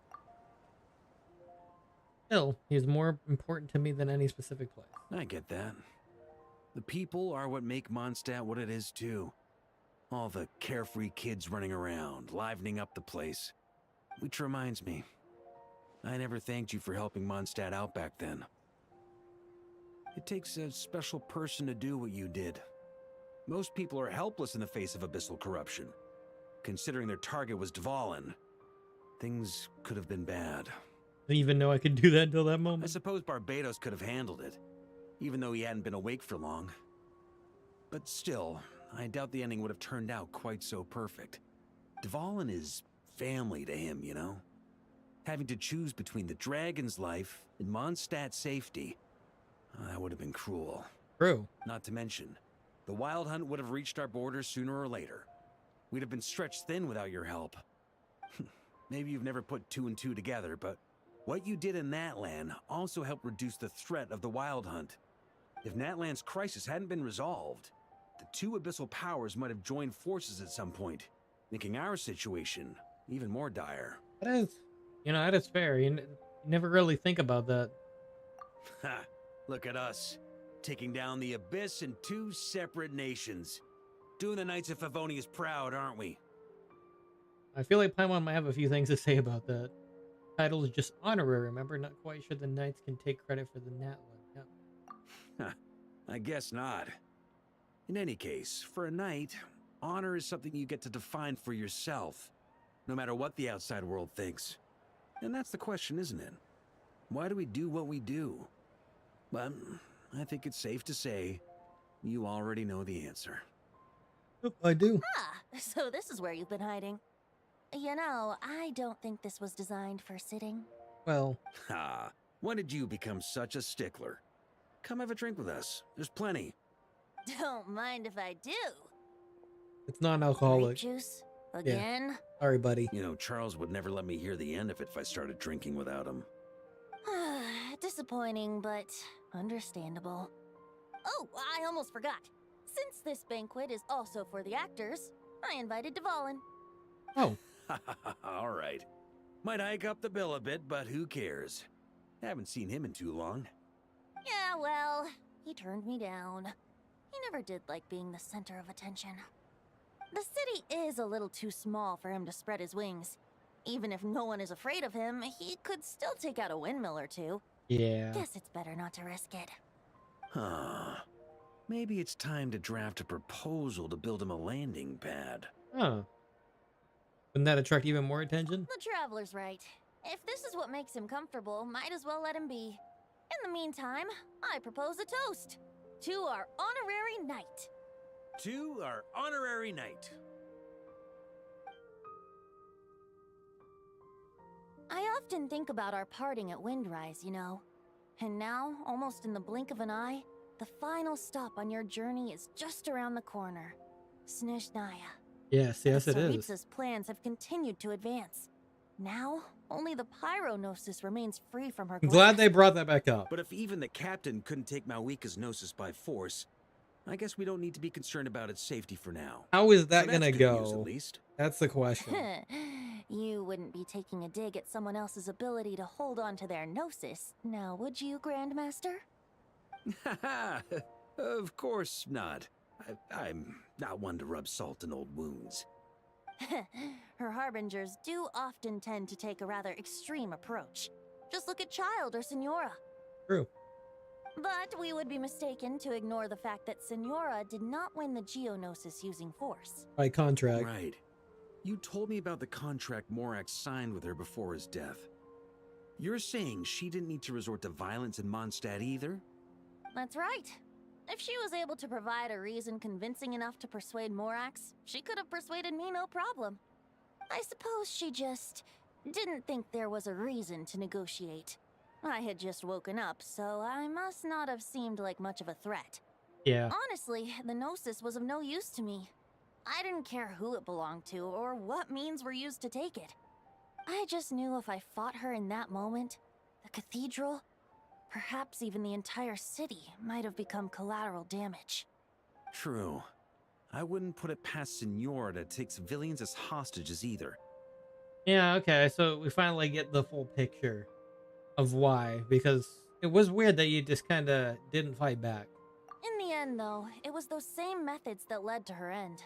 Still, he is more important to me than any specific place. I get that. The people are what make Mondstadt what it is, too. All the carefree kids running around, livening up the place. Which reminds me, I never thanked you for helping Mondstadt out back then. It takes a special person to do what you did. Most people are helpless in the face of abyssal corruption. Considering their target was Dvalin, things could have been bad. I didn't even know I could do that until that moment. I suppose Barbados could have handled it, even though he hadn't been awake for long. But still, I doubt the ending would have turned out quite so perfect. Dvalin is family to him, you know? Having to choose between the dragon's life and Mondstadt's safety, that would have been cruel. True. Not to mention, the Wild Hunt would have reached our borders sooner or later. We'd have been stretched thin without your help. Maybe you've never put two and two together, but what you did in Natlan also helped reduce the threat of the Wild Hunt. If Natlan's crisis hadn't been resolved, the two abyssal powers might have joined forces at some point, making our situation even more dire. That is, that is fair. You never really think about that. Ha! Look at us, taking down the Abyss in two separate nations. Doing the Knights of Favonius proud, aren't we? I feel like Paimon might have a few things to say about that. Title is just honorary, remember? Not quite sure the Knights can take credit for the Natlan. Yep. I guess not. In any case, for a knight, honor is something you get to define for yourself, no matter what the outside world thinks. And that's the question, isn't it? Why do we do what we do? Well, I think it's safe to say you already know the answer. I do. So this is where you've been hiding. You know, I don't think this was designed for sitting. Well. When did you become such a stickler? Come have a drink with us. There's plenty. Don't mind if I do. It's non-alcoholic. Grape juice? Again? Yeah. Sorry, buddy. You know, Charles would never let me hear the end of it if I started drinking without him. Disappointing, but understandable. Oh, I almost forgot. Since this banquet is also for the actors, I invited Dvalin. Oh. All right. Might hike up the bill a bit, but who cares? Haven't seen him in too long. Yeah, well, he turned me down. He never did like being the center of attention. The city is a little too small for him to spread his wings. Even if no one is afraid of him, he could still take out a windmill or two. Yeah. Guess it's better not to risk it. Maybe it's time to draft a proposal to build him a landing pad. Huh. Wouldn't that attract even more attention? The traveler's right. If this is what makes him comfortable, might as well let him be. In the meantime, I propose a toast to our honorary knight. To our honorary knight. I often think about our parting at Windrise, you know. And now, almost in the blink of an eye, the final stop on your journey is just around the corner. Snezhnaya. Yes, it is. Tsaritsa's plans have continued to advance. Now, only the Pyro-Gnosis remains free from her I'm glad they brought that back up. But if even the captain couldn't take Malwika's Gnosis by force, I guess we don't need to be concerned about its safety for now. How is that So gonna that's good go? news, at least. That's the question. You wouldn't be taking a dig at someone else's ability to hold on to their Gnosis, now would you, Grandmaster? Of course not. I'm not one to rub salt in old wounds. Her harbingers do often tend to take a rather extreme approach. Just look at Child or Senora. True. But we would be mistaken to ignore the fact that Senora did not win the Geonosis using force. By contract. Right. You told me about the contract Morax signed with her before his death. You're saying she didn't need to resort to violence in Mondstadt either? That's right. If she was able to provide a reason convincing enough to persuade Morax, she could have persuaded me no problem. I suppose she just didn't think there was a reason to negotiate. I had just woken up, so I must not have seemed like much of a threat. Yeah. Honestly, the Gnosis was of no use to me. I didn't care who it belonged to or what means were used to take it. I just knew if I fought her in that moment, the cathedral, perhaps even the entire city, might have become collateral damage. True. I wouldn't put it past Senora to take civilians as hostages either. Yeah, okay, so we finally get the full picture of why, because it was weird that you just kind of didn't fight back. In the end, though, it was those same methods that led to her end.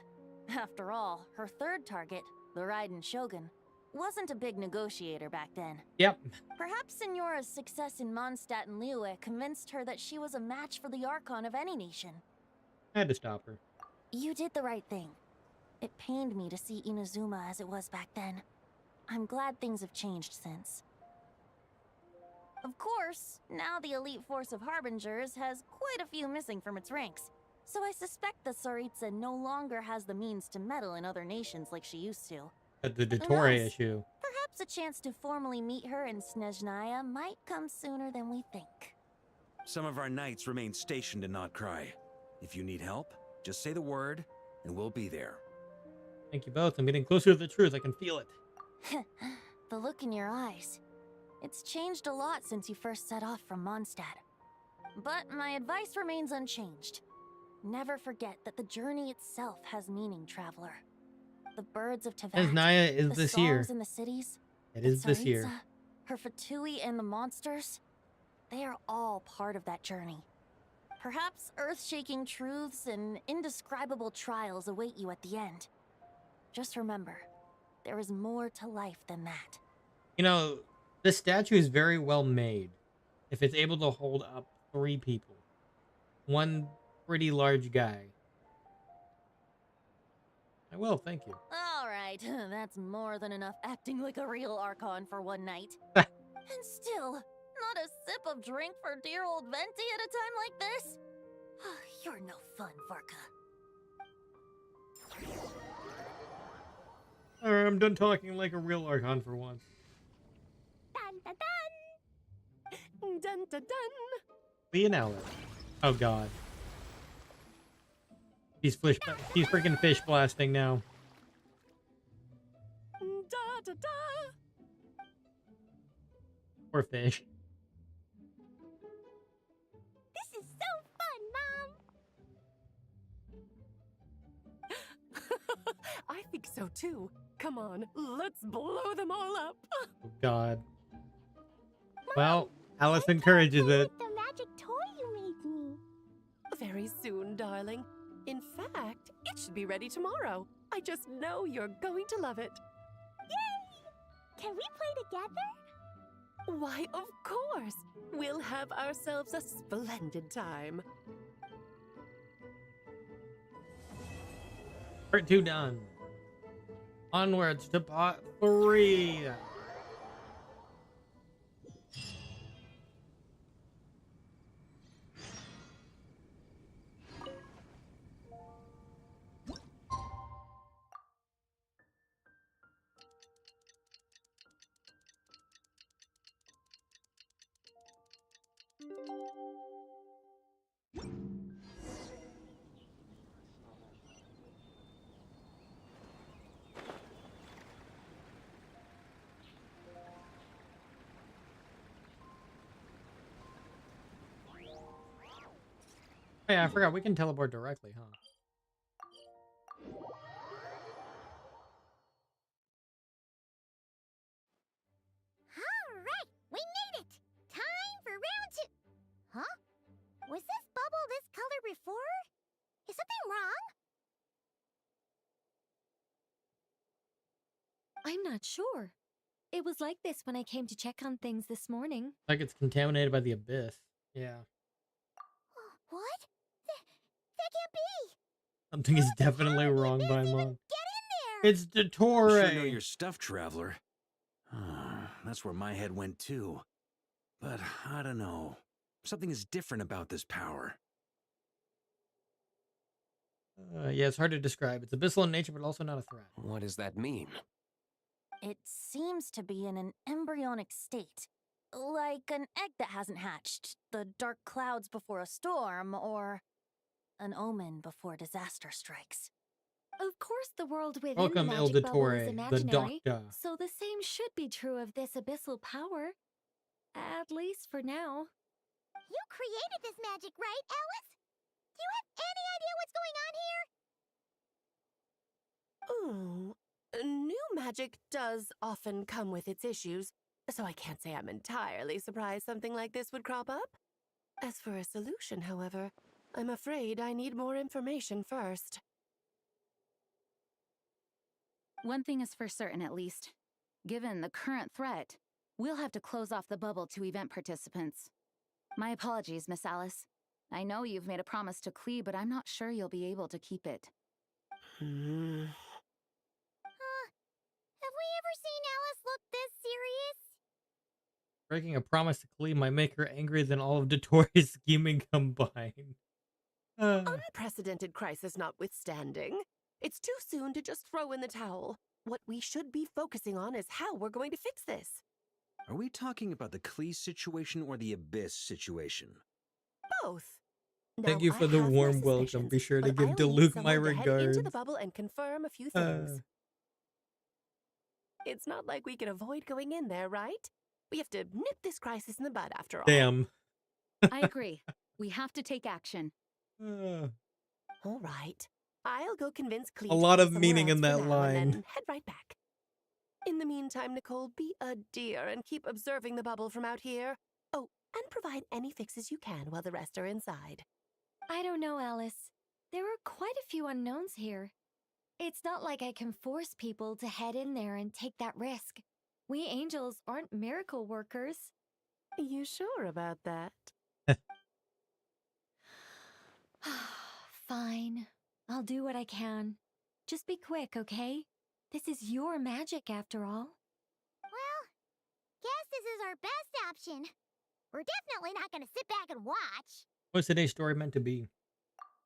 After all, her third target, the Raiden Shogun, wasn't a big negotiator back then. Yep. Perhaps Senora's success in Mondstadt and Liyue convinced her that she was a match for the Archon of any nation. I had to stop her. You did the right thing. It pained me to see Inazuma as it was back then. I'm glad things have changed since. Of course, now the elite force of Harbingers has quite a few missing from its ranks, so I suspect the Tsaritsa no longer has the means to meddle in other nations like she used to. The Dottore issue. Perhaps a chance to formally meet her in Snezhnaya might come sooner than we think. Some of our knights remain stationed in Not Cry. If you need help, just say the word, and we'll be there. Thank you both. I'm getting closer to the truth. I can feel it. The look in your eyes. It's changed a lot since you first set off from Mondstadt. But my advice remains unchanged. Never forget that the journey itself has meaning, traveler. The birds of Teyvat, Snezhnaya is the this songs year. in the cities, It the is this year. Tsaritsa, her Fatui and the monsters, they are all part of that journey. Perhaps earth-shaking truths and indescribable trials await you at the end. Just remember, there is more to life than that. You know, this statue is very well made. If it's able to hold up 3 people. One pretty large guy. I will, thank you. Alright, that's more than enough acting like a real Archon for one night. And still, not a sip of drink for dear old Venti at a time like this? You're no fun, Varka. Alright, I'm done talking like a real Archon for once. Dun dun dun! Dun dun dun! Leonella. Oh god. He's freaking fish blasting now. Da da da! Poor fish. This is so fun, Mom! I think so too. Come on, let's blow them all up. Oh god. Well, Alice encourages it. The magic toy you made me. Very soon, darling. In fact, it should be ready tomorrow. I just know you're going to love it. Yay! Can we play together? Why, of course. We'll have ourselves a splendid time. Part 2 done. Onwards to part 3. Oh, yeah, I forgot we can teleport directly, huh? Alright, we made it! Time for round 2. Huh? Was this bubble this color before? Is something wrong? I'm not sure. It was like this when I came to check on things this morning. Like it's contaminated by the abyss. Yeah. What? That can't be! Something is definitely wrong by Mon. Get in there! It's You Dottore! sure know your stuff, traveler. That's where my head went too. But I don't know. Something is different about this power. Yeah, it's hard to describe. It's abyssal in nature, but also not a threat. What does that mean? It seems to be in an embryonic state. Like an egg that hasn't hatched, the dark clouds before a storm, or an omen before disaster strikes. Of course, the world within Welcome, the El magic bubble is Dottore, the imaginary, doctor. so the same should be true of this abyssal power. At least for now. You created this magic, right, Alice? Do you have any idea what's going on here? Ooh, new magic does often come with its issues, so I can't say I'm entirely surprised something like this would crop up. As for a solution, however, I'm afraid I need more information first. One thing is for certain, at least. Given the current threat, we'll have to close off the bubble to event participants. My apologies, Miss Alice. I know you've made a promise to Klee, but I'm not sure you'll be able to keep it. Have we ever seen Alice look this serious? Breaking a promise to Klee might make her angrier than all of Dottore's scheming combined. Unprecedented crisis notwithstanding, it's too soon to just throw in the towel. What we should be focusing on is how we're going to fix this. Are we talking about the Klee situation or the Abyss situation? Both. Thank Now, you for I the have my warm welcome. suspicions, Be sure to but give I'll need Diluc my someone to head regards. into the bubble and confirm a few things. It's not like we can avoid going in there, right? We have to nip this crisis in the bud after all. Damn. I agree. We have to take action. All right. I'll go convince Klee A to lot go of somewhere meaning else in for that now line. And then head right back. In the meantime, Nicole, be a dear and keep observing the bubble from out here. Oh, and provide any fixes you can while the rest are inside. I don't know, Alice. There are quite a few unknowns here. It's not like I can force people to head in there and take that risk. We angels aren't miracle workers. You sure about that? Fine. I'll do what I can. Just be quick, okay? This is your magic, after all. Well, guess this is our best option. We're definitely not gonna sit back and watch. What's today's story meant to be?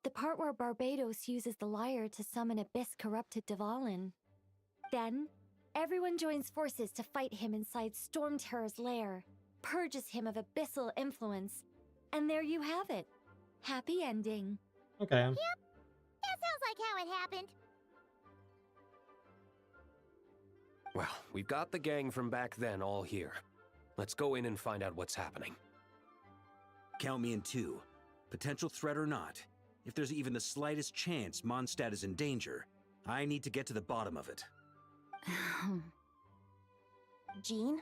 The part where Barbados uses the lyre to summon abyss-corrupted Dvalin. Then, everyone joins forces to fight him inside Storm Terror's lair, purges him of abyssal influence, and there you have it. Happy ending. Okay. Yep, that sounds like how it happened. Well, we've got the gang from back then all here. Let's go in and find out what's happening. Count me in two. Potential threat or not. If there's even the slightest chance Mondstadt is in danger, I need to get to the bottom of it. Jean?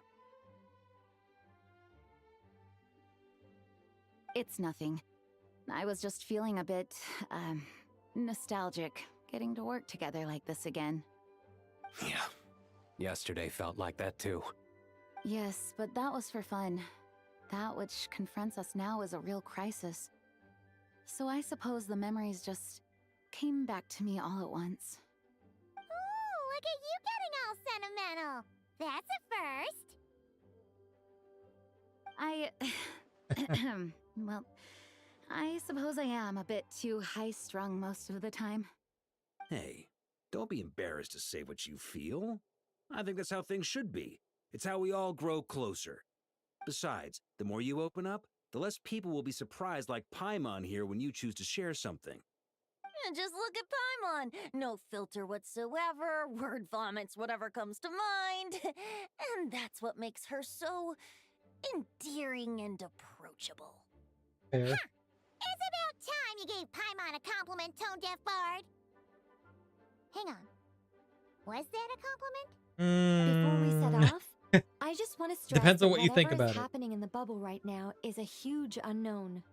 It's nothing. I was just feeling a bit, nostalgic, getting to work together like this again. Yeah. Yesterday felt like that too. Yes, but that was for fun. That which confronts us now is a real crisis. So I suppose the memories just came back to me all at once. Ooh, look at you getting all sentimental. That's a first. Well, I suppose I am a bit too high-strung most of the time. Hey, don't be embarrassed to say what you feel. I think that's how things should be. It's how we all grow closer. Besides, the more you open up, the less people will be surprised like Paimon here when you choose to share something. Just look at Paimon. No filter whatsoever, word vomits whatever comes to mind. And that's what makes her so endearing and approachable. Fair. Huh. It's about time you gave Paimon a compliment, Tone Deaf Bard. Hang on. Was that a compliment? Before we set off, I just want to stress Depends on that what you think whatever about is it. happening in the bubble right now is a huge unknown.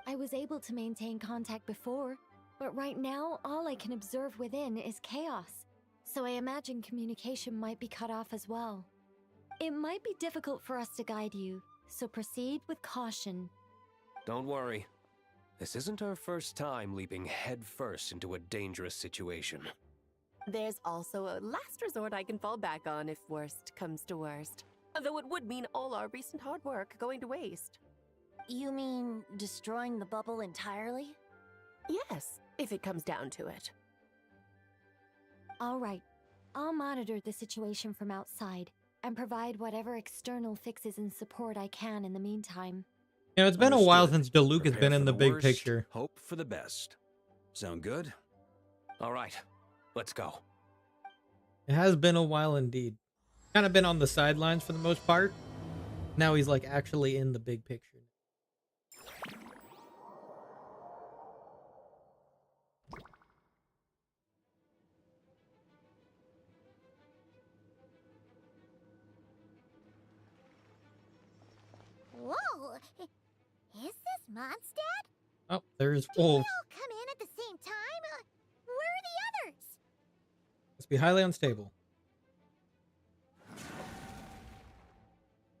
I was able to maintain contact before, but right now all I can observe within is chaos. So I imagine communication might be cut off as well. It might be difficult for us to guide you, so proceed with caution. Don't worry. This isn't our first time leaping headfirst into a dangerous situation. There's also a last resort I can fall back on if worst comes to worst. Though it would mean all our recent hard work going to waste. You mean destroying the bubble entirely? Yes, if it comes down to it. All right, I'll monitor the situation from outside and provide whatever external fixes and support I can in the meantime. You know, it's been a while Understood. since Diluc has Prepare been for in the big worst, picture. Hope for the best. Sound good? All right, let's go. It has been a while indeed. Kind of been on the sidelines for the most part. Now he's like actually in the big picture. Whoa! Is this Mondstadt? Oh, there's Did they all wolves. come in at the same time? Where are the others? Must be highly unstable.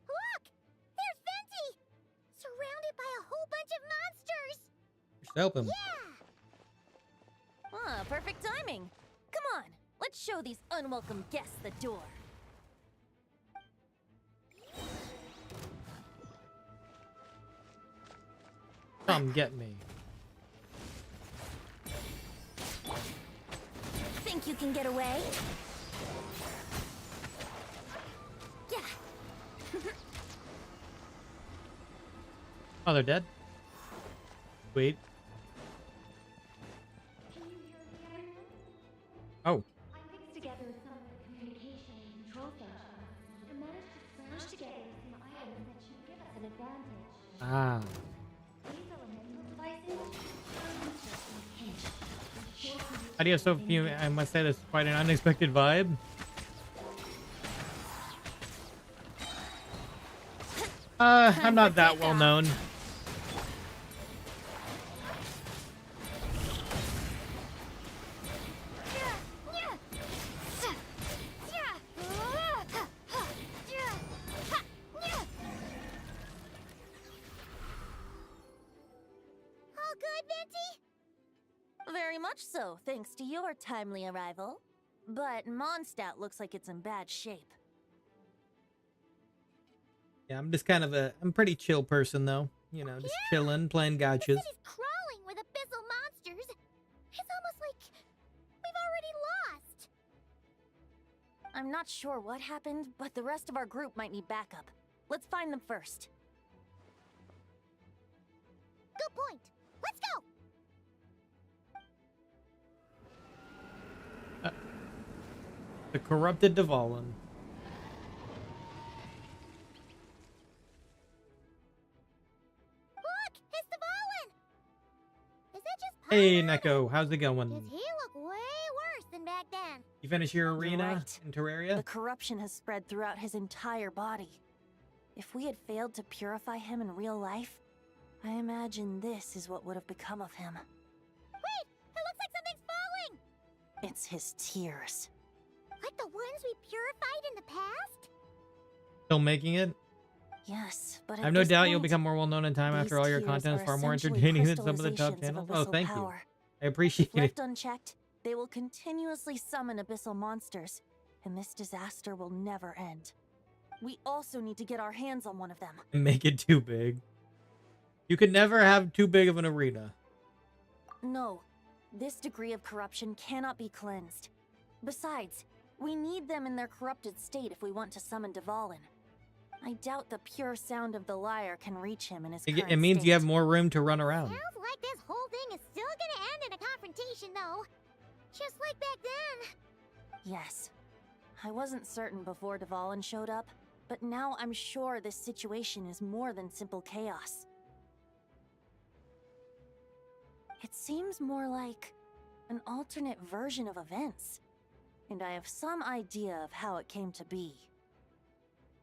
Look! There's Venti! Surrounded by a whole bunch of monsters! We should help him. Yeah! Ah, perfect timing. Come on, let's show these unwelcome guests the door. Come get me. Think you can get away? Yeah. Oh, they're dead? Wait. Oh. I fixed together some communication and control functions and managed to smash together some items that should give us an advantage. Ah. These elemental devices are interesting hints. Idea so few, I must say, this is quite an unexpected vibe. I'm not that well known. All good, Venti? Very much so, thanks to your timely arrival. But Mondstadt looks like it's in bad shape. Yeah, I'm just kind of I'm pretty chill person though. You know, just chilling, playing The gotchas. city's crawling with abyssal monsters. It's almost like we've already lost. I'm not sure what happened, but the rest of our group might need backup. Let's find them first. Good point. Let's go. The corrupted Dvalin. Look, it's Dvalin. Is that just Hey, Neko, how's it going? Does he look way worse than back then? You finish your You're arena right. in Terraria? The corruption has spread throughout his entire body. If we had failed to purify him in real life, I imagine this is what would have become of him. Wait, it looks like something's falling. It's his tears. Like the ones we purified in the past? Still making it? Yes, but I have no doubt you'll become more well known in time after all your content is far more entertaining than some of the top channels. Oh, thank you. I appreciate it. Left unchecked, they will continuously summon abyssal monsters, and this disaster will never end. We also need to get our hands on one of them. And make it too big. You could never have too big of an arena. No, this degree of corruption cannot be cleansed. Besides, we need them in their corrupted state if we want to summon Dvalin. I doubt the pure sound of the lyre can reach him in his current It means state. you have more room to run around. Sounds like this whole thing is still gonna end in a confrontation, though. Just like back then. Yes. I wasn't certain before Dvalin showed up, but now I'm sure this situation is more than simple chaos. It seems more like an alternate version of events, and I have some idea of how it came to be.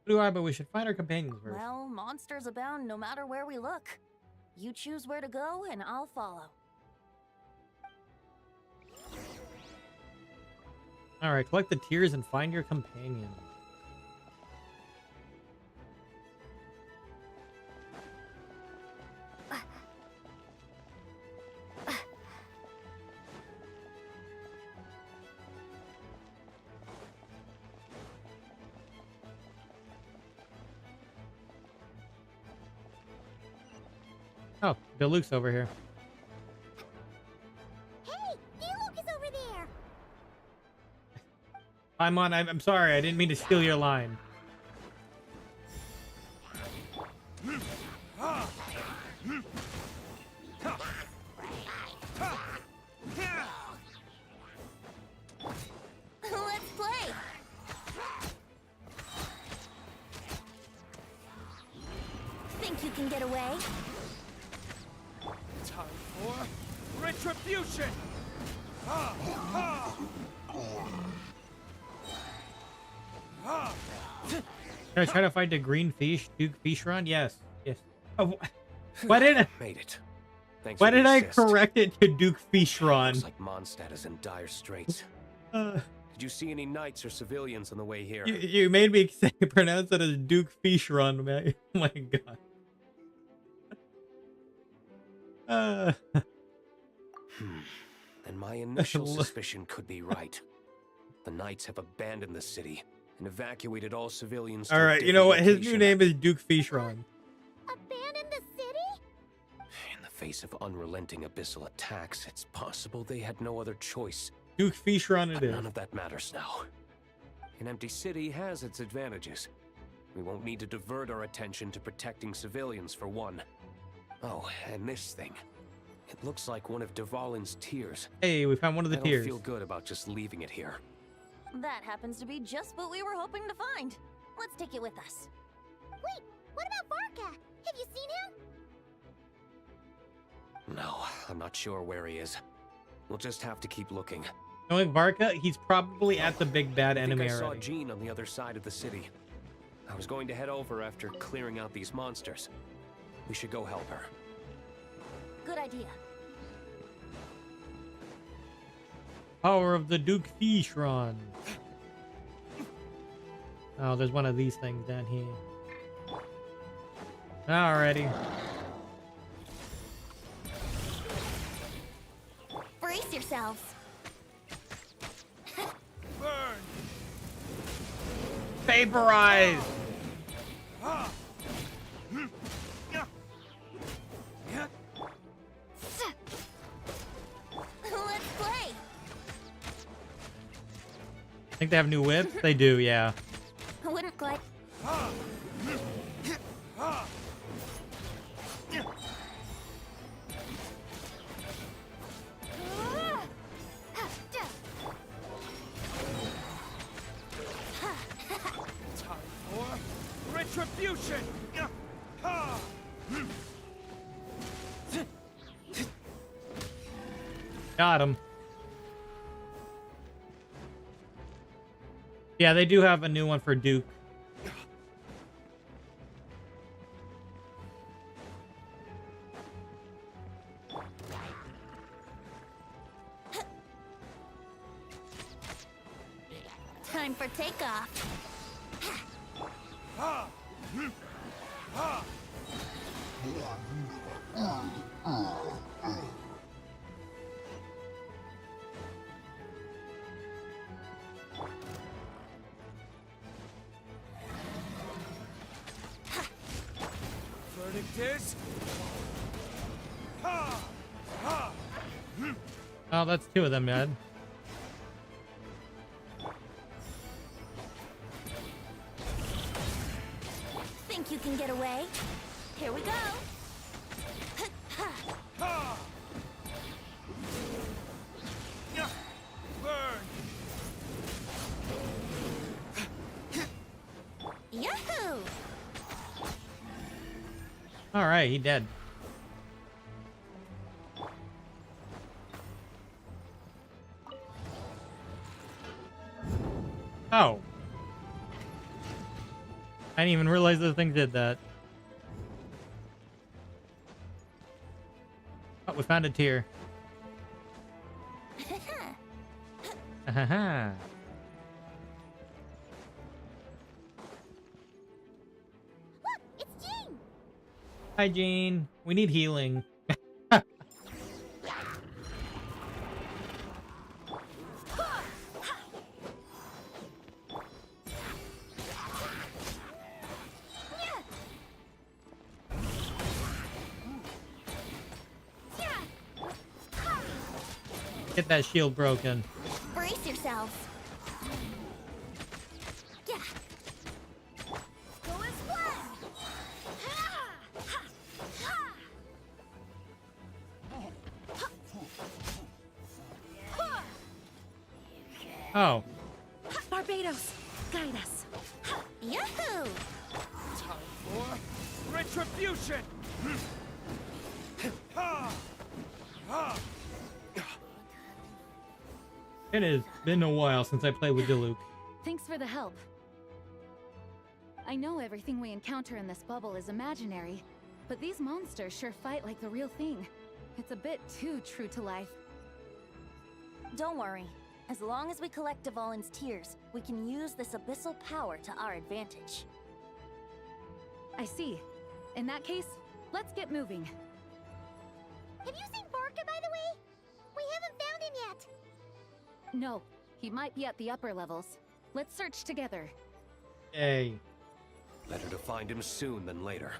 Do I? But we should find our companions first. Well, monsters abound no matter where we look. You choose where to go, and I'll follow. All right, collect the tears and find your companion. Luke's over here. Hey, Luke is over there. I'm sorry. I didn't mean to steal your line. Let's play. Think you can get away? Time for retribution! Ha! Ha! Ha! Should I try to fight the green fish, Duke Fish Run? Yes. Yes. Oh, why did I? Made it. Thanks Why for the did I assist. correct it to Duke Fish Run? Looks like Mondstadt is in dire straits. Uh, Did you see any knights or civilians on the way here? you made me say, pronounce it as Duke Fish Run, man. Oh my god. And my initial suspicion could be right. The knights have abandoned the city and evacuated all civilians. To All a right, you know what? different His new location. name is Duke Fish Run. Abandon the city? In the face of unrelenting abyssal attacks, it's possible they had no other choice. Duke Fish Run it But is. none of that matters now. An empty city has its advantages. We won't need to divert our attention to protecting civilians for one. Oh, and this thing. It looks like one of Dvalin's tears. Hey, we found one of the I tears. don't feel good about just leaving it here. That happens to be just what we were hoping to find. Let's take it with us. Wait, what about Varka? Have you seen him? No, I'm not sure where he is. We'll just have to keep looking. Knowing Varka, he's probably at the big bad I think enemy I saw already. Jean on the other side of the city. I was going to head over after clearing out these monsters. We should go help her. Good idea. Power of the Duke Fish Run. Oh, there's one of these things down here. Alrighty. Brace yourselves. Burn! Vaporize! Ha! Let's play. Think they have new whips? They do, yeah. Wouldn't glide. Ha! Ha! Time for retribution! Ha! Got him. Yeah, they do have a new one for Duke. Time for takeoff. Ha! Ha! Verdict is... Ha! Ha! Oh, that's two of them, man. Think you can get away? Here we go. Ha! Burn! Yahoo! All right, he dead. Oh. I didn't even realize the thing did that. Oh, we found a tear. Haha. Look, it's Jean. Hi, Jean. We need healing. Get that shield broken. Brace yourselves. Yeah. Go as planned. Oh. Barbados, guide us. Yahoo! Time for retribution! It has been a while since I played with Diluc. Thanks for the help. I know everything we encounter in this bubble is imaginary, but these monsters sure fight like the real thing. It's a bit too true to life. Don't worry. As long as we collect Dvalin's tears, we can use this abyssal power to our advantage. I see. In that case, let's get moving. Have you seen Barca, by the way? We haven't found him yet. No, he might be at the upper levels. Let's search together. Yay. Better to find him soon than later.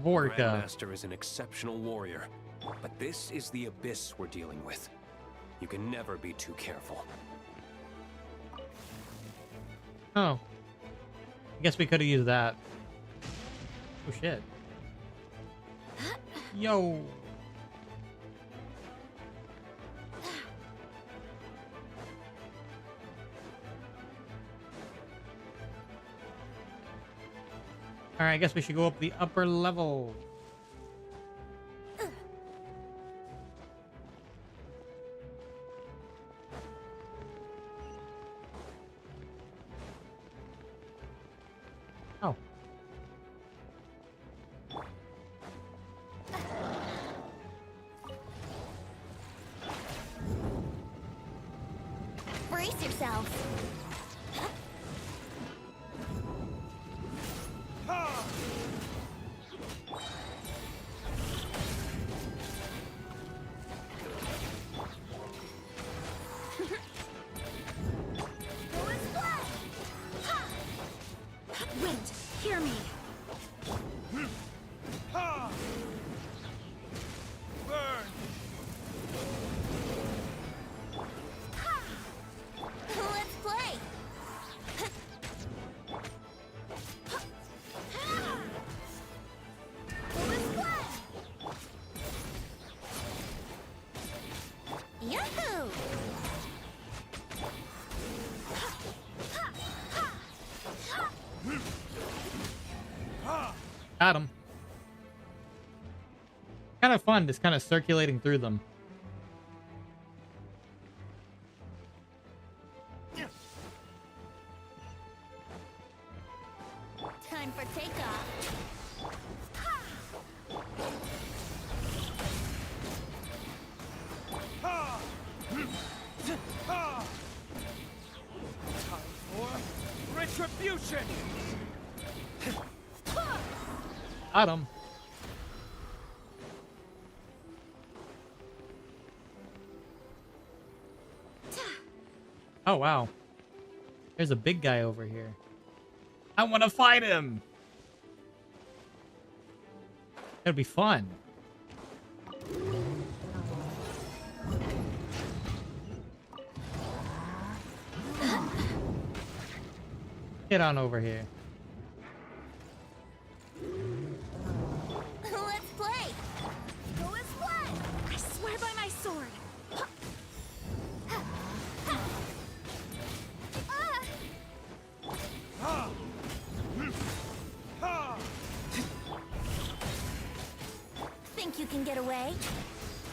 Vorka. Grandmaster is an exceptional warrior, but this is the abyss we're dealing with. You can never be too careful. Oh. I guess we could have used that. Oh shit. Yo. Alright, I guess we should go up the upper level. Oh. Brace yourselves. Wind, hear me. Let's play. Let's play. Yahoo! Got him. Kind of fun, just kind of circulating through them. Time for takeoff. Time for retribution! Got him. Oh, wow. There's a big guy over here. I want to fight him. It'll be fun. Get on over here. Let's play. Go as planned. I swear by my sword. Think you can get away?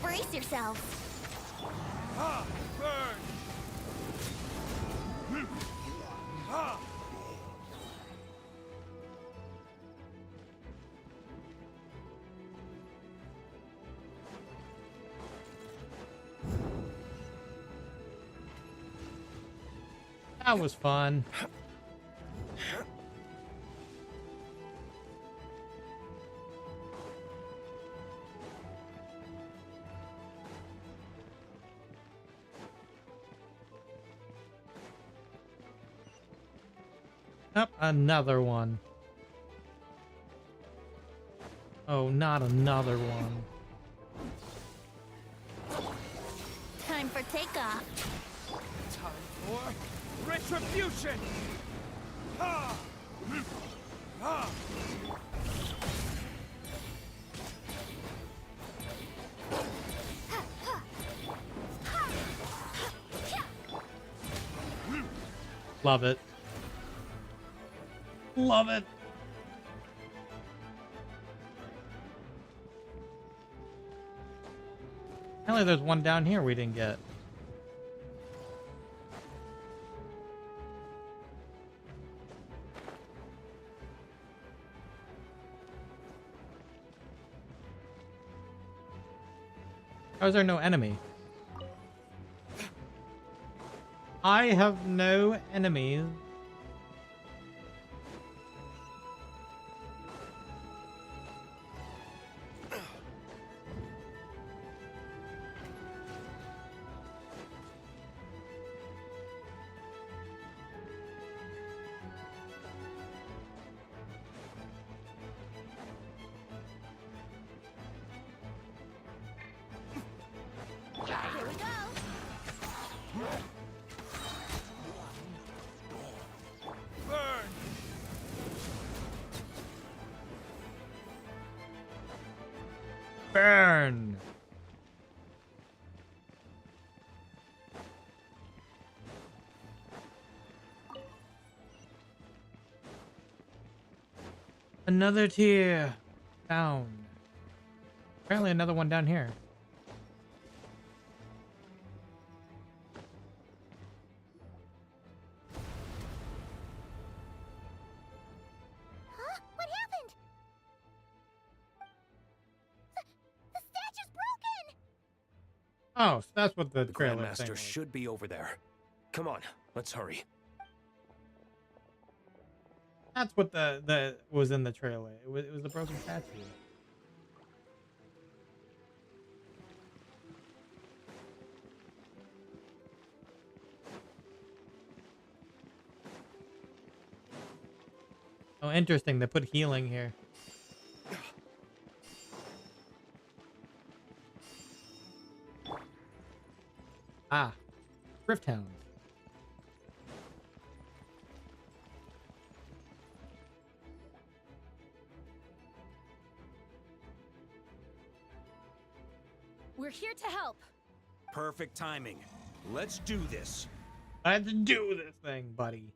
Brace yourselves. Burn! That was fun. Up another one. Oh, not another one. Time Time for takeoff. Time for retribution! Ha! Ha! Love it. Love it. Apparently there's one down here we didn't get. How is there no enemy? I have no enemies. Here we go. Burn! Burn! Another tier down. Apparently another one down here. Huh? What happened? The statue's broken! Oh, so that's what the The trailer thing Grandmaster was. should be over there. Come on, let's hurry. That's what the was in the trailer. It was a broken statue. Oh, interesting. They put healing here. Ah, Rift Hound. We're here to help. Perfect timing. Let's do this. I had to do this thing, buddy.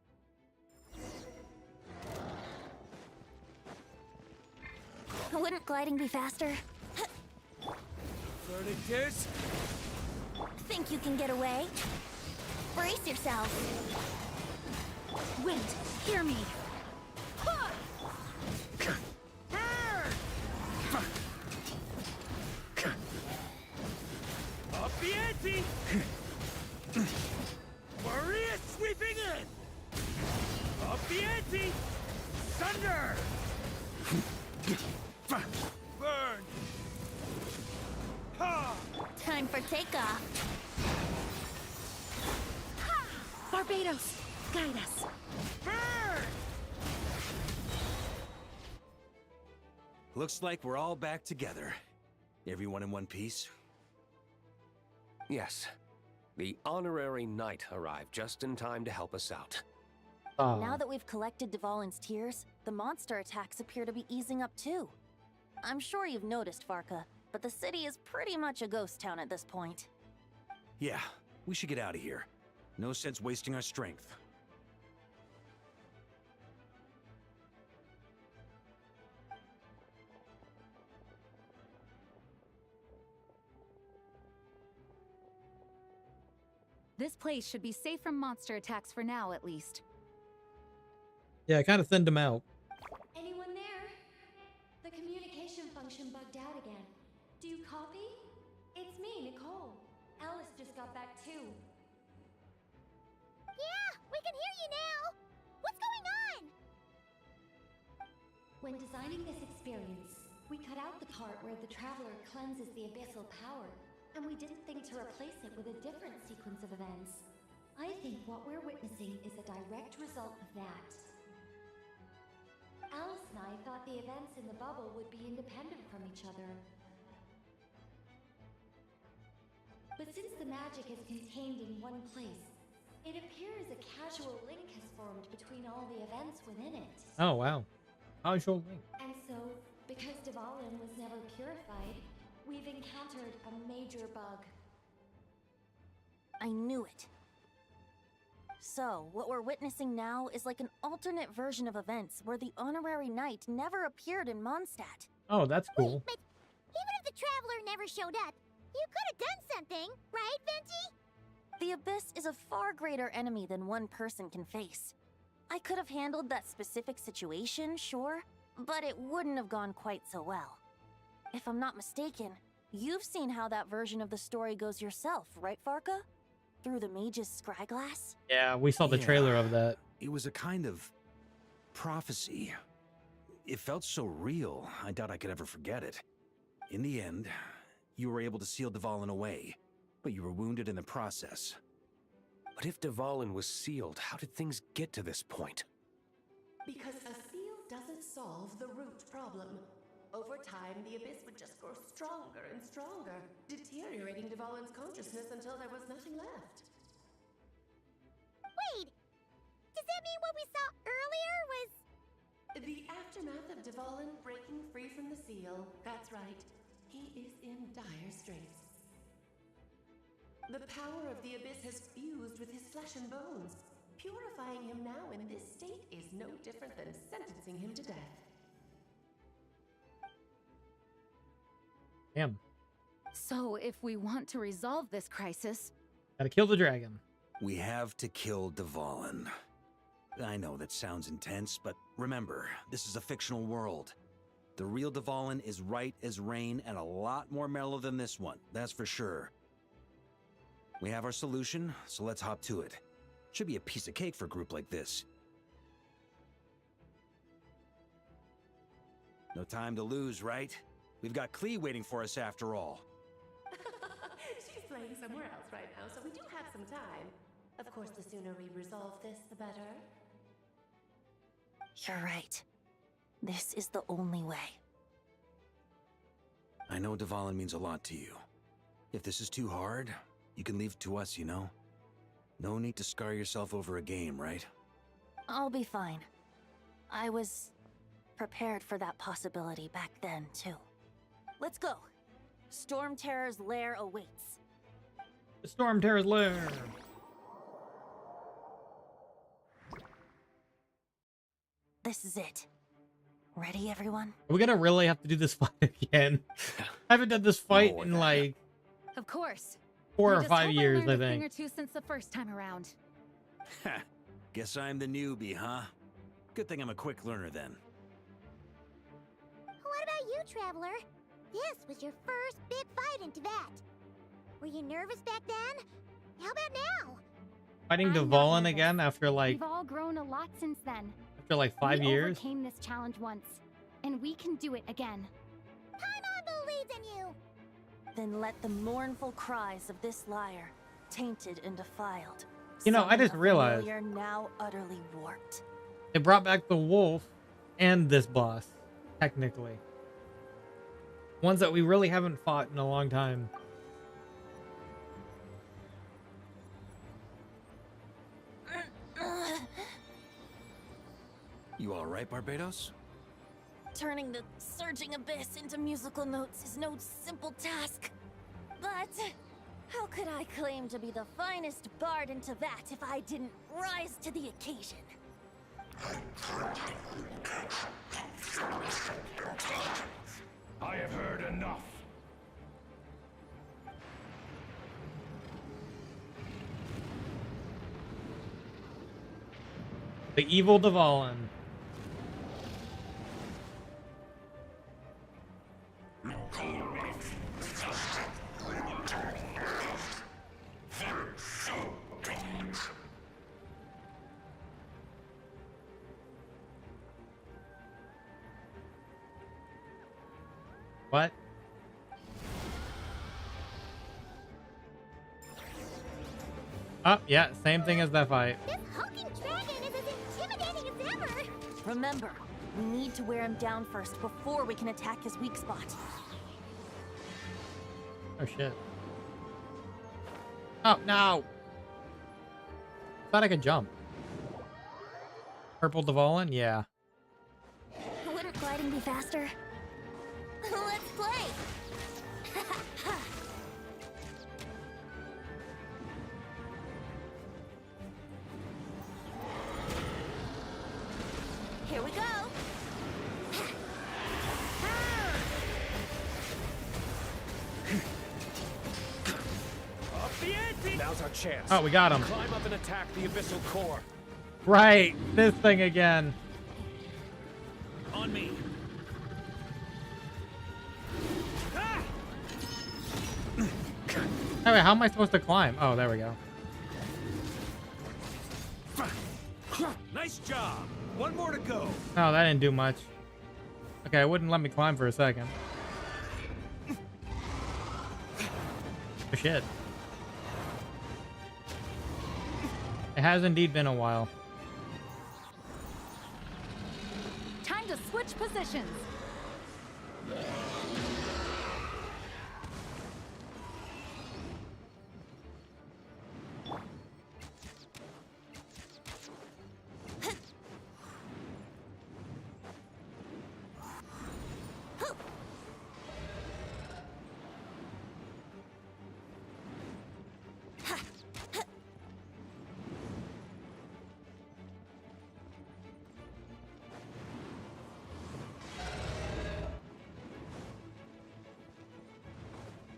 Wouldn't gliding be faster? Verdict is... Think you can get away? Brace yourself. Wait, hear me. Up the ante! Maria sweeping in! Up the ante! Thunder! Burn! Ha! Time for takeoff. Barbados, guide us. Burn! Looks like we're all back together. Everyone in one piece? Yes. The honorary knight arrived just in time to help us out. Now that we've collected Dvalin's tears, the monster attacks appear to be easing up too. I'm sure you've noticed, Varka, but the city is pretty much a ghost town at this point. Yeah, we should get out of here. No sense wasting our strength. This place should be safe from monster attacks for now, at least. Yeah, I kind of thinned them out. Anyone there? The communication function bugged out again. Do you copy? It's me, Nicole. Alice just got back too. Yeah, we can hear you now! What's going on? When designing this experience, we cut out the part where the traveler cleanses the abyssal power, and we didn't think to replace it with a different sequence of events. I think what we're witnessing is a direct result of that. Alice and I thought the events in the bubble would be independent from each other. but since the magic is contained in one place, it appears a casual link has formed between all the events within it. Oh, wow. Casual link. And so, because Dvalin was never purified, we've encountered a major bug. I knew it. So, what we're witnessing now is like an alternate version of events where the honorary knight never appeared in Mondstadt. Oh, that's cool. But even if the Traveler never showed up, you could have done something, right, Venti? The Abyss is a far greater enemy than one person can face. I could have handled that specific situation, sure, but it wouldn't have gone quite so well. If I'm not mistaken, you've seen how that version of the story goes yourself, right, Varka? Through the mage's scryglass? Yeah, we saw the trailer of that. It was a kind of prophecy. It felt so real, I doubt I could ever forget it. In the end, you were able to seal Dvalin away, but you were wounded in the process. But if Dvalin was sealed, how did things get to this point? Because a seal doesn't solve the root problem. Over time, the Abyss would just grow stronger and stronger, deteriorating Dvalin's consciousness until there was nothing left. Wait! Does that mean what we saw earlier was... The aftermath of Dvalin breaking free from the seal. That's right. He is in dire straits. The power of the Abyss has fused with his flesh and bones. Purifying him now in this state is no different than sentencing him to death. Damn. So, if we want to resolve this crisis, Gotta kill the dragon. We have to kill Dvalin. I know that sounds intense, but remember, this is a fictional world. The real Dvalin is right as rain and a lot more mellow than this one, that's for sure. We have our solution, so let's hop to it. Should be a piece of cake for a group like this. No time to lose, right? We've got Klee waiting for us after all. She's playing somewhere else right now, so we do have some time. Of course, the sooner we resolve this, the better. You're right. This is the only way. I know Dvalin means a lot to you. If this is too hard, you can leave it to us, you know? No need to scar yourself over a game, right? I'll be fine. I was prepared for that possibility back then, too. Let's go. Storm Terror's lair awaits. The Storm Terror's lair. This is it. Ready, everyone? Are we gonna really have to do this fight again? I haven't done this fight in like of course. 4 I or just 5 hope years, learned I a thing think. or two since the first time around. Guess I'm the newbie, huh? Good thing I'm a quick learner then. What about you, Traveler? This was your first big fight in Teyvat. Were you nervous back then? How about now? Fighting I'm not Dvalin nervous. again after like We've all grown a lot since then. 5 we years. overcame this challenge once, and we can do it again. Paimon believes in you! Then let the mournful cries of this liar, tainted and defiled, You know, I summon just a realized familiar now utterly warped. they brought back the wolf and this boss, technically. Ones that we really haven't fought in a long time. You alright, Barbados? Turning the surging abyss into musical notes is no simple task. But how could I claim to be the finest bard in Teyvat if I didn't rise to the occasion? I have heard enough. The evil Dvalin. What? Oh, yeah, same thing as that fight. This hulking dragon is as intimidating as ever! Remember, we need to wear him down first before we can attack his weak spot. Oh shit. Oh, no! Thought I could jump. Purple Dvalin? Yeah. Wouldn't gliding be faster? Let's play! Here we go! Up the ante! Now's our chance. Oh, we got him. Climb up and attack the abyssal core. Right, this thing again. On me. Ah! Oh, wait, how am I supposed to climb? Oh, there we go. Nice job. One more to go. Oh, that didn't do much. Okay, it wouldn't let me climb for a second. Oh, shit. It has indeed been a while. Time to switch positions.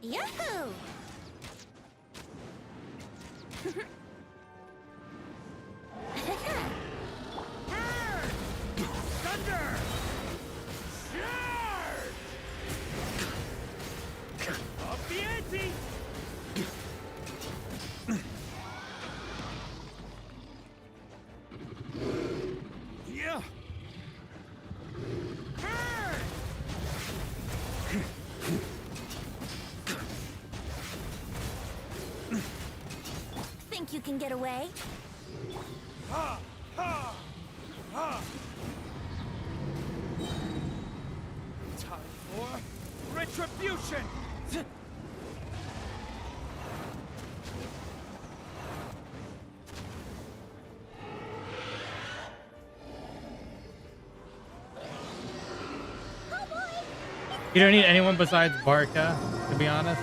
Yahoo! Thunder! Charge! Up the ante! Yeah! Think you can get away? Ha! Ha! Ha! Time for retribution! You don't need anyone besides Barca, to be honest.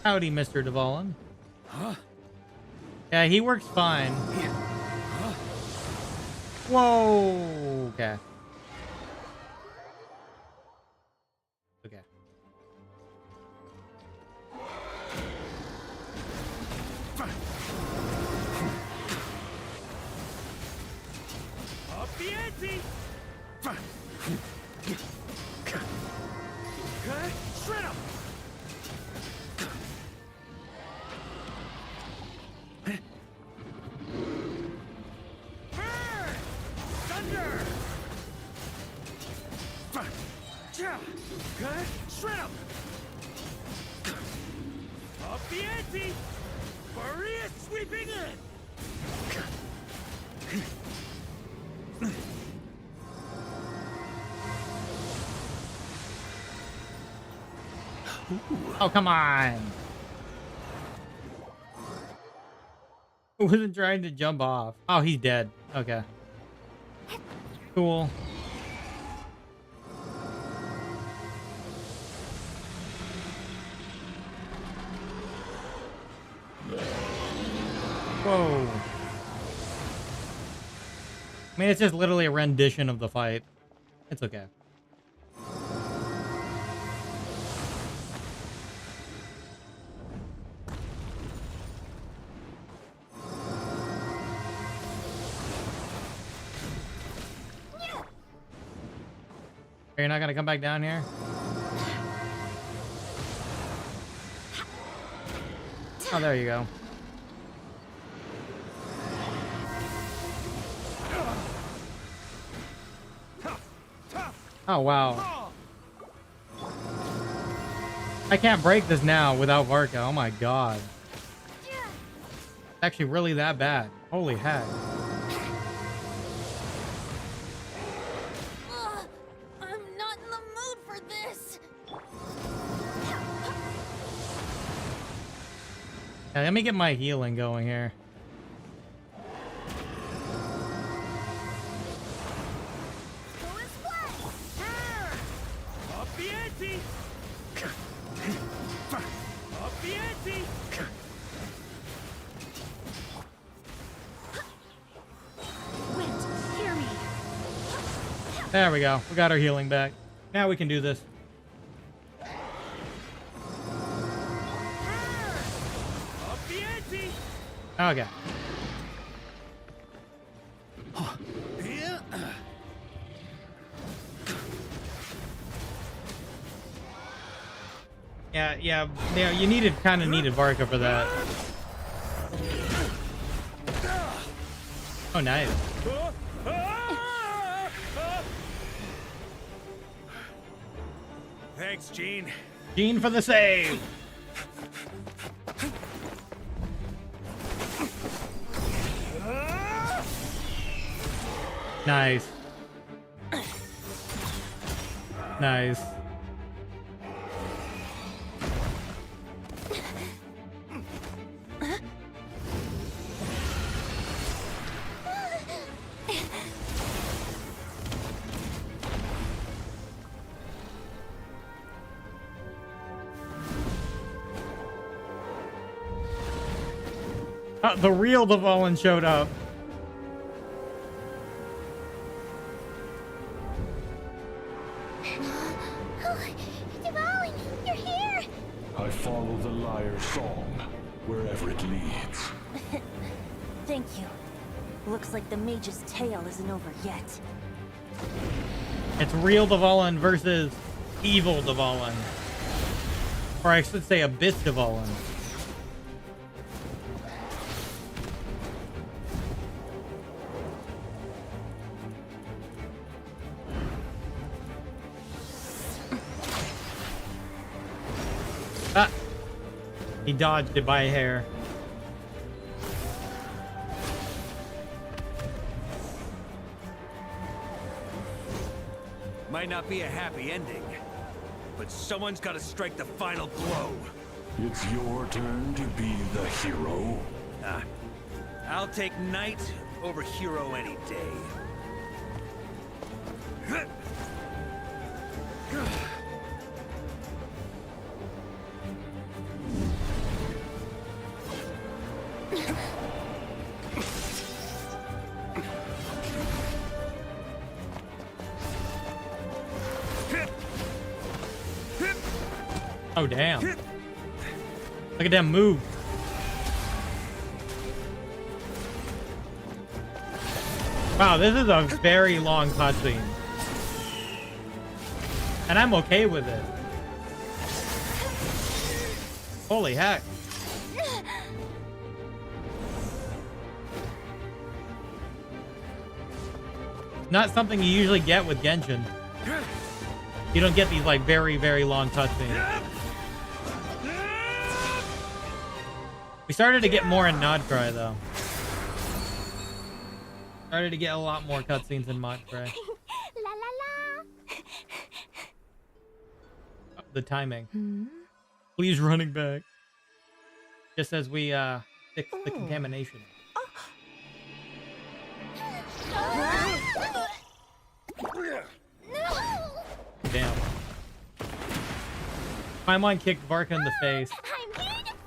Howdy, Mr. Dvalin. Huh? Yeah, he works fine. Huh? Whoa! Okay. Okay. Up the ante! Okay, shred 'em! Thunder! Okay, shred 'em! Up the ante! Maria sweeping in! Oh, come on. I wasn't trying to jump off. Oh, he's dead. Okay. Cool. Whoa. I mean, it's just literally a rendition of the fight. It's okay. You're not gonna come back down here? Oh, there you go. Oh, wow. I can't break this now without Varka. Oh my god. Actually really that bad. Holy heck. I'm not in the mood for this. Yeah, let me get my healing going here. Up the ante! Up the ante! Wind, hear me. There we go. We got our healing back. Now we can do this. Up the ante! Okay. Yeah, you kind of needed Varka for that. Oh, nice. Thanks, Gene. Gene for the save. Nice. Nice. The real Dvalin showed up. Dvalin, you're here! I follow the liar's song, wherever it leads. Thank you. Looks like the mage's tale isn't over yet. It's real Dvalin versus evil Dvalin. Or I should say Abyss Dvalin. Ah! He dodged it by a hair. Might not be a happy ending, but someone's got to strike the final blow. It's your turn to be the hero. I'll take knight over hero any day. Oh, damn. Look at that move. Wow, this is a very long cutscene. And I'm okay with it. Holy heck. Not something you usually get with Genshin. You don't get these like very, very long cutscenes. We started to get more in Nodcry though. Started to get a lot more cutscenes in Nodcry. La la la! Oh, the timing. Please running back. Just as we fix the contamination. Damn. Timeline kicked Varka in the face. I'm here to play!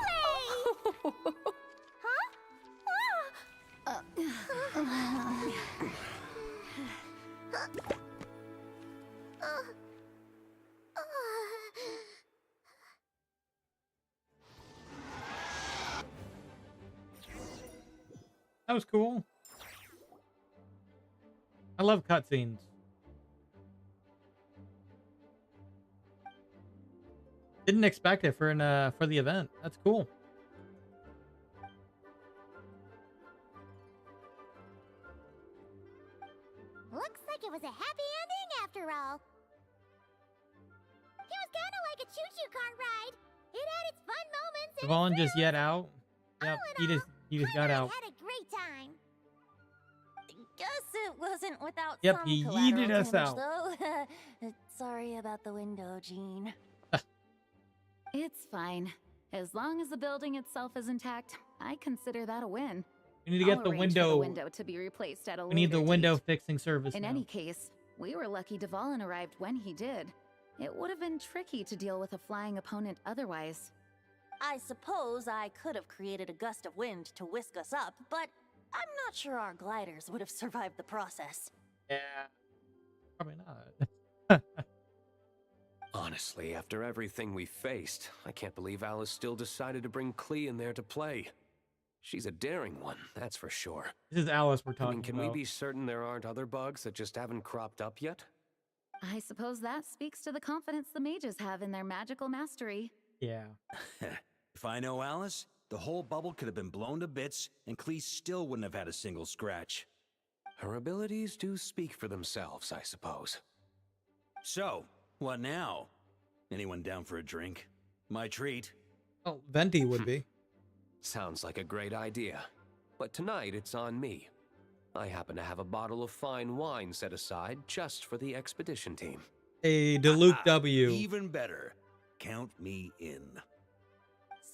That was cool. I love cutscenes. Didn't expect it for the event. That's cool. Looks like it was a happy ending after all. It was kind of like a choo-choo car ride. It had its fun moments. And Devon just yet out. Yep, he just got out. had a great time. Guess it wasn't without Yep, some he collateral yeeted us damage, out. though. Sorry about the window, Jean. It's fine. As long as the building itself is intact, I consider that a win. We need to get I'll the arrange for the window. window to be replaced at a We need the later window date. fixing service In now. any case, we were lucky Dvalin arrived when he did. It would have been tricky to deal with a flying opponent otherwise. I suppose I could have created a gust of wind to whisk us up, but I'm not sure our gliders would have survived the process. Yeah, probably not. Honestly, after everything we faced, I can't believe Alice still decided to bring Klee in there to play. She's a daring one, that's for sure. This is Alice we're I talking mean, can about. we be certain there aren't other bugs that just haven't cropped up yet? I suppose that speaks to the confidence the mages have in their magical mastery. Yeah. If I know Alice, the whole bubble could have been blown to bits, and Klee still wouldn't have had a single scratch. Her abilities do speak for themselves, I suppose. So, what now? Anyone down for a drink? My treat. Oh, Venti would be. Sounds like a great idea. But tonight it's on me. I happen to have a bottle of fine wine set aside just for the expedition team. A Deluxe W. Even better. Count me in.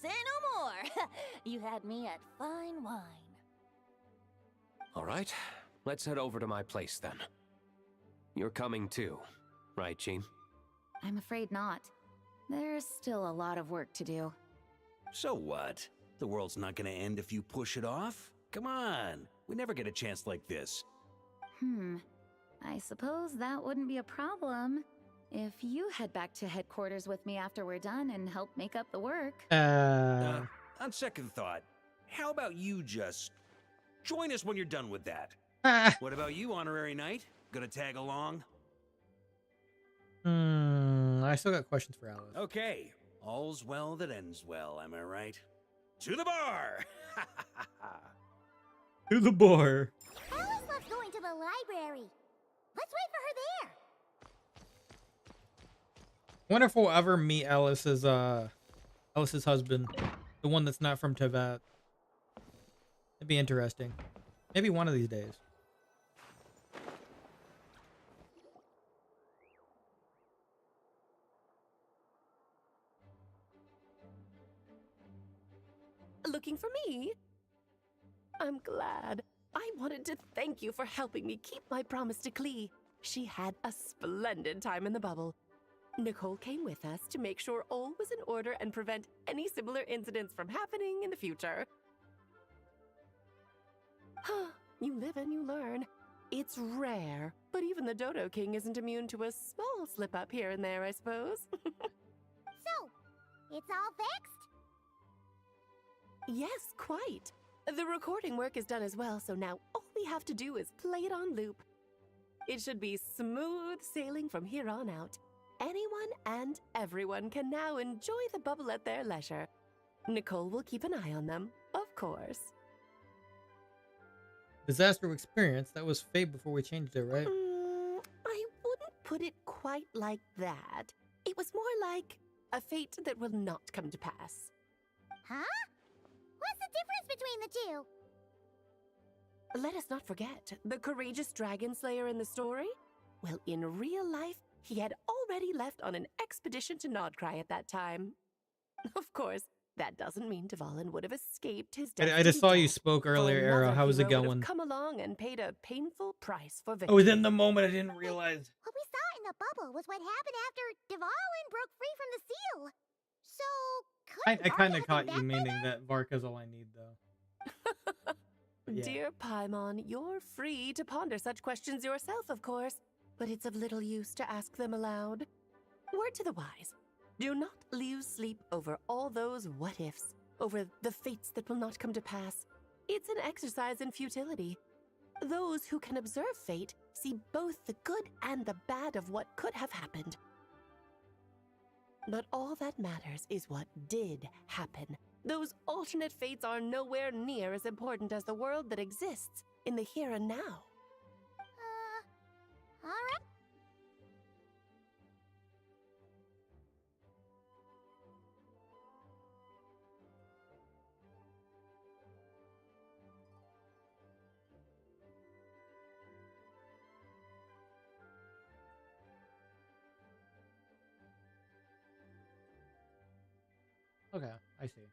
Say no more. You had me at fine wine. All right, let's head over to my place then. You're coming too, right, Jean? I'm afraid not. There's still a lot of work to do. So what? The world's not gonna end if you push it off? Come on. We never get a chance like this. I suppose that wouldn't be a problem if you head back to headquarters with me after we're done and help make up the work. On second thought, how about you just join us when you're done with that? What about you, Honorary Knight? Gonna tag along? I still got questions for Alice. Okay. All's well that ends well, am I right? To the bar! To the bar. Alice loves going to the library. Let's wait for her there. Wonder if we'll ever meet Alice's husband, the one that's not from Teyvat. It'd be interesting. Maybe one of these days. Looking for me? I'm glad. I wanted to thank you for helping me keep my promise to Klee. She had a splendid time in the bubble. Nicole came with us to make sure all was in order and prevent any similar incidents from happening in the future. You live and you learn. It's rare, but even the Dodo King isn't immune to a small slip-up here and there, I suppose. So, it's all fixed? Yes, quite. The recording work is done as well, so now all we have to do is play it on loop. It should be smooth sailing from here on out. Anyone and everyone can now enjoy the bubble at their leisure. Nicole will keep an eye on them, of course. Disaster experience. That was fate before we changed it, right? I wouldn't put it quite like that. It was more like a fate that will not come to pass. Huh? What's the difference between the two? Let us not forget the courageous dragon slayer in the story. Well, in real life, he had already left on an expedition to Nodcry at that time. Of course, that doesn't mean Dvalin would have escaped his death. I just saw you spoke earlier, Arrow. How was it going? Come along and paid a painful price for victory. Oh, within the moment, I didn't realize. What we saw in the bubble was what happened after Dvalin broke free from the seal. So, I kind of caught you meaning that Varka's all I need, though. Yeah. Dear Paimon, you're free to ponder such questions yourself, of course, but it's of little use to ask them aloud. Word to the wise. Do not lose sleep over all those what-ifs, over the fates that will not come to pass. It's an exercise in futility. Those who can observe fate see both the good and the bad of what could have happened. But all that matters is what did happen. Those alternate fates are nowhere near as important as the world that exists in the here and now. Alright. Okay, I see.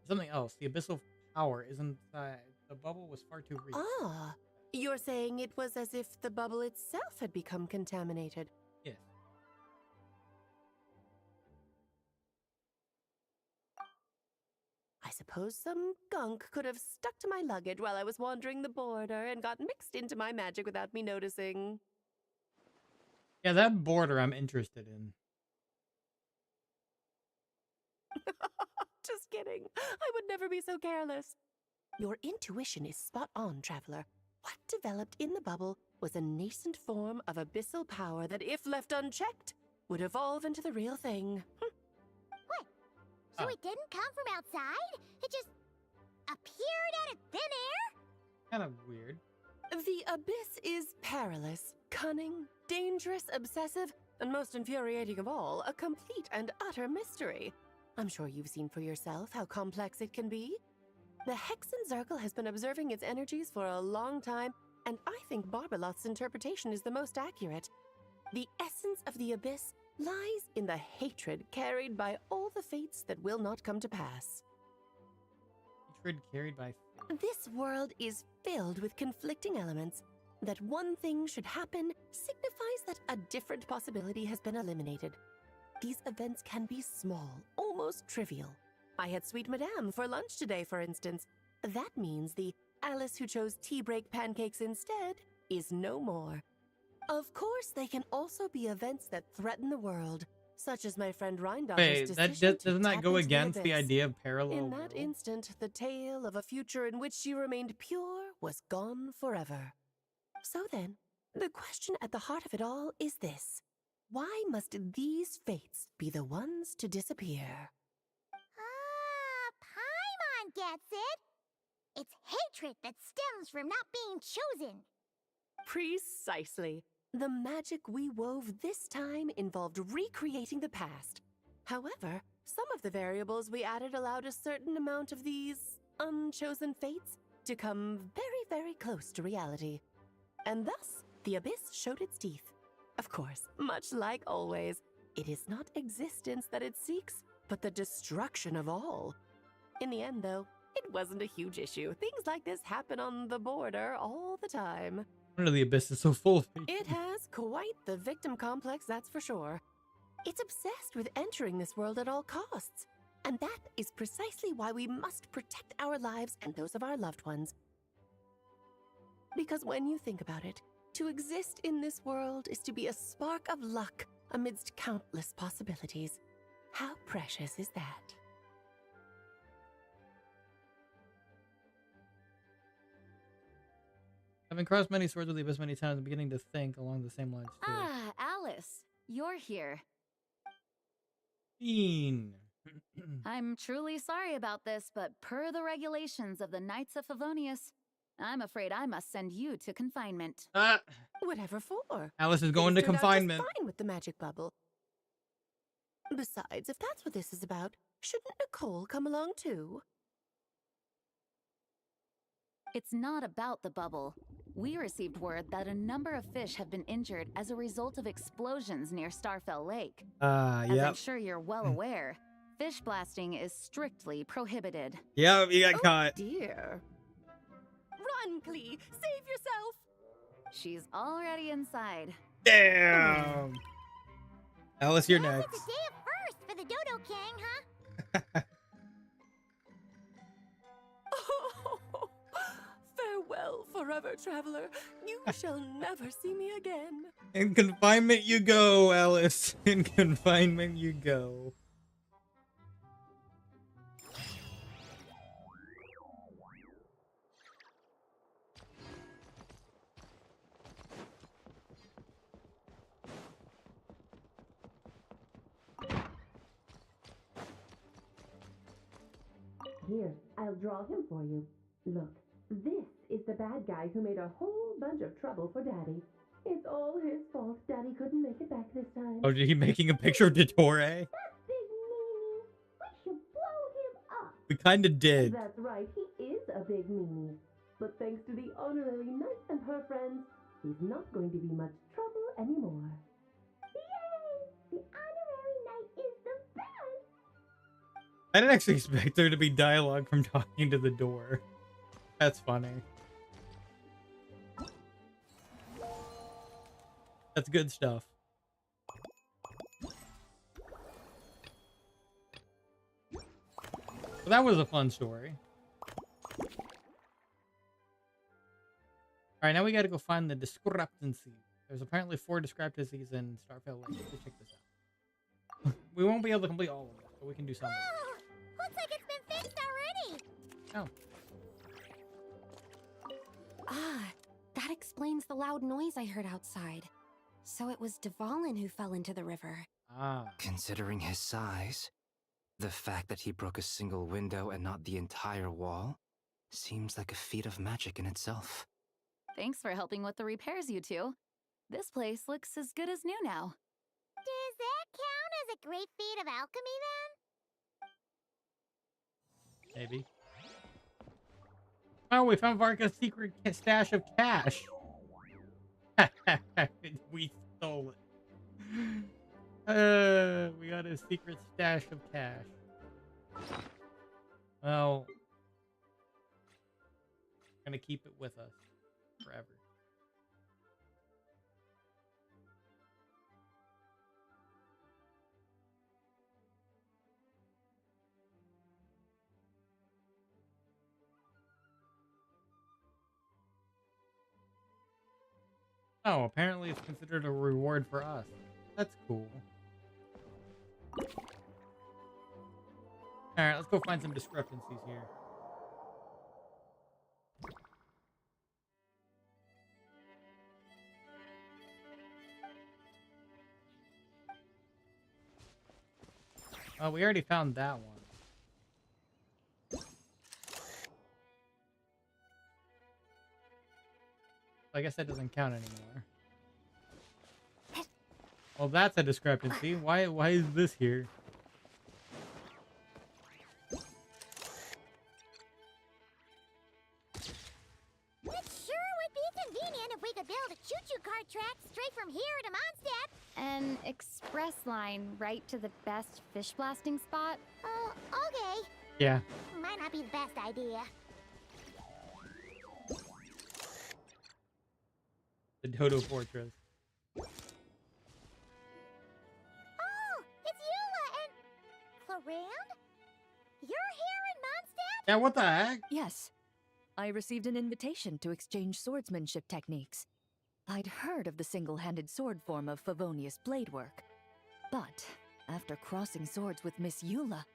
Something else. The abyssal power isn't. The bubble was far too recent. Ah, you're saying it was as if the bubble itself had become contaminated. Yes. I suppose some gunk could have stuck to my luggage while I was wandering the border and got mixed into my magic without me noticing. Yeah, that border I'm interested in. Just kidding. I would never be so careless. Your intuition is spot on, Traveler. What developed in the bubble was a nascent form of abyssal power that, if left unchecked, would evolve into the real thing. What? So it didn't come from outside? It just appeared out of thin air? Kind of weird. The abyss is perilous, cunning, dangerous, obsessive, and most infuriating of all, a complete and utter mystery. I'm sure you've seen for yourself how complex it can be. The Hexen Circle has been observing its energies for a long time, and I think Barbalot's interpretation is the most accurate. The essence of the abyss lies in the hatred carried by all the fates that will not come to pass. Hatred carried by fate. This world is filled with conflicting elements. That one thing should happen signifies that a different possibility has been eliminated. These events can be small, almost trivial. I had Sweet Madame for lunch today, for instance. That means the Alice who chose tea break pancakes instead is no more. Of course, they can also be events that threaten the world, such as my friend Rhindotter's decision to doesn't that tap go into against the abyss. idea of parallel In that worlds? instant, the tale of a future in which she remained pure was gone forever. So then, the question at the heart of it all is this. Why must these fates be the ones to disappear? Paimon gets it. It's hatred that stems from not being chosen. Precisely. The magic we wove this time involved recreating the past. However, some of the variables we added allowed a certain amount of these unchosen fates to come very, very close to reality. And thus, the abyss showed its teeth. Of course, much like always, it is not existence that it seeks, but the destruction of all. In the end, though, it wasn't a huge issue. Things like this happen on the border all the time. Wonder the abyss is so full of hate. It has quite the victim complex, that's for sure. It's obsessed with entering this world at all costs. And that is precisely why we must protect our lives and those of our loved ones. Because when you think about it, to exist in this world is to be a spark of luck amidst countless possibilities. How precious is that? Having crossed many swords with the abyss many times, I'm beginning to think along the same lines too. Ah, Alice, you're here. Bean. I'm truly sorry about this, but per the regulations of the Knights of Favonius, I'm afraid I must send you to confinement. Whatever for? Alice is going to It turned out just confinement. fine with the magic bubble. Besides, if that's what this is about, shouldn't Nicole come along too? It's not about the bubble. We received word that a number of fish have been injured as a result of explosions near Starfell Lake. As I'm Yep. sure you're well aware, fish blasting is strictly prohibited. Yep, you got caught. Dear. Run, Klee! Save yourself! She's already inside. Damn. Alice, you're Guess next. It's a day of first for the Dodo King, huh? Farewell, forever traveler. You shall never see me again. In confinement you go, Alice. In confinement you go. Here, I'll draw him for you. Look, this is the bad guy who made a whole bunch of trouble for Daddy. It's all his fault Daddy couldn't make it back this time. Oh, did he making a picture of Dottore? Big meanie. We should blow him up. We kind of did. That's right, he is a big meanie. But thanks to the honorary knight and her friends, he's not going to be much trouble anymore. Yay! The honorary knight is the best. I didn't actually expect there to be dialogue from talking to the door. That's funny. That's good stuff. Well, that was a fun story. Alright, now we gotta go find the discrepancy. There's apparently 4 discrepancies in Starfield Lake. Let's check this out. We won't be able to complete all of them, but we can do some of them. Looks like it's been fixed already. Oh. Ah, that explains the loud noise I heard outside. So it was Dvalin who fell into the river. Ah. Considering his size, the fact that he broke a single window and not the entire wall seems like a feat of magic in itself. Thanks for helping with the repairs, you two. This place looks as good as new now. Does that count as a great feat of alchemy then? Maybe. Oh, we found Varka's secret stash of cash. We stole it. We got his secret stash of cash. Well, we're gonna keep it with us forever. Oh, apparently it's considered a reward for us. That's cool. Alright, let's go find some discrepancies here. Oh, we already found that one. I guess that doesn't count anymore. Well, that's a discrepancy. Why is this here? It sure would be convenient if we could build a choo-choo cart track straight from here to Mondstadt. An express line right to the best fish blasting spot? Okay. Yeah. Might not be the best idea. The Dodo Fortress. Oh, it's Eula and Cloran? You're here in Mondstadt? Yeah, what the heck? Yes. I received an invitation to exchange swordsmanship techniques. I'd heard of the single-handed sword form of Favonius blade work. But after crossing swords with Miss Eula,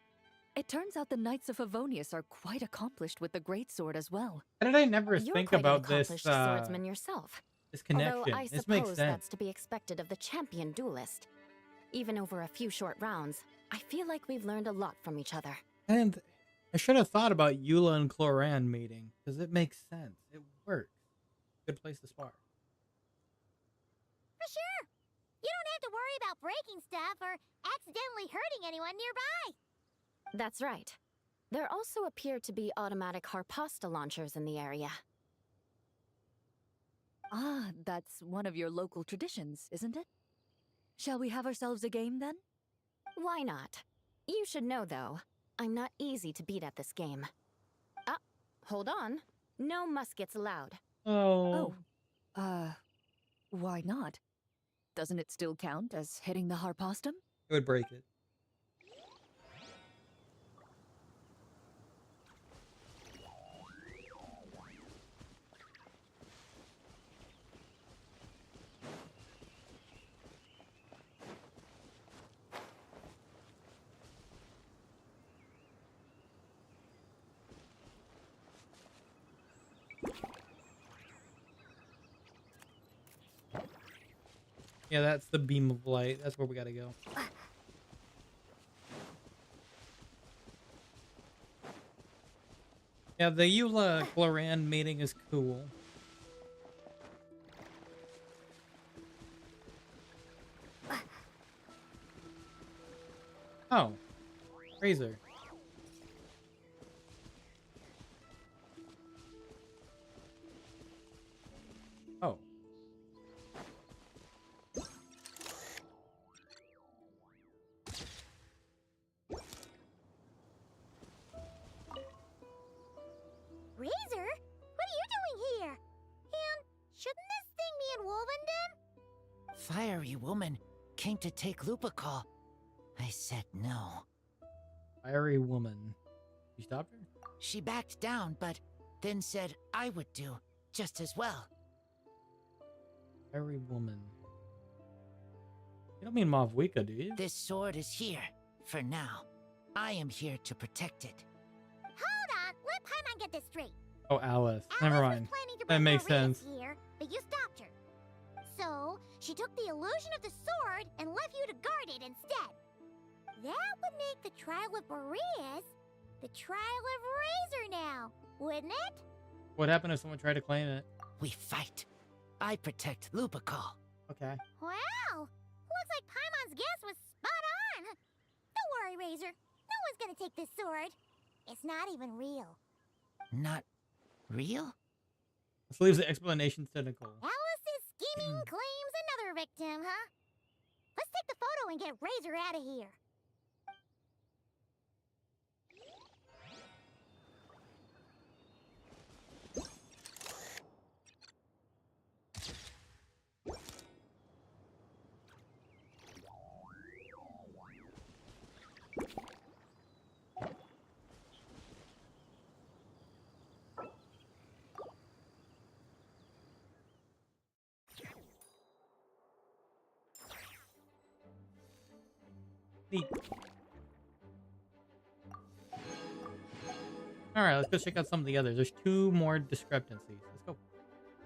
it turns out the Knights of Favonius are quite accomplished with the greatsword as well. How did I never You're think quite about an this accomplished swordsman yourself. this connection? Although I This suppose makes sense. that's to be expected of the champion duelist. Even over a few short rounds, I feel like we've learned a lot from each other. And I should have thought about Eula and Cloran meeting, because it makes sense. It works. Good place to spar. For sure. You don't have to worry about breaking stuff or accidentally hurting anyone nearby. That's right. There also appear to be automatic harpasta launchers in the area. Ah, that's one of your local traditions, isn't it? Shall we have ourselves a game then? Why not? You should know, though, I'm not easy to beat at this game. Ah, hold on. No muskets allowed. Oh. Why not? Doesn't it still count as hitting the harpastum? It would break it. Yeah, that's the beam of light. That's where we gotta go. Yeah, the Eula Cloran meeting is cool. Oh, Razor. Oh. Shouldn't this thing be in Wolvenden? Fiery woman came to take Lupacol. I said no. Fiery woman. You stopped her? She backed down, but then said I would do just as well. Fiery woman. You don't mean Mavwika, do you? This sword is here, for now. I am here to protect it. Hold on, let Paimon get this straight. Oh, Alice. Never mind. That makes sense. Here, but you stopped her. So, she took the illusion of the sword and left you to guard it instead. That would make the trial of Boreas the trial of Razor now, wouldn't it? What happened if someone tried to claim it? We fight. I protect Lupacol. Okay. Wow! Looks like Paimon's guess was spot on. Don't worry, Razor. No one's gonna take this sword. It's not even real. Not real? This leaves the explanation to Nicole. Alice's scheming claims another victim, huh? Let's take the photo and get Razor out of here. Neat. All right, let's go check out some of the others. There's 2 more discrepancies. Let's go.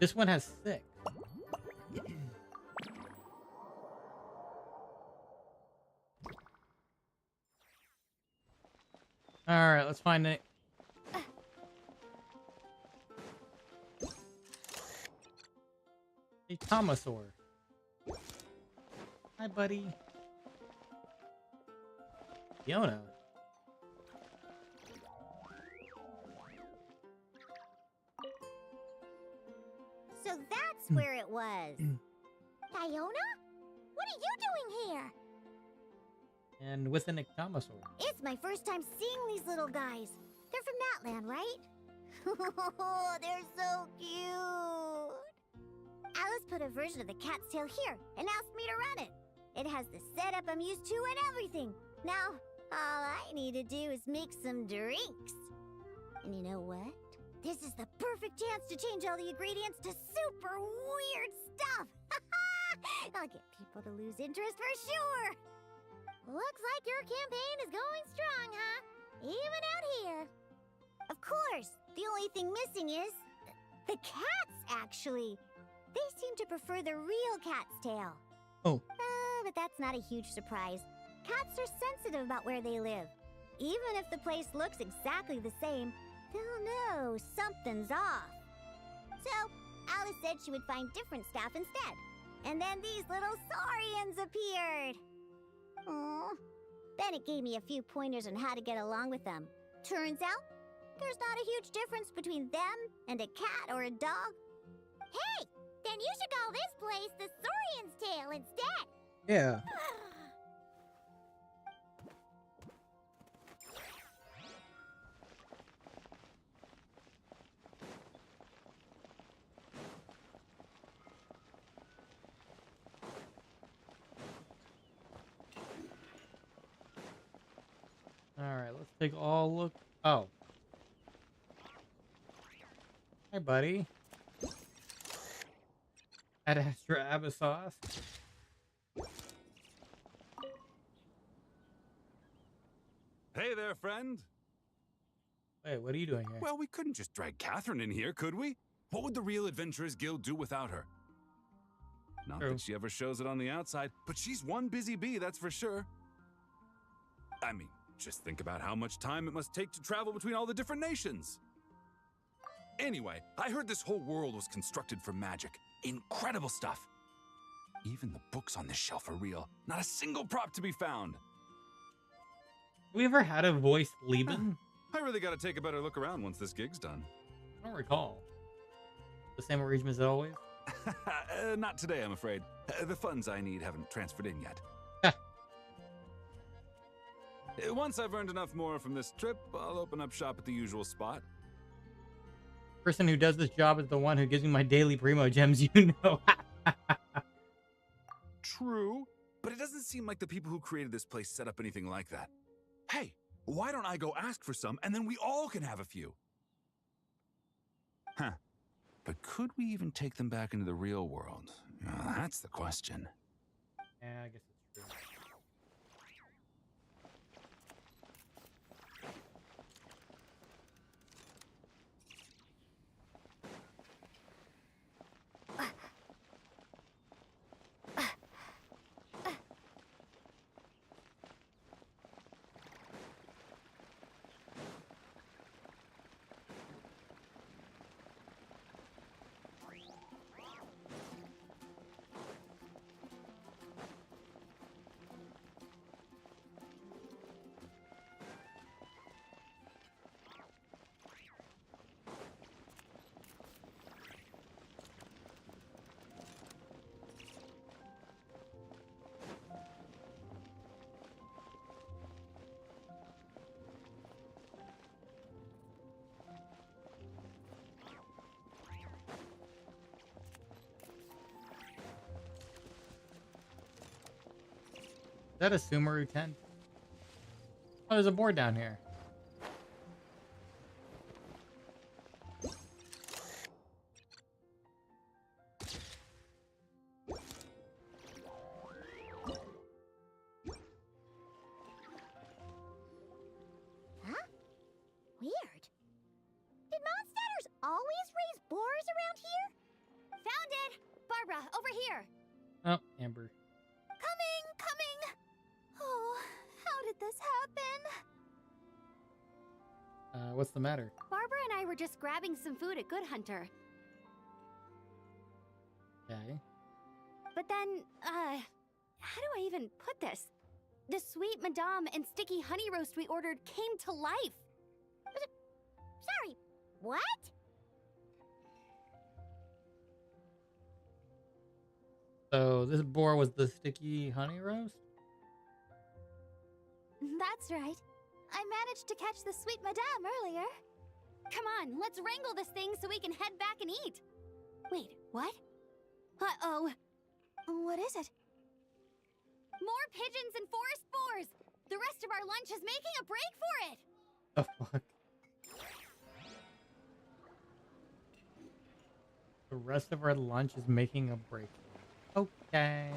This one has 6. All right, let's find it. A Tomasaur. Hi, buddy. Fiona. So that's where it was. Fiona? What are you doing here? And with an Ectomasaur. It's my first time seeing these little guys. They're from Natland, right? They're so cute. Alice put a version of the cat's tail here and asked me to run it. It has the setup I'm used to and everything. Now, all I need to do is make some drinks. And you know what? This is the perfect chance to change all the ingredients to super weird stuff. I'll get people to lose interest for sure. Looks like your campaign is going strong, huh? Even out here. Of course, the only thing missing is the cats, actually. They seem to prefer the real cat's tail. Oh. But that's not a huge surprise. Cats are sensitive about where they live. Even if the place looks exactly the same, they'll know something's off. So, Alice said she would find different staff instead. And then these little saurians appeared. Aww. Bennett gave me a few pointers on how to get along with them. Turns out, there's not a huge difference between them and a cat or a dog. Hey, then you should call this place the Saurian's Tail instead. Yeah. Alright, let's take a look. Oh. Hi, buddy. Ad Astra Abyssos. Hey there, friend. Wait, what are you doing here? Well, we couldn't just drag Catherine in here, could we? What would the real Adventurers Guild do without her? Not that she ever shows it on the outside, but she's one busy bee, that's for sure. I mean, just think about how much time it must take to travel between all the different nations. Anyway, I heard this whole world was constructed for magic. Incredible stuff. Even the books on this shelf are real. Not a single prop to be found. Have we ever had a voiced Lieben? I really gotta take a better look around once this gig's done. I don't recall. The same arrangement as always? Not today, I'm afraid. The funds I need haven't transferred in yet. Once I've earned enough more from this trip, I'll open up shop at the usual spot. Person who does this job is the one who gives me my daily primo gems, you know. True, but it doesn't seem like the people who created this place set up anything like that. Hey, why don't I go ask for some and then we all can have a few? Huh. But could we even take them back into the real world? That's the question. Yeah, I guess it's true. Is that a Sumeru tent? Oh, there's a board down here. Huh? Weird. Did Mondstadters always raise boars around here? Found it! Barbara, over here! Oh, Amber. Coming! Oh, how did this happen? What's the matter? Barbara and I were just grabbing some food at Good Hunter. Okay. But then, how do I even put this? The sweet madame and sticky honey roast we ordered came to life. Sorry, what? So this boar was the sticky honey roast? That's right. I managed to catch the sweet madame earlier. Come on, let's wrangle this thing so we can head back and eat. Wait, what? Uh-oh. What is it? More pigeons and forest boars! The rest of our lunch is making a break for it! The fuck? The rest of our lunch is making a break. Okay.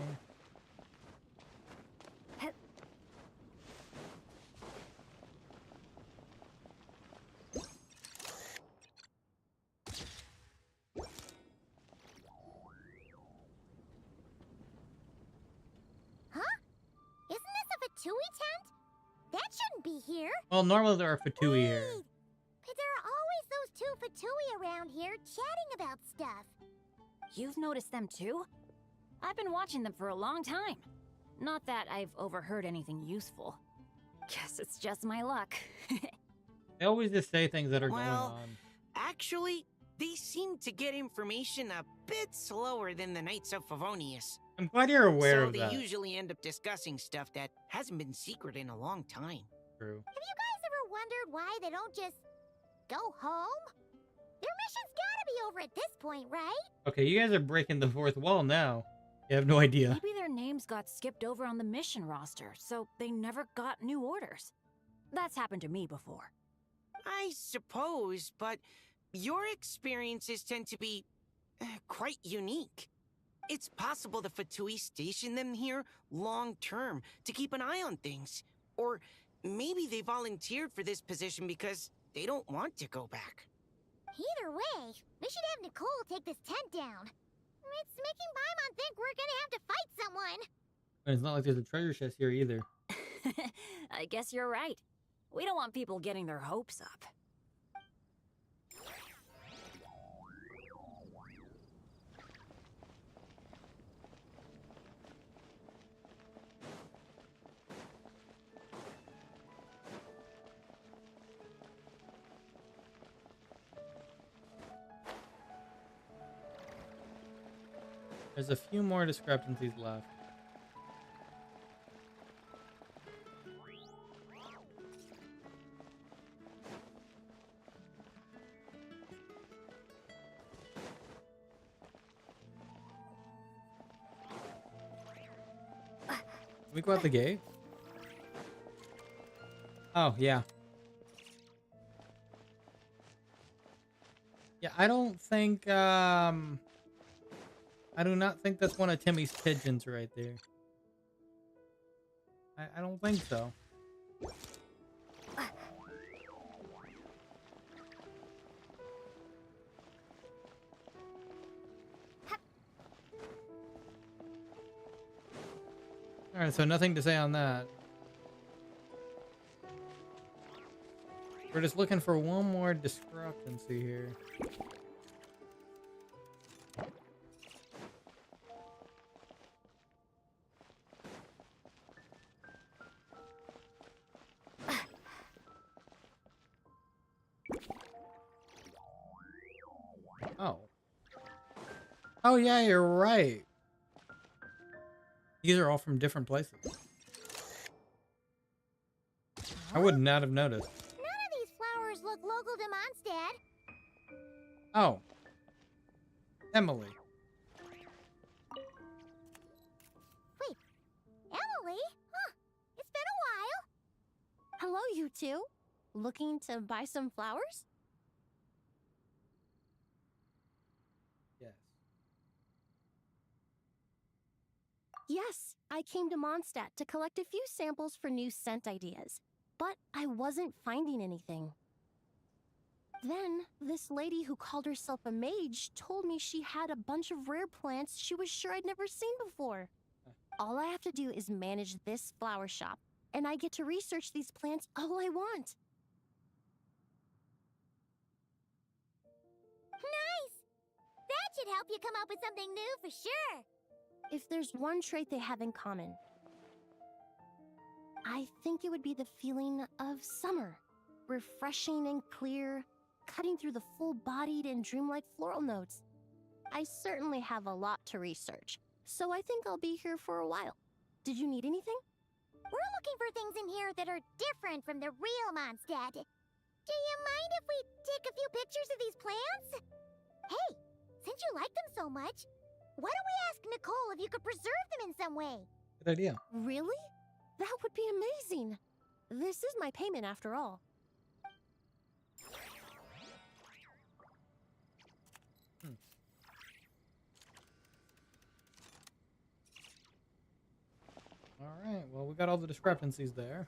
Huh? Isn't this a Fatui tent? That shouldn't be here. Well, normally there are Fatui here. But there are always those two Fatui around here chatting about stuff. You've noticed them too? I've been watching them for a long time. Not that I've overheard anything useful. Guess it's just my luck. They always just say things that are going Well, on. actually, they seem to get information a bit slower than the Knights of Favonius. I'm glad you're aware so of they that. usually end up discussing stuff that hasn't been secret in a long time. True. Have you guys ever wondered why they don't just go home? Their mission's gotta be over at this point, right? Okay, you guys are breaking the fourth wall now. You have no idea. Maybe their names got skipped over on the mission roster, so they never got new orders. That's happened to me before. I suppose, but your experiences tend to be quite unique. It's possible the Fatui stationed them here long-term to keep an eye on things. Or maybe they volunteered for this position because they don't want to go back. Either way, we should have Nicole take this tent down. It's making Paimon think we're gonna have to fight someone. And it's not like there's a treasure chest here either. I guess you're right. We don't want people getting their hopes up. There's a few more discrepancies left. we go out the gate? Oh, yeah. Yeah, I don't think, I do not think that's one of Timmy's pigeons right there. I don't think so. Alright, so nothing to say on that. We're just looking for one more discrepancy here. Oh. Oh yeah, you're right. These are all from different places. I would not have noticed. None of these flowers look local to Mondstadt. Oh. Emily. Wait, Emily? Huh, it's been a while. Hello, you two. Looking to buy some flowers? Yes. Yes, I came to Mondstadt to collect a few samples for new scent ideas, but I wasn't finding anything. Then, this lady who called herself a mage told me she had a bunch of rare plants she was sure I'd never seen before. All I have to do is manage this flower shop, and I get to research these plants all I want. Nice! That should help you come up with something new for sure. If there's one trait they have in common, I think it would be the feeling of summer. Refreshing and clear, cutting through the full-bodied and dreamlike floral notes. I certainly have a lot to research, so I think I'll be here for a while. Did you need anything? We're looking for things in here that are different from the real Mondstadt. Do you mind if we take a few pictures of these plants? Hey, since you like them so much, why don't we ask Nicole if you could preserve them in some way? Good idea. Really? That would be amazing. This is my payment after all. Alright, well, we got all the discrepancies there.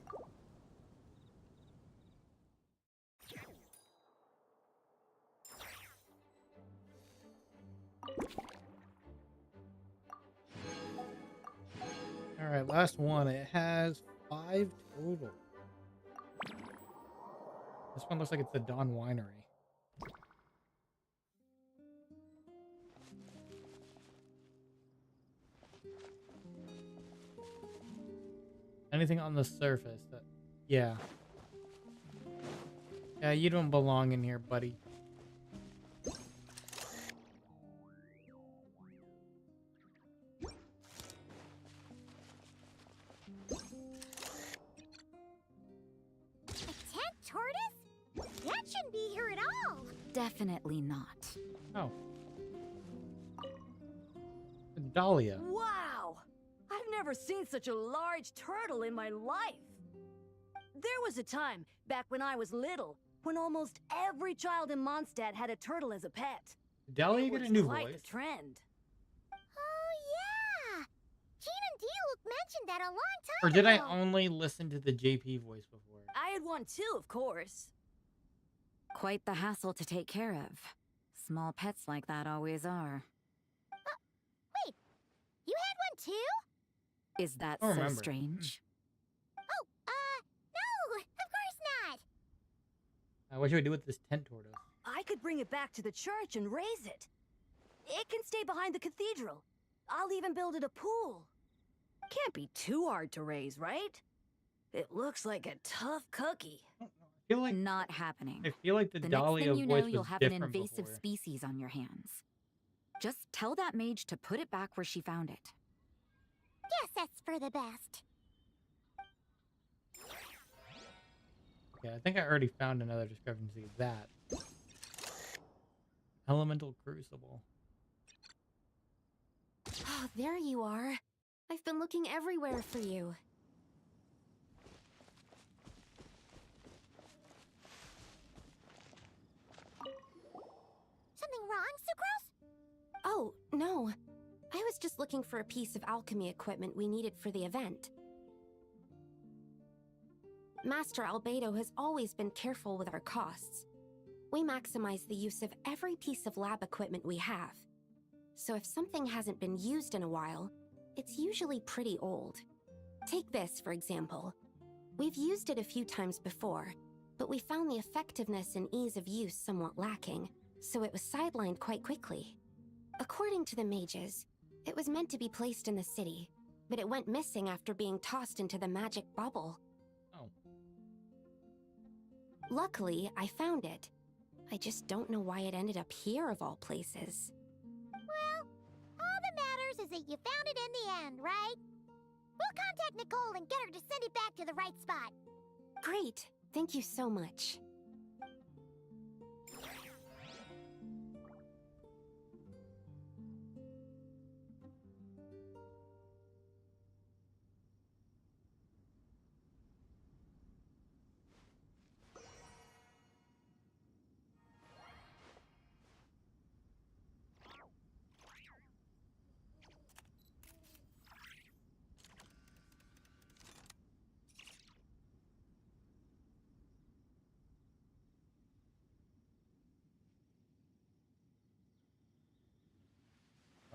Alright, last one. It has 5 total. This one looks like it's the Dawn Winery. Anything on the surface that... Yeah. Yeah, you don't belong in here, buddy. That shouldn't be here at all. Definitely not. Oh. Dahlia. Wow! I've never seen such a large turtle in my life. There was a time, back when I was little, when almost every child in Mondstadt had a turtle as a pet. Did Dahlia It get a was new quite voice? the trend. Oh, yeah! Gene and Diluc mentioned that a long time Or did I ago. only listen to the JP voice before? I had one too, of course. Quite the hassle to take care of. Small pets like that always are. Wait, you had one too? Is that I don't so remember. strange? Oh, no, of course not. What should we do with this tent tortoise? I could bring it back to the church and raise it. It can stay behind the cathedral. I'll even build it a pool. Can't be too hard to raise, right? It looks like a tough cookie. I feel like Not happening. I feel like the next Dahlia thing you know, voice was you'll have an different invasive before. species on your hands. Just tell that mage to put it back where she found it. Guess that's for the best. Okay, I think I already found another discrepancy. That Elemental Crucible. Oh, there you are. I've been looking everywhere for you. Something wrong, Sucrose? Oh, no. I was just looking for a piece of alchemy equipment we needed for the event. Master Albedo has always been careful with our costs. We maximize the use of every piece of lab equipment we have. So if something hasn't been used in a while, it's usually pretty old. Take this, for example. We've used it a few times before, but we found the effectiveness and ease of use somewhat lacking, so it was sidelined quite quickly. According to the mages, it was meant to be placed in the city, but it went missing after being tossed into the magic bubble. Oh. Luckily, I found it. I just don't know why it ended up here of all places. Well, all that matters is that you found it in the end, right? We'll contact Nicole and get her to send it back to the right spot. Great. Thank you so much.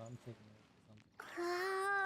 I'm taking it for something.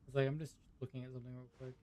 It's like I'm just looking at something real quick.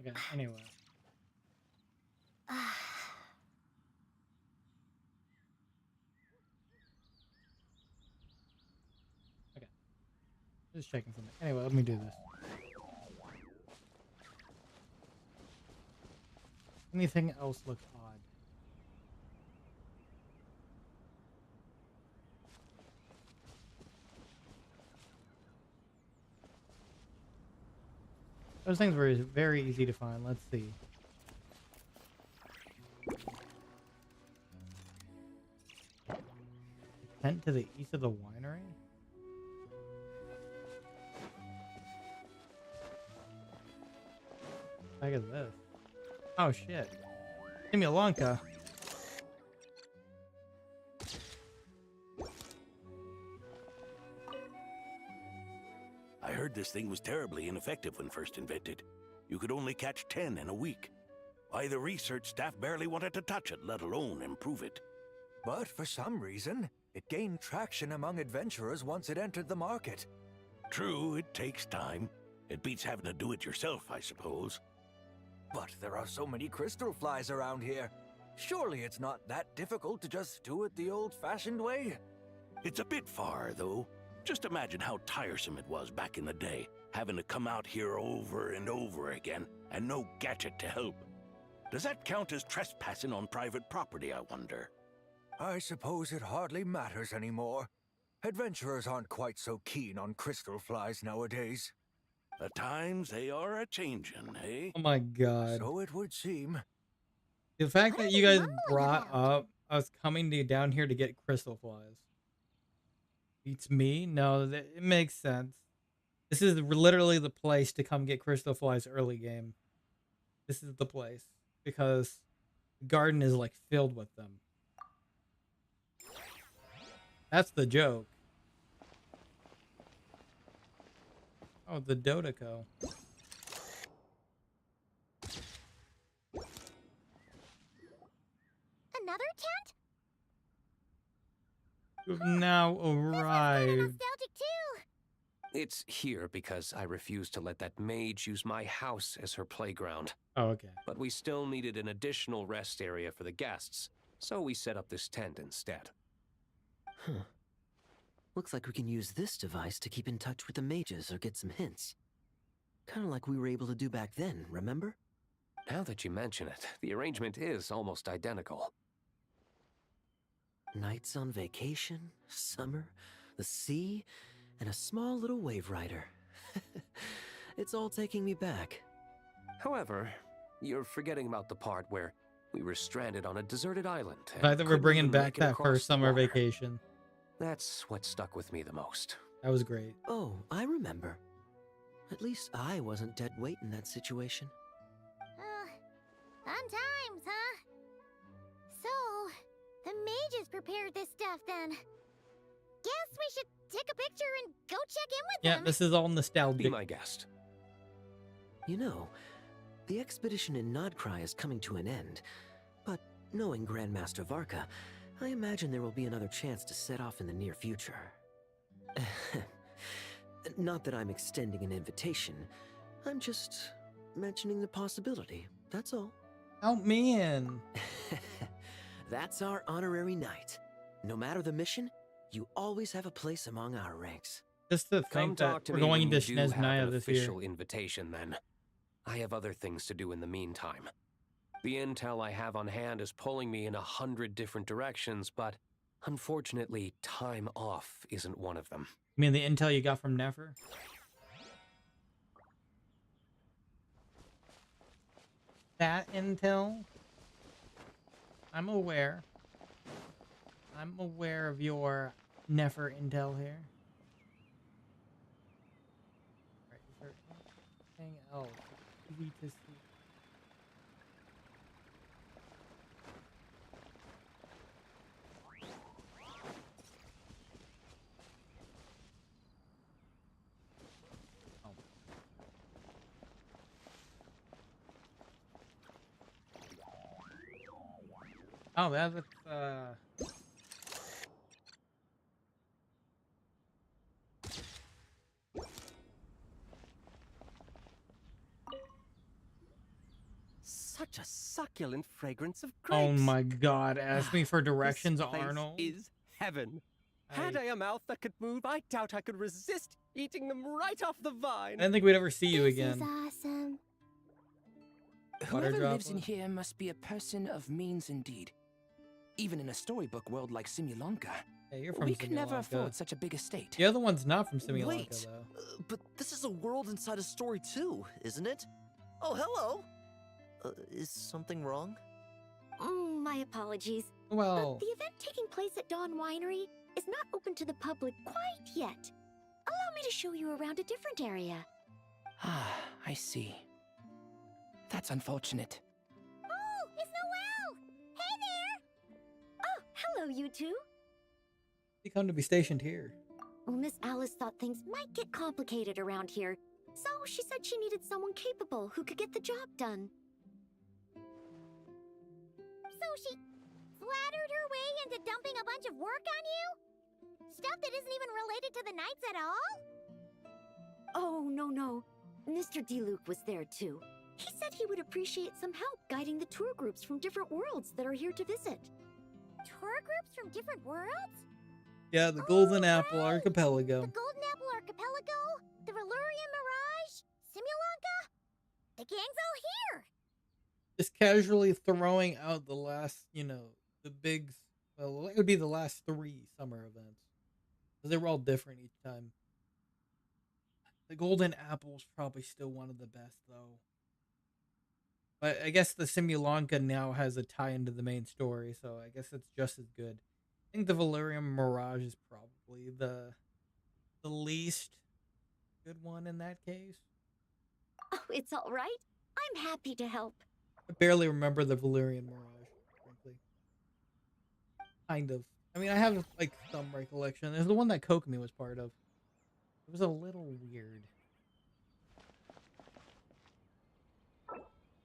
Okay, anyway. Okay. Just checking something. Anyway, let me do this. Anything else look odd? Those things were very easy to find. Let's see. Tent to the east of the winery? Look at this. Oh shit. Simulanka. I heard this thing was terribly ineffective when first invented. You could only catch 10 in a week. Why, the research staff barely wanted to touch it, let alone improve it. But for some reason, it gained traction among adventurers once it entered the market. True, it takes time. It beats having to do it yourself, I suppose. But there are so many crystal flies around here. Surely it's not that difficult to just do it the old-fashioned way? It's a bit far, though. Just imagine how tiresome it was back in the day, having to come out here over and over again, and no gadget to help. Does that count as trespassing on private property, I wonder? I suppose it hardly matters anymore. Adventurers aren't quite so keen on crystal flies nowadays. At times they are a-changin', eh? Oh my god. So it would seem. The fact that you guys brought up us coming down here to get crystal flies. Beats me? No, it makes sense. This is literally the place to come get crystal flies early game. This is the place. Because the garden is like filled with them. That's the joke. Oh, the Dodico. Another tent? We've now arrived. Nostalgic too. It's here because I refused to let that mage use my house as her playground. Oh, okay. But we still needed an additional rest area for the guests, so we set up this tent instead. Huh. Looks like we can use this device to keep in touch with the mages or get some hints. Kind of like we were able to do back then, remember? Now that you mention it, the arrangement is almost identical. Nights on vacation, summer, the sea, and a small little wave rider. It's all taking me back. However, you're forgetting about the part where we were stranded on a deserted island. The fact that we're bringing back that first summer vacation. That's what stuck with me the most. That was great. Oh, I remember. At least I wasn't dead weight in that situation. Fun times, huh? So, the mages prepared this stuff then. Guess we should take a picture and go check in with them. Yeah, this is all nostalgic. Be my guest. You know, the expedition in Nodcry is coming to an end, but knowing Grandmaster Varka, I imagine there will be another chance to set off in the near future. Not that I'm extending an invitation, I'm just mentioning the possibility, that's all. Help me in. That's our honorary knight. No matter the mission, you always have a place among our ranks. Just to Come think talk that to we're me going when into you do have Snezhnaya an this year. official invitation then. I have other things to do in the meantime. The intel I have on hand is pulling me in 100 different directions, but unfortunately, time off isn't one of them. You mean the intel you got from Nefer? That intel? I'm aware. I'm aware of your Nefer intel here. Right, is there anything else we need to see? Oh, that's such a succulent fragrance of Oh grapes. my god, ask me for directions, This place Arnold. is heaven. Had I a mouth that could move, I doubt I could resist eating them right off the vine. I didn't think we'd ever see you again. Awesome. Water Whoever lives in droplet. here must be a person of means indeed. Even in a storybook world like Simulanka, Hey, you're from we could never Simulanka. afford such a big estate. The other one's not from Simulanka, Wait, though. but this is a world inside a story too, isn't it? Oh, hello. Is something wrong? My apologies. Well, But the event taking place at Dawn Winery is not open to the public quite yet. Allow me to show you around a different area. Ah, I see. That's unfortunate. Oh, it's Noelle! Hey there! Oh, hello, you two. you come to be stationed here. Well, Miss Alice thought things might get complicated around here, so she said she needed someone capable who could get the job done. So she flattered her way into dumping a bunch of work on you? Stuff that isn't even related to the Knights at all? Oh, no. Mr. D-Luke was there too. He said he would appreciate some help guiding the tour groups from different worlds that are here to visit. Tour groups from different worlds? Yeah, the Golden Apple Archipelago. The Golden Apple Archipelago? The Valurian Mirage? Simulanka? The gang's all here! Just casually throwing out the last, the big, well, it would be the last 3 summer events. Because they were all different each time. The Golden Apple's probably still one of the best, though. But I guess the Simulanka now has a tie into the main story, so I guess it's just as good. I think the Valurian Mirage is probably the least good one in that case. Oh, it's all right. I'm happy to help. I barely remember the Valurian Mirage, frankly. Kind of. I mean, I have, like, some recollection. There's the one that Kokomi was part of. It was a little weird.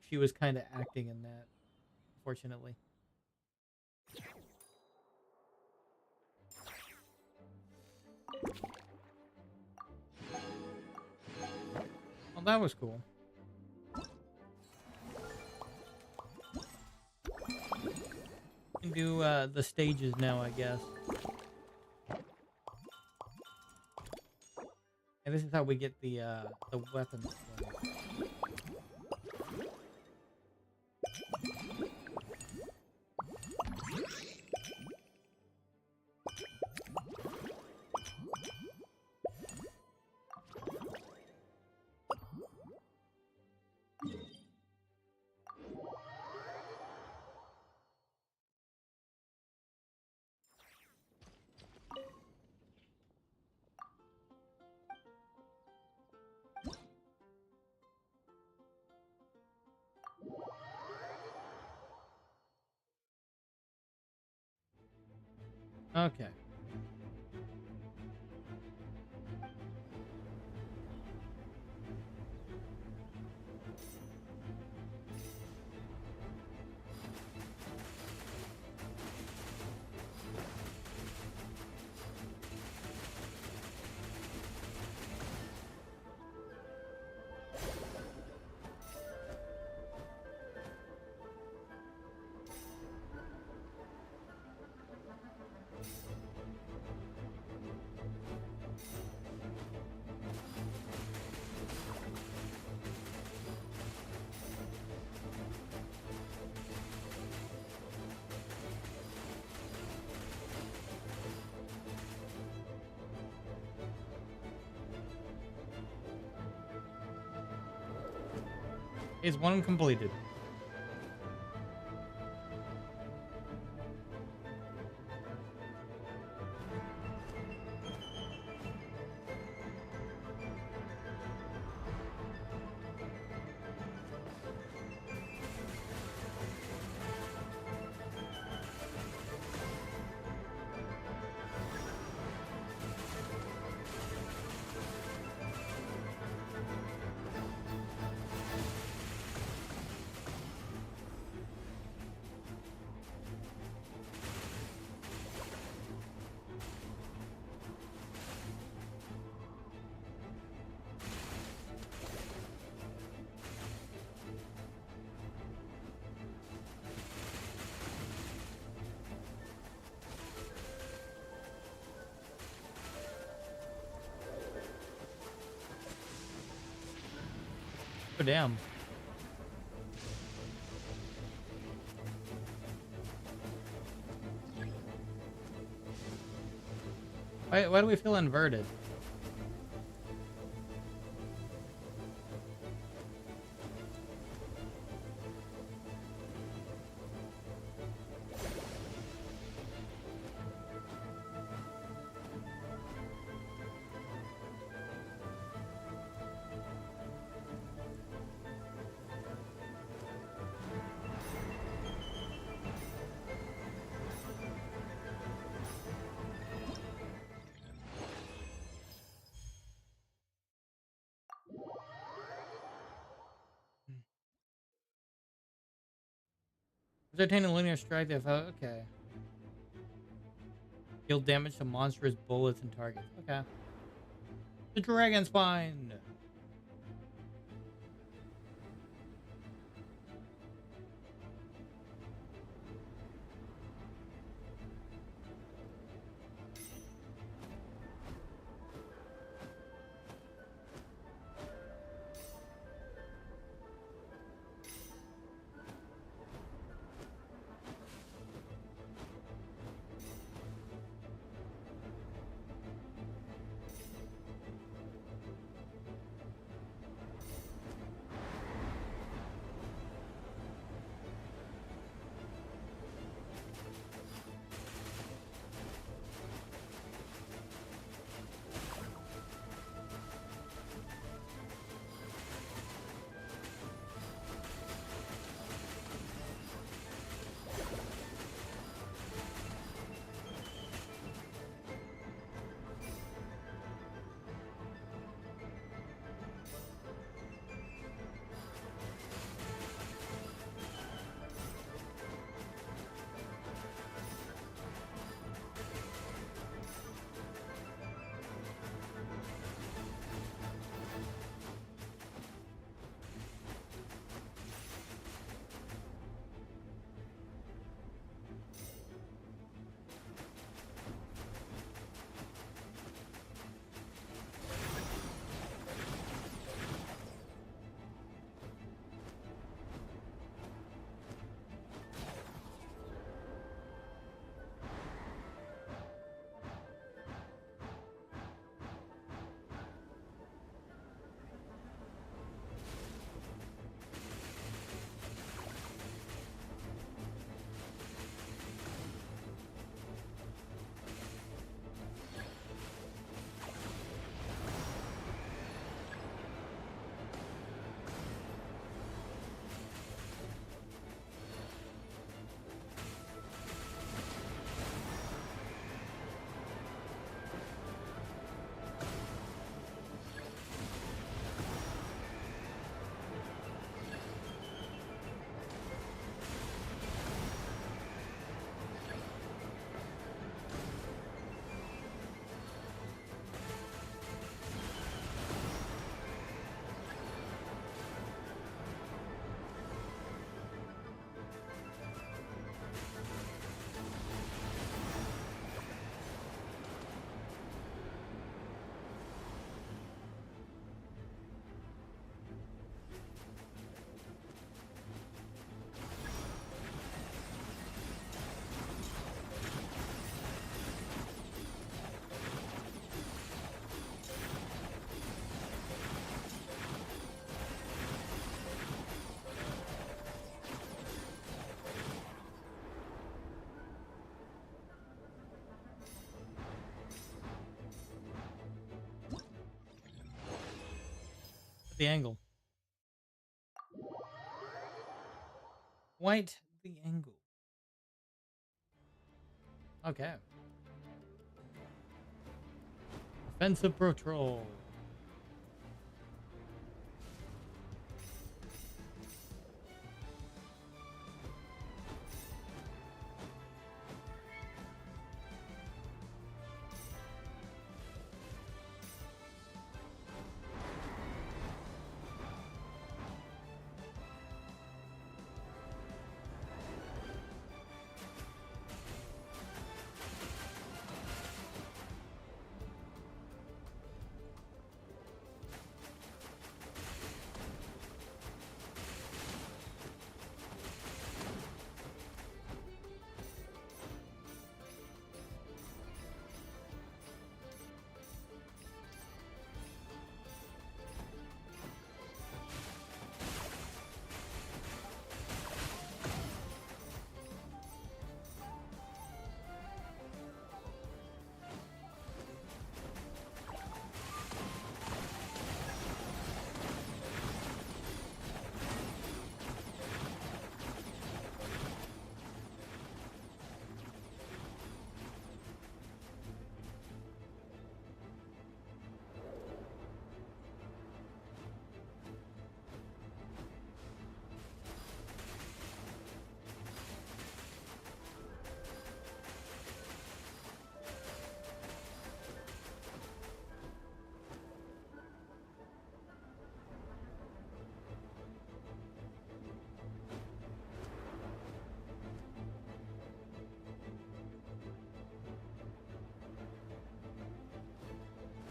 She was kind of acting in that, unfortunately. Well, that was cool. Can do the stages now, I guess. And this is how we get the weapons. Okay. Is one completed. Oh, damn. Why do we feel inverted? Entertaining linear strike. Okay. Deal damage to monstrous bullets and targets. Okay. The dragon spine. The angle. White the angle. Okay. Offensive patrol.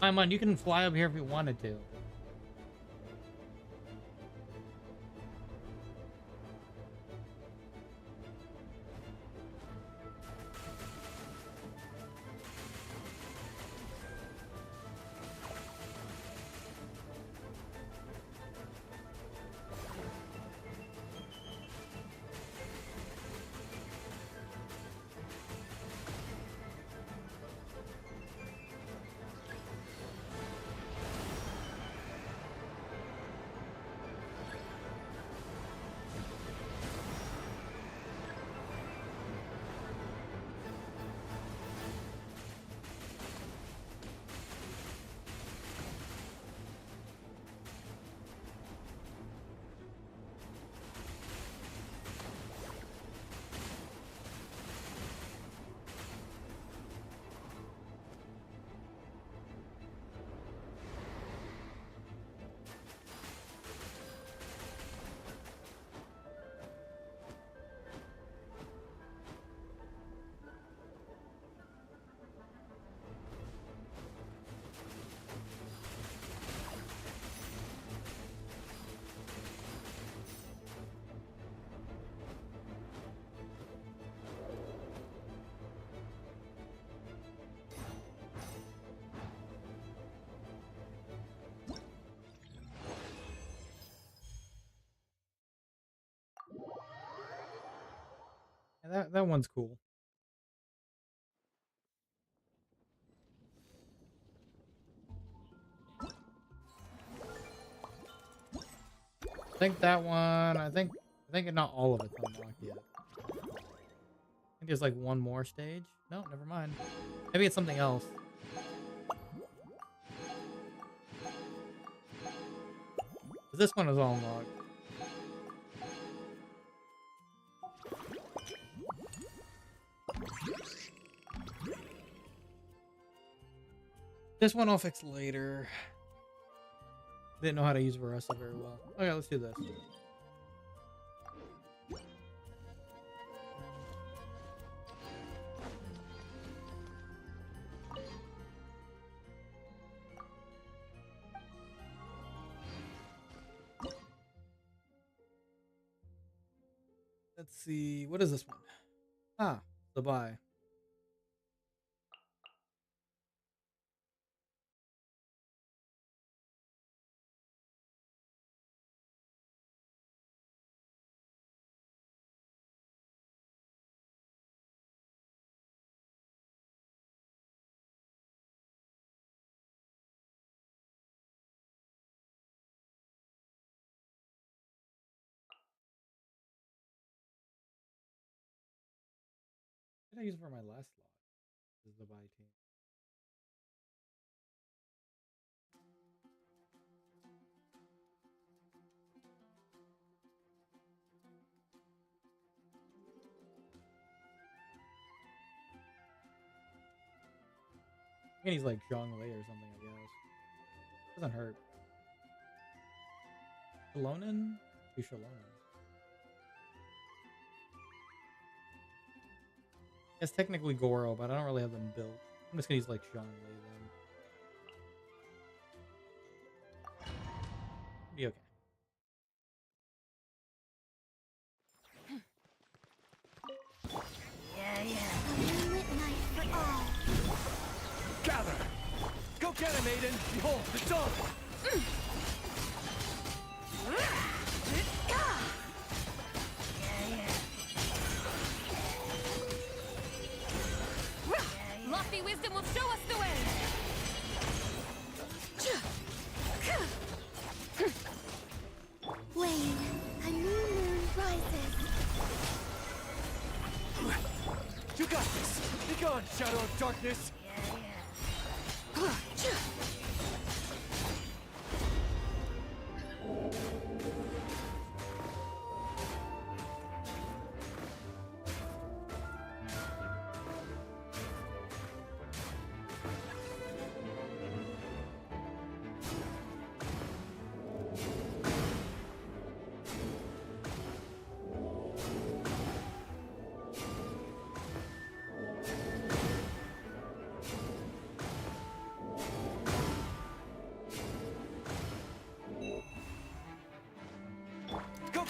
Paimon, you can fly up here if you wanted to. Yeah, that one's cool. I think that one. I think not all of it's unlocked yet. I think there's like one more stage. No, never mind. Maybe it's something else. This one is all unlocked. This one I'll fix later. Didn't know how to use Varessa very well. Okay, let's do this. Let's see. What is this one? Ah, the buy. What did I use for my last slot? This is the buy team. I think he's like Zhongli or something, I guess. Doesn't hurt. Shalonen? Do Shalonen. It's technically Goro, but I don't really have them built. I'm just gonna use like Zhongli then. Be okay. Gather! Go get him, Aiden! Behold, the dawn! Lofty wisdom will show us the way! Wayne, a new moon rises. You got this! Be gone, Shadow of Darkness!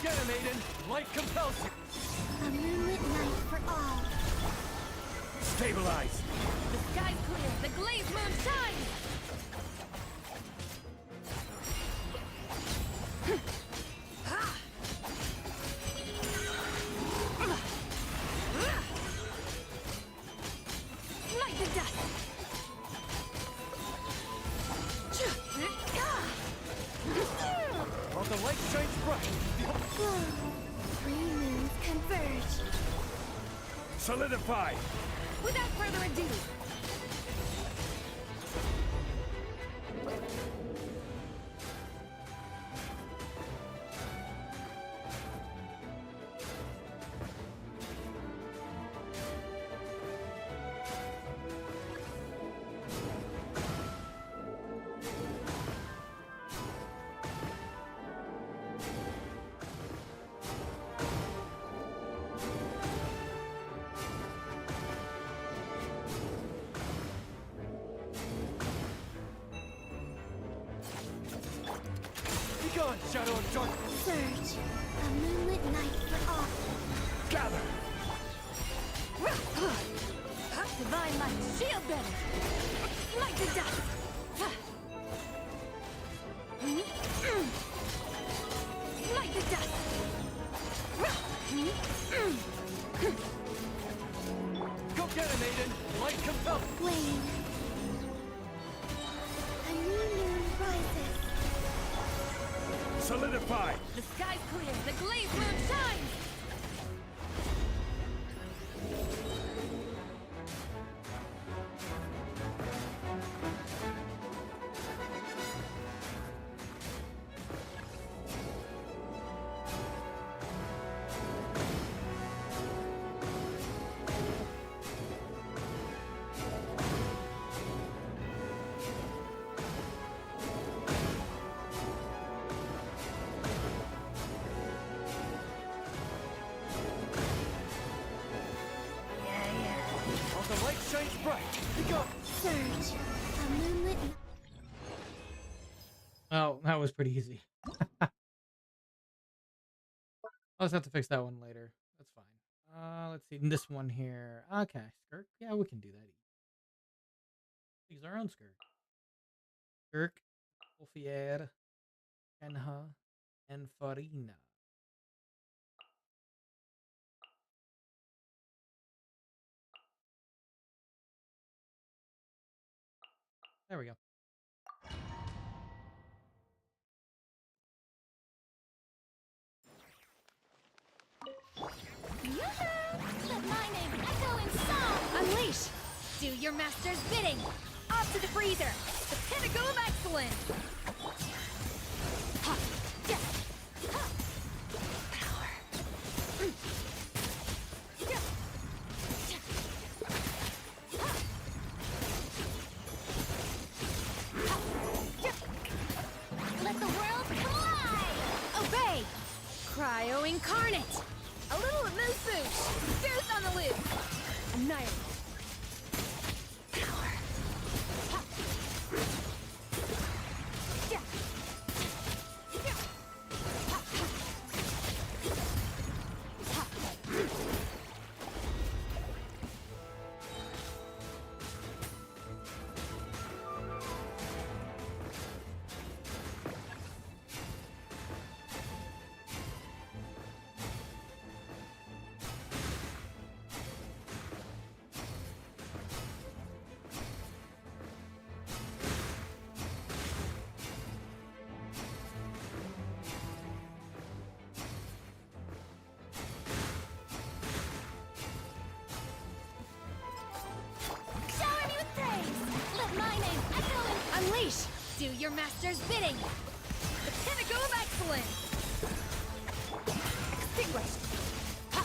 get him, Aiden! Light compels you! A moonlit night for all. Stabilize! The sky's clear. The glazed moon shines. Light the dust. While the light shines bright, Whoa. Three moons converge. solidify! Without further ado, Be gone, shadow of darkness! Surge. A moonlit night for all. Gather! divine light, shield them. Light the dust. Light the dust. Go get him, Aiden! Light compels! Flame. A new moon rises. Solidify! The sky's clear. The glazed moon shines. While the light shines bright, be gone! Surge. A moonlit Oh, that was pretty easy. I'll just have to fix that one later. That's fine. Let's see. This one here. Okay, Skirk. Yeah, we can do that. Use our own Skirk. Skirk, Wolfier, Enha, and Farina. There we go. Let my name echo in song. Unleash. Do your master's bidding. Off to the freezer. The pinnacle of excellence. Ha. Yeah. Ha. Power. Yeah. Ha. Ha. Yeah. Let the world come alive. Obey. Cryo incarnate. A little moose boosh. Deuce on the loose. Annihilate. Power. Ha. Yeah. Yeah. Ha. Ha. Shower me with praise. Let my name echo in unleash. Do your master's bidding. The pinnacle of excellence. Extinguished. Ha.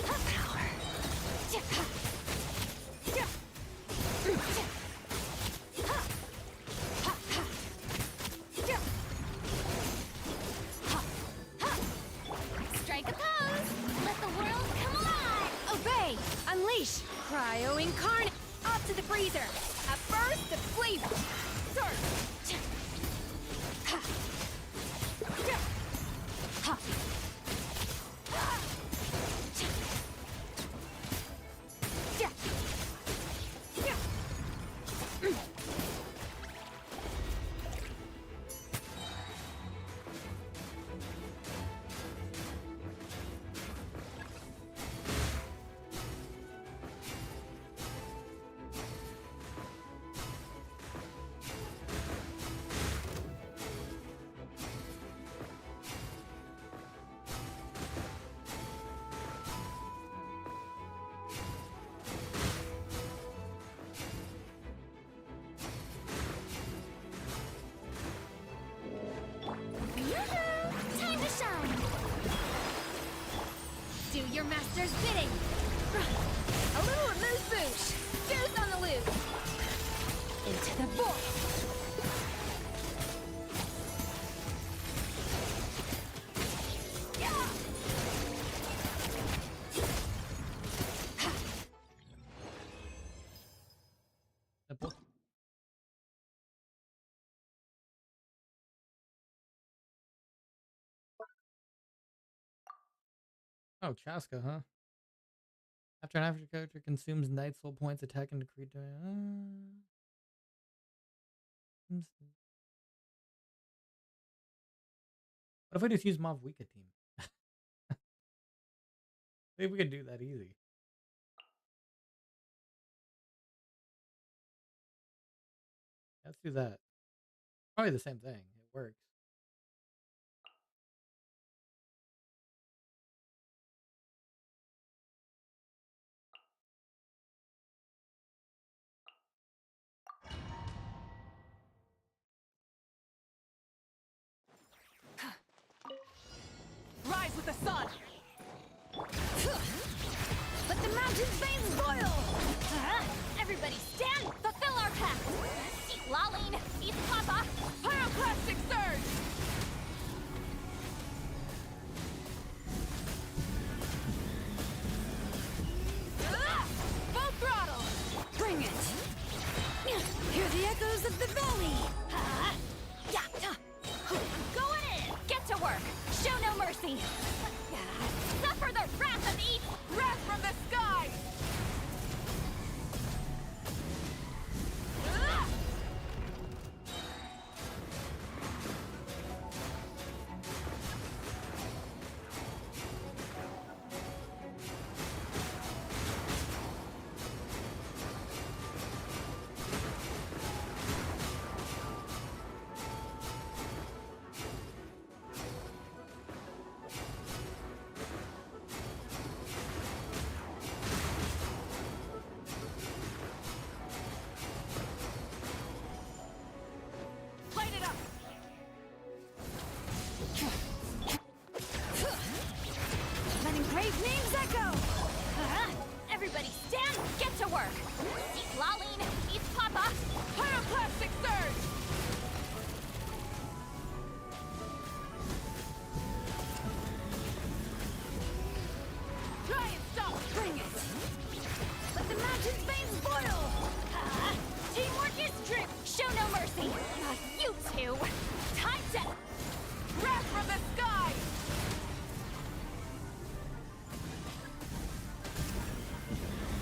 Ha. Power. Ja. Ha. Ja. Ja. Ha. Ha. Ha. Ja. Ha. Ha. Strike a pose. Let the world come alive. Obey. Unleash. Cryo incarnate. Off to the freezer. A burst of flavor. Surge. Ha. Ja. Ha. your master's bidding. A little amuse-bouche. Juice on the loose. Into the void. Oh, Chaska, huh? After an after character consumes Night Soul points, attack and decree. What if we just use Mavwika team? Maybe we could do that easy. Let's do that. Probably the same thing. It works. Rise with the sun! Let the mountain's veins boil! Everybody stand! Fulfill our pact! Seek Laline! East Papa! Pyroclastic surge! Full throttle! Bring it! Hear the echoes of the valley! Go in! Get to work! Show no mercy! Suffer the wrath of each! Wrath from the sky! Light it up! Let engraved names echo! Everybody stand! Get to work! Seek Laline! East Papa! Pyroclastic surge! Try and stop! Bring it! Let the mountain's veins boil! Teamwork is true! Show no mercy! Not you two! Time to... Wrath from the sky!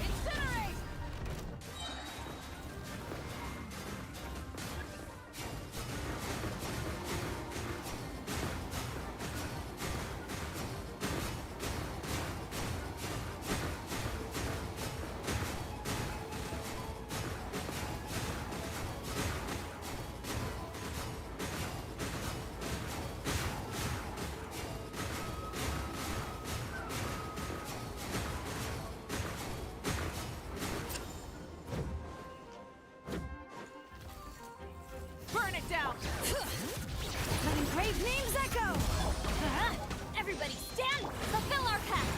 Incinerate! Burn it down! Let engraved names echo! Everybody stand! Fulfill our pact!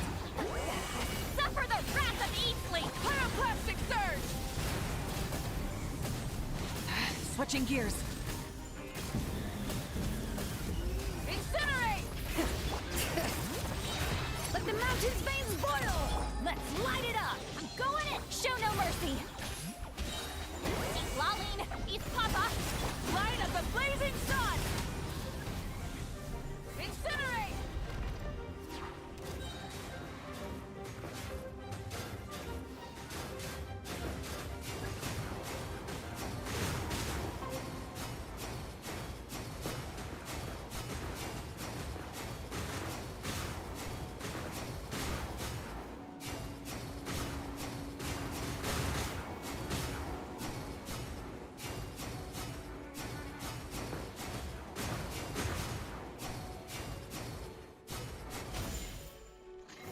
Suffer the wrath of Eastling! Pyroclastic surge! Switching gears. Incinerate! Let the mountain's veins boil! Let's light it up! I'm going in! Show no mercy! Seek Laline! East Papa! Light of the blazing sun! Incinerate!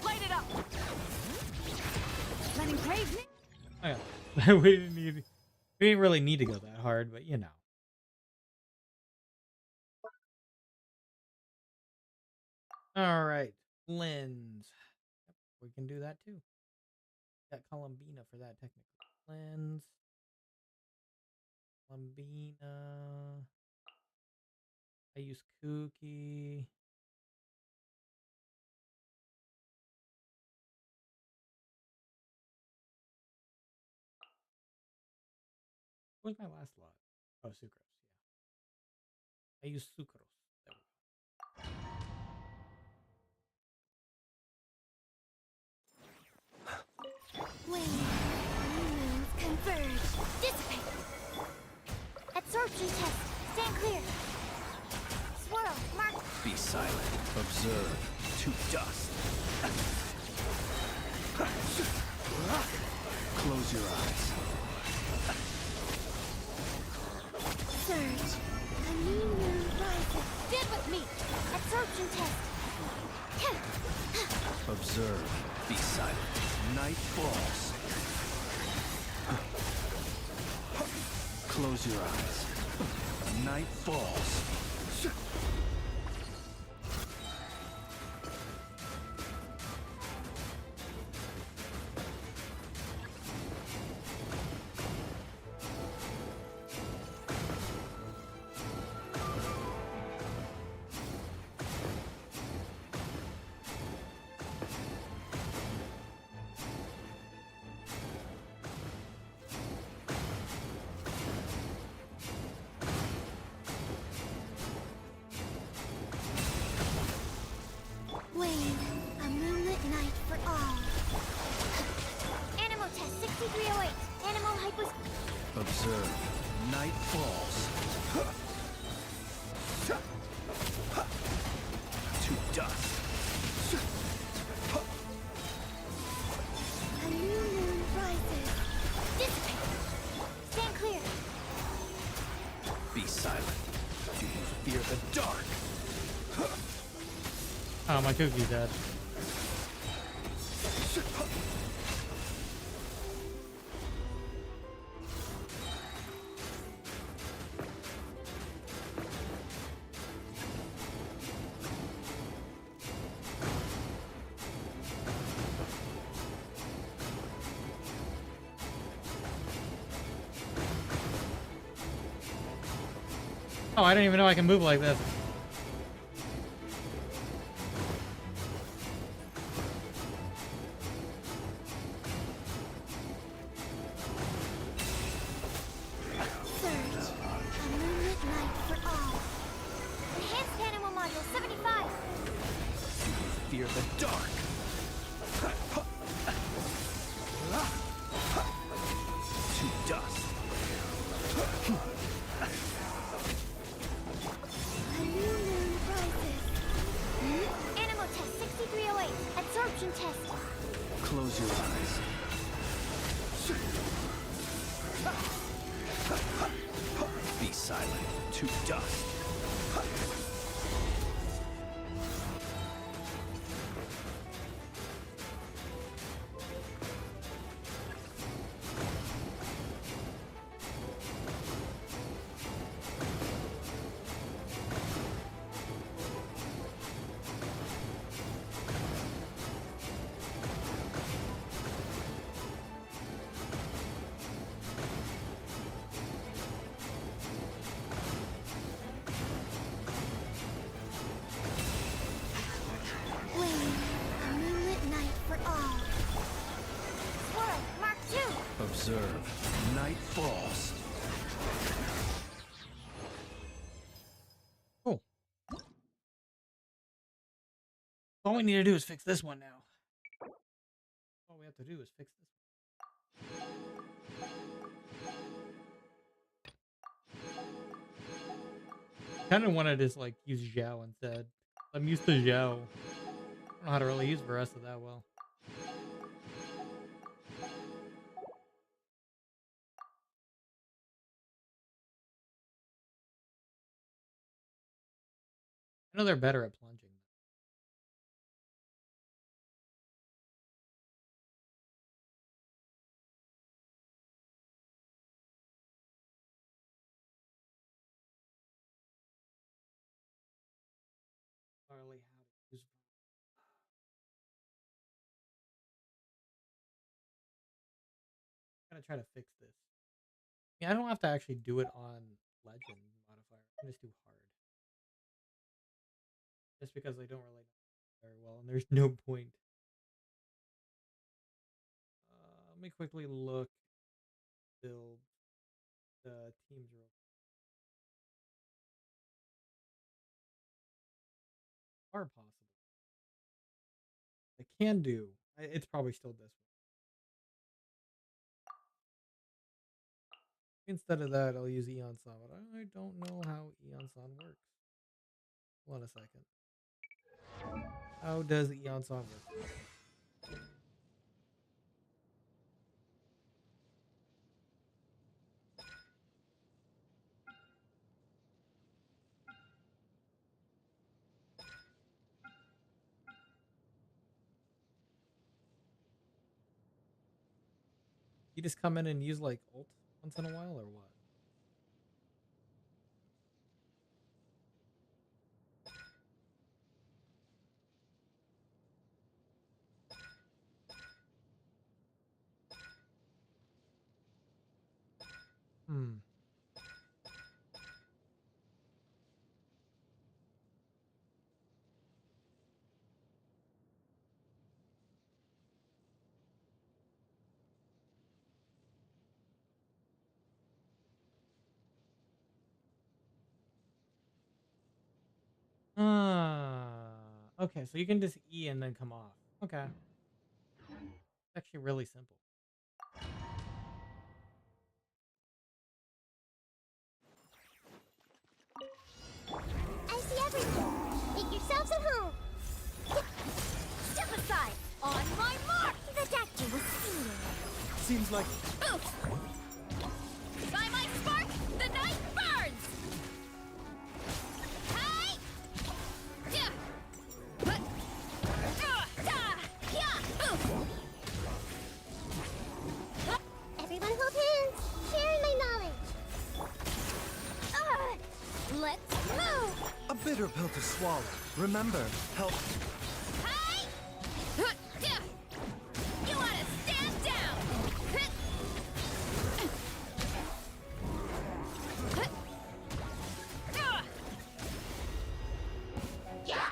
Light it up! Let engraved names... Oh, yeah. We didn't really need to go that hard, but you know. All right, lens. We can do that too. Got Columbina for that technical lens. Columbina. I use Kooky. What was my last lot? Oh, Sucrose. Yeah. I use Sucrose. There we go. Wait. New moons converge. Dissipate. Absorption test. Stand clear. Swirl. Mark. Be silent. Observe. To dust. Close your eyes. Surge. A new moon rises. Stand with me. Absorption test. Observe. Be silent. Night falls. Close your eyes. Night falls. Wayne, a moonlit night for all. Animal test 6308. Animal hypos. Observe. Night falls. To dust. A new moon rises. Dissipate. Stand clear. Be silent. Do you fear the dark? Oh, my Kookie's dead. Oh, I didn't even know I can move like this. Surge. A moonlit night for all. Enhanced animal module 75. Fear the dark. To dust. A new moon rises. Animal test 6308. Absorption test. Close your eyes. Be silent. To dust. Wayne, a moonlit night for all. Swirl. Mark 2. Observe. Night falls. Cool. All we need to do is fix this one now. All we have to do is fix this one. Kind of wanted to just like use Zhao instead. I'm used to Zhao. I don't know how to really use Veressa that well. I know they're better at plunging. Really how to use gonna try to fix this. Yeah, I don't have to actually do it on legend modifier. I can just do hard. Just because I don't really know very well, and there's no point. Let me quickly look, build the teams real quick. Are possible. I can do. It's probably still this one. Instead of that, I'll use Eon San, but I don't know how Eon San works. Hold on a second. How does Eon San work? You just come in and use like ult once in a while, or what? Hmm. Okay, so you can just E and then come off. Okay. It's actually really simple. I see everything. Make yourselves at home. Step aside. On my mark. The doctor will see you. Seems like Oof! By my spark, the night burns! Hi! Yeah! Huh! Da! Yeah! Oof! Everyone hold hands. Sharing my knowledge. Let's move. a bitter pill to swallow. Remember, help. Hi! Huh! Yeah! You wanna stand down! Huh! Huh! Yeah!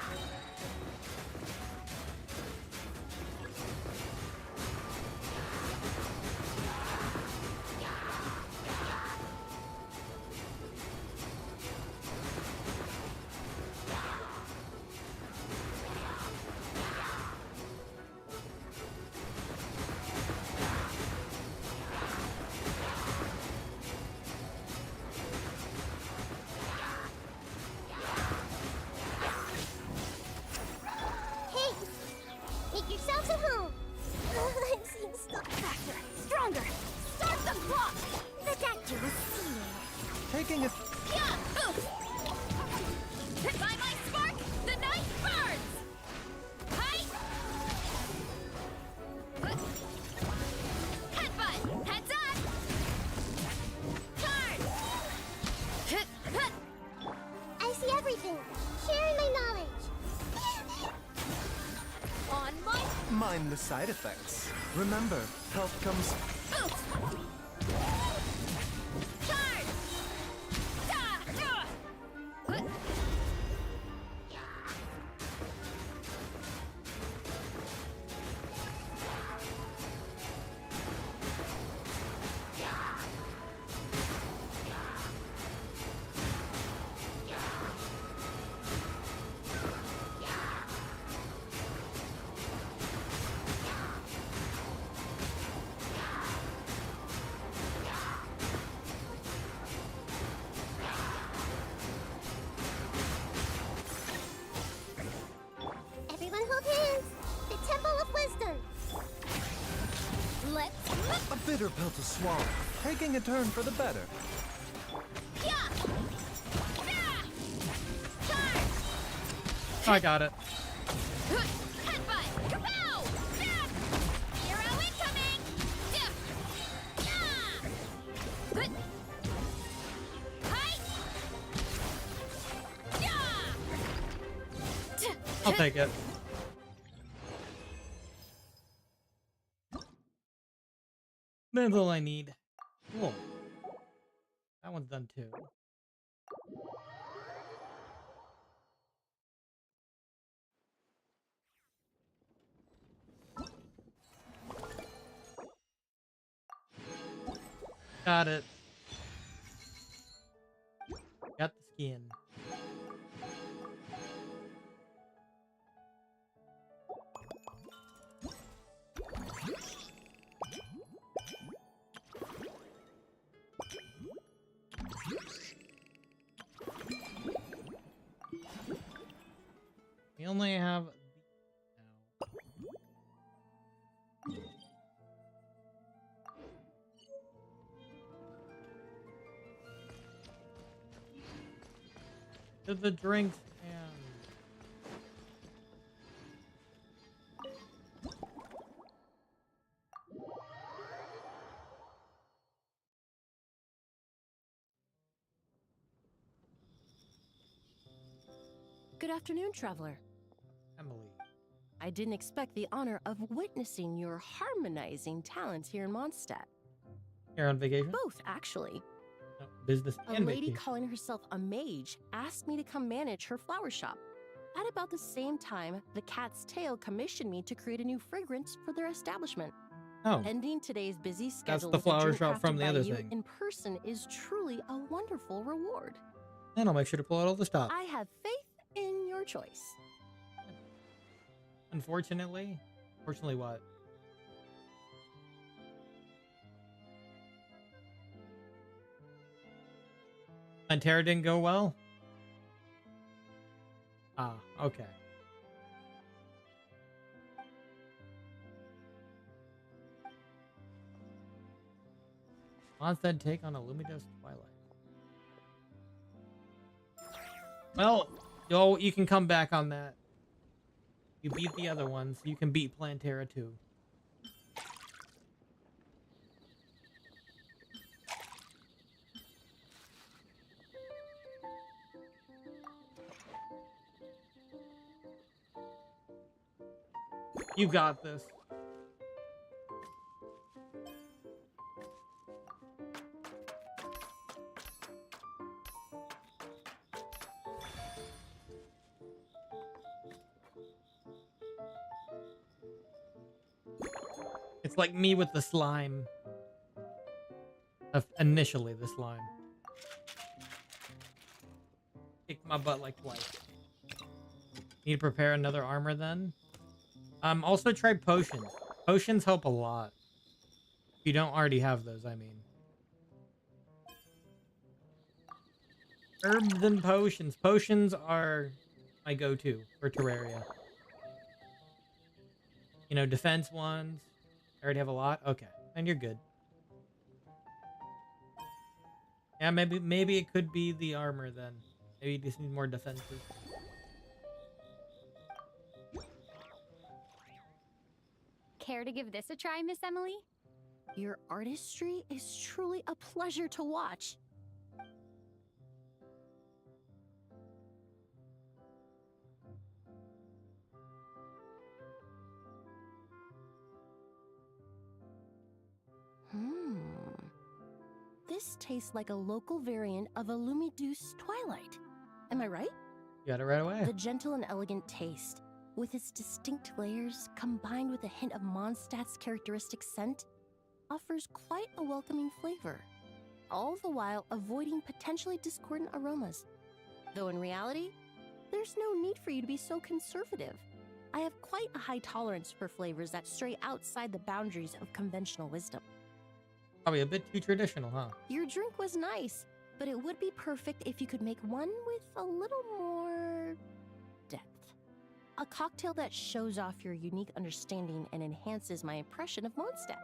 Hey, make yourselves at home. I'm seeing stuff faster, stronger. Start the clock. The doctor will see you. Taking it. Yeah! Oof! By my spark, the night burns! Hi! Headbutt! Heads up! Turn! I see everything. Sharing my knowledge. On my... Mind the side effects. Remember, health comes. Oof! Turn! Da! Everyone hold hands. The Temple of Wisdom. Let's A bitter pill to swallow. Taking a turn for the better. Yeah! Yeah! Turn! I got it. Headbutt! Kapow! Yeah! Hero incoming! Yeah! Yeah! Hi! Yeah! I'll take it. That's all I need. Cool. That one's done too. Got it. Got the skin. We only have the drinks and Good afternoon, traveler. Emily. I didn't expect the honor of witnessing your harmonizing talents here in Mondstadt. You're on vacation? Both, actually. No, business A and lady vacation. calling herself a mage asked me to come manage her flower shop. At about the same time, the Cat's Tail commissioned me to create a new fragrance for their establishment. Oh. Ending today's busy That's schedule the with a flower drink shop from crafted the by other you thing. in person is truly a wonderful reward. And I'll make sure to pull out all the stops. I have faith in your choice. Unfortunately? Unfortunately what? Pantera didn't go well? Ah, okay. Mondstadt take on a Luminous Twilight. Well, you can come back on that. You beat the other ones, you can beat Plantera too. You got this. It's like me with the slime. Initially, the slime. Kicked my butt like twice. Need to prepare another armor then? Also try potions. Potions help a lot. If you don't already have those, I mean. Herbs and potions. Potions are my go-to for Terraria. You know, defense ones. I already have a lot? Okay. And you're good. Yeah, maybe it could be the armor then. Maybe you just need more defenses. Care to give this a try, Miss Emily? Your artistry is truly a pleasure to watch. This tastes like a local variant of a Lumideuse Twilight. Am I right? You got it right away. The gentle and elegant taste, with its distinct layers combined with a hint of Mondstadt's characteristic scent, offers quite a welcoming flavor, all the while avoiding potentially discordant aromas. Though in reality, there's no need for you to be so conservative. I have quite a high tolerance for flavors that stray outside the boundaries of conventional wisdom. Probably a bit too traditional, huh? Your drink was nice, but it would be perfect if you could make one with a little more depth. A cocktail that shows off your unique understanding and enhances my impression of Mondstadt.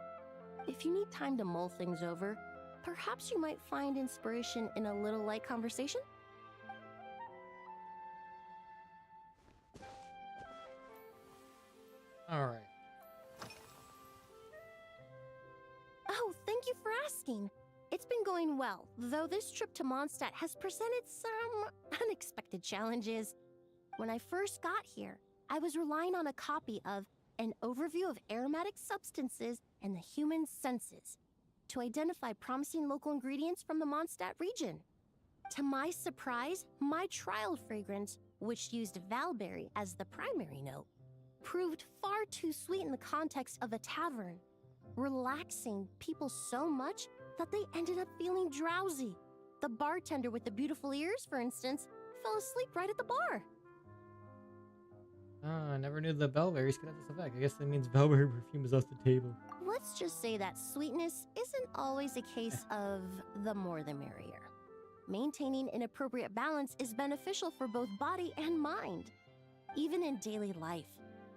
If you need time to mull things over, perhaps you might find inspiration in a little light conversation? All right. Oh, thank you for asking. It's been going well, though this trip to Mondstadt has presented some unexpected challenges. When I first got here, I was relying on a copy of An Overview of Aromatic Substances and the Human Senses, to identify promising local ingredients from the Mondstadt region. To my surprise, my trial fragrance, which used valberry as the primary note, proved far too sweet in the context of a tavern, relaxing people so much that they ended up feeling drowsy. The bartender with the beautiful ears, for instance, fell asleep right at the bar. I never knew the bellberries could have this effect. I guess that means bellberry perfume is off the table. Let's just say that sweetness isn't always a case of the more the merrier. Maintaining an appropriate balance is beneficial for both body and mind. Even in daily life,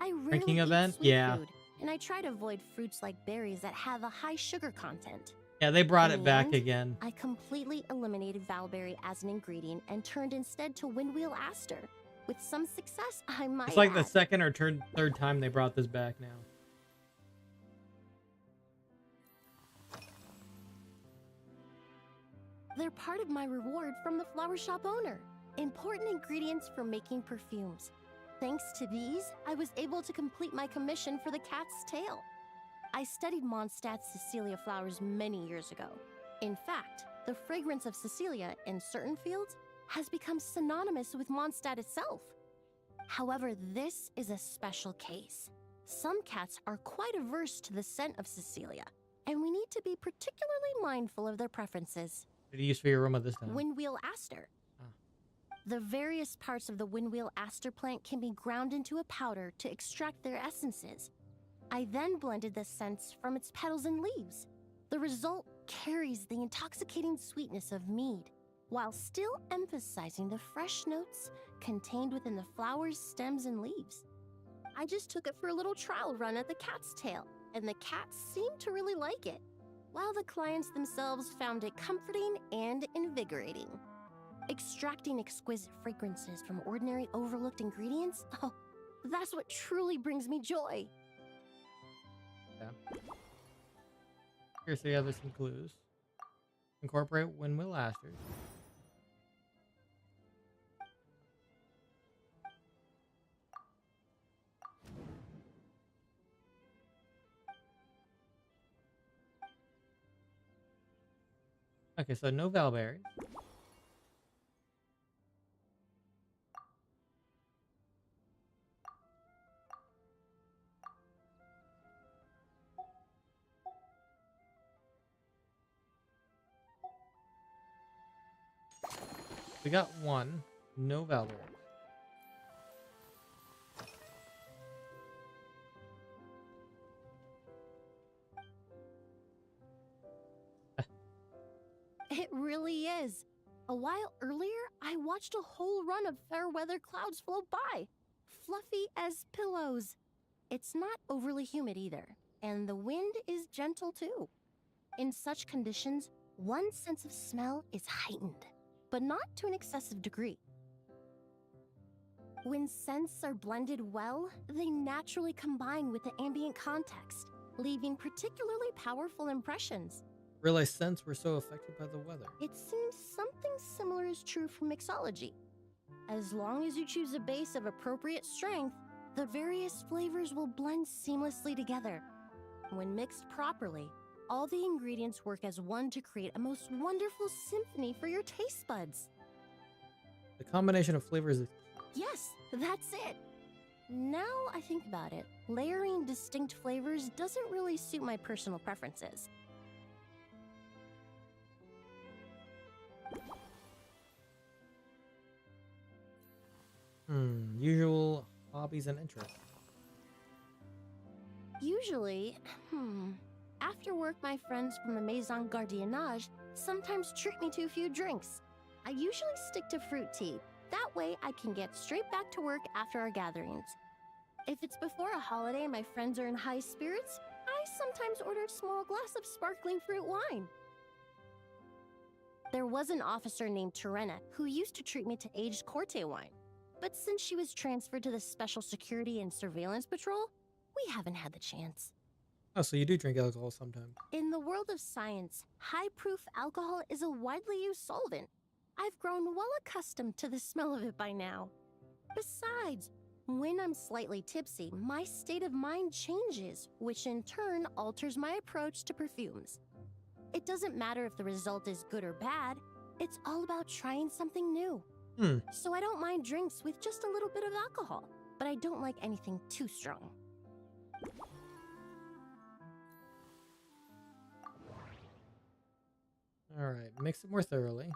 I rarely Drinking eat event? sweet Yeah. food, and I try to avoid fruits like berries that have a high sugar content. Yeah, they brought In it the back end, again. I completely eliminated valberry as an ingredient and turned instead to windwheel aster. With some success, I might It's like the add. second or third time they brought this back now. They're part of my reward from the flower shop owner. Important ingredients for making perfumes. Thanks to these, I was able to complete my commission for the cat's tail. I studied Mondstadt's Cecilia flowers many years ago. In fact, the fragrance of Cecilia in certain fields has become synonymous with Mondstadt itself. However, this is a special case. Some cats are quite averse to the scent of Cecilia, and we need to be particularly mindful of their preferences. What did you use for your aroma this time? Windwheel aster. The various parts of the windwheel aster plant can be ground into a powder to extract their essences. I then blended the scents from its petals and leaves. The result carries the intoxicating sweetness of mead, while still emphasizing the fresh notes contained within the flowers, stems, and leaves. I just took it for a little trial run at the cat's tail, and the cats seemed to really like it, while the clients themselves found it comforting and invigorating. Extracting exquisite fragrances from ordinary overlooked ingredients? Oh, that's what truly brings me joy. Yeah. Here, so yeah, there's some clues. Incorporate windmill asters. Okay, so no valberries. We got one, no valberries. It really is. A while earlier, I watched a whole run of fair weather clouds float by, fluffy as pillows. It's not overly humid either, and the wind is gentle too. In such conditions, one sense of smell is heightened, but not to an excessive degree. When scents are blended well, they naturally combine with the ambient context, leaving particularly powerful impressions. Realized scents were so affected by the weather. It seems something similar is true for mixology. As long as you choose a base of appropriate strength, the various flavors will blend seamlessly together. When mixed properly, all the ingredients work as one to create a most wonderful symphony for your taste buds. The combination of flavors is Yes, that's it. Now I think about it, layering distinct flavors doesn't really suit my personal preferences. usual hobbies and interests. Usually, after work, my friends from the Maison Gardiennage sometimes treat me to a few drinks. I usually stick to fruit tea. That way, I can get straight back to work after our gatherings. If it's before a holiday and my friends are in high spirits, I sometimes order a small glass of sparkling fruit wine. There was an officer named Terena who used to treat me to aged Corte wine. But since she was transferred to the Special Security and Surveillance Patrol, we haven't had the chance. Oh, so you do drink alcohol sometimes. In the world of science, high-proof alcohol is a widely used solvent. I've grown well accustomed to the smell of it by now. Besides, when I'm slightly tipsy, my state of mind changes, which in turn alters my approach to perfumes. It doesn't matter if the result is good or bad. It's all about trying something new. So I don't mind drinks with just a little bit of alcohol, but I don't like anything too strong. All right, mix it more thoroughly.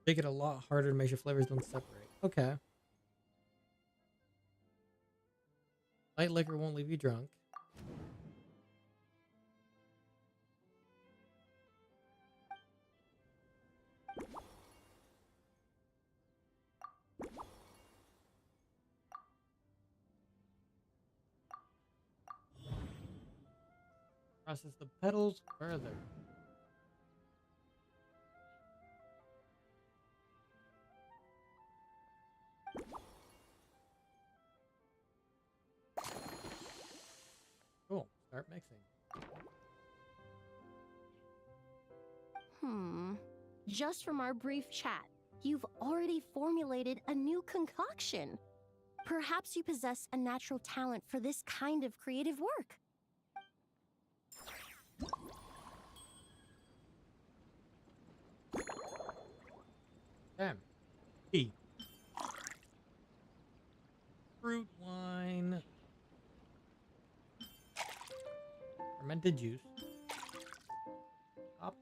Make it a lot harder to make sure flavors don't separate. Okay. Light liquor won't leave you drunk. Process the petals further. Cool. Start mixing. Just from our brief chat, you've already formulated a new concoction. Perhaps you possess a natural talent for this kind of creative work. Damn. Tea. Fruit wine. Fermented juice. Hopped.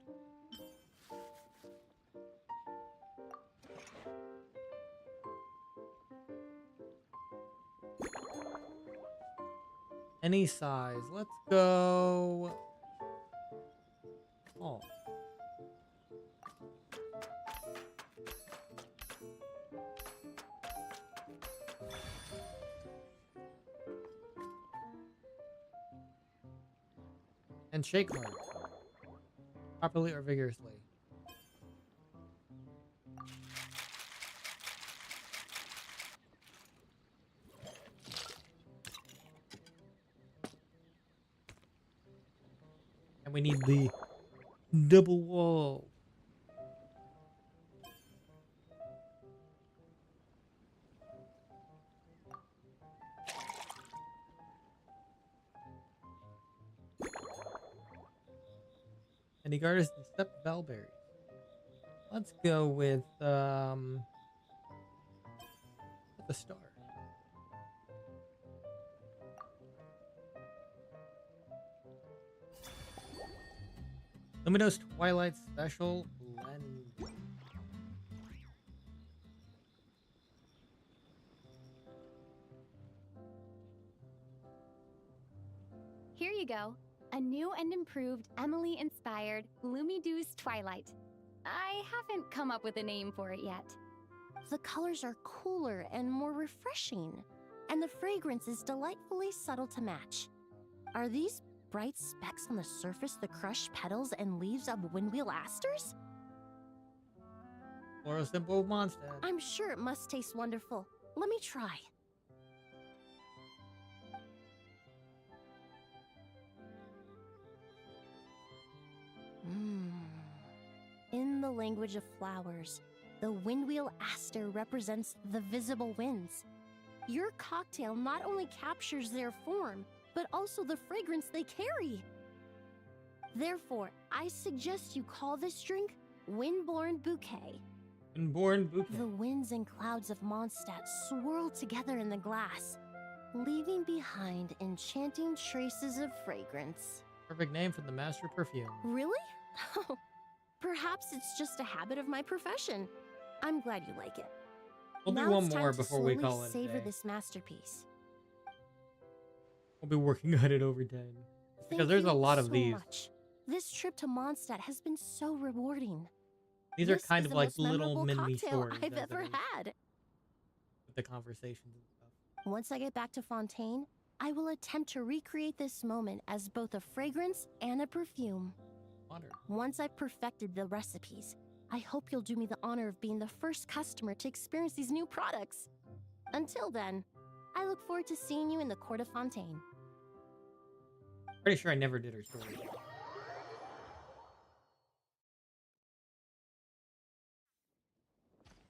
Any size. Let's go. Oh. And shake hard. Properly or vigorously. And we need the double wall. And he guarded the step bellberries. Let's go with the star. Luminous Twilight Special Blend. Here you go. A new and improved Emily-inspired Lumidews Twilight. I haven't come up with a name for it yet. The colors are cooler and more refreshing, and the fragrance is delightfully subtle to match. Are these bright specks on the surface the crushed petals and leaves of windwheel asters? Or a simple monster. I'm sure it must taste wonderful. Let me try. In the language of flowers, the windwheel aster represents the visible winds. Your cocktail not only captures their form, but also the fragrance they carry. Therefore, I suggest you call this drink Windborne Bouquet. Windborne Bouquet. The winds and clouds of Mondstadt swirl together in the glass, leaving behind enchanting traces of fragrance. Perfect name for the master perfume. Really? Perhaps it's just a habit of my profession. I'm glad you like it. We'll do Now one it's time more to before we slowly call it a savor day. this masterpiece. We'll be working on it over 10. Because Thank there's you a lot so of these. much. This trip to Mondstadt has been so rewarding. These are This kind is of the like most little memorable mini cocktail stories. I've as it ever is, had. with the conversations and stuff. Once I get back to Fontaine, I will attempt to recreate this moment as both a fragrance and a perfume. Honored. Once I've perfected the recipes, I hope you'll do me the honor of being the first customer to experience these new products. Until then, I look forward to seeing you in the court of Fontaine. Pretty sure I never did her story.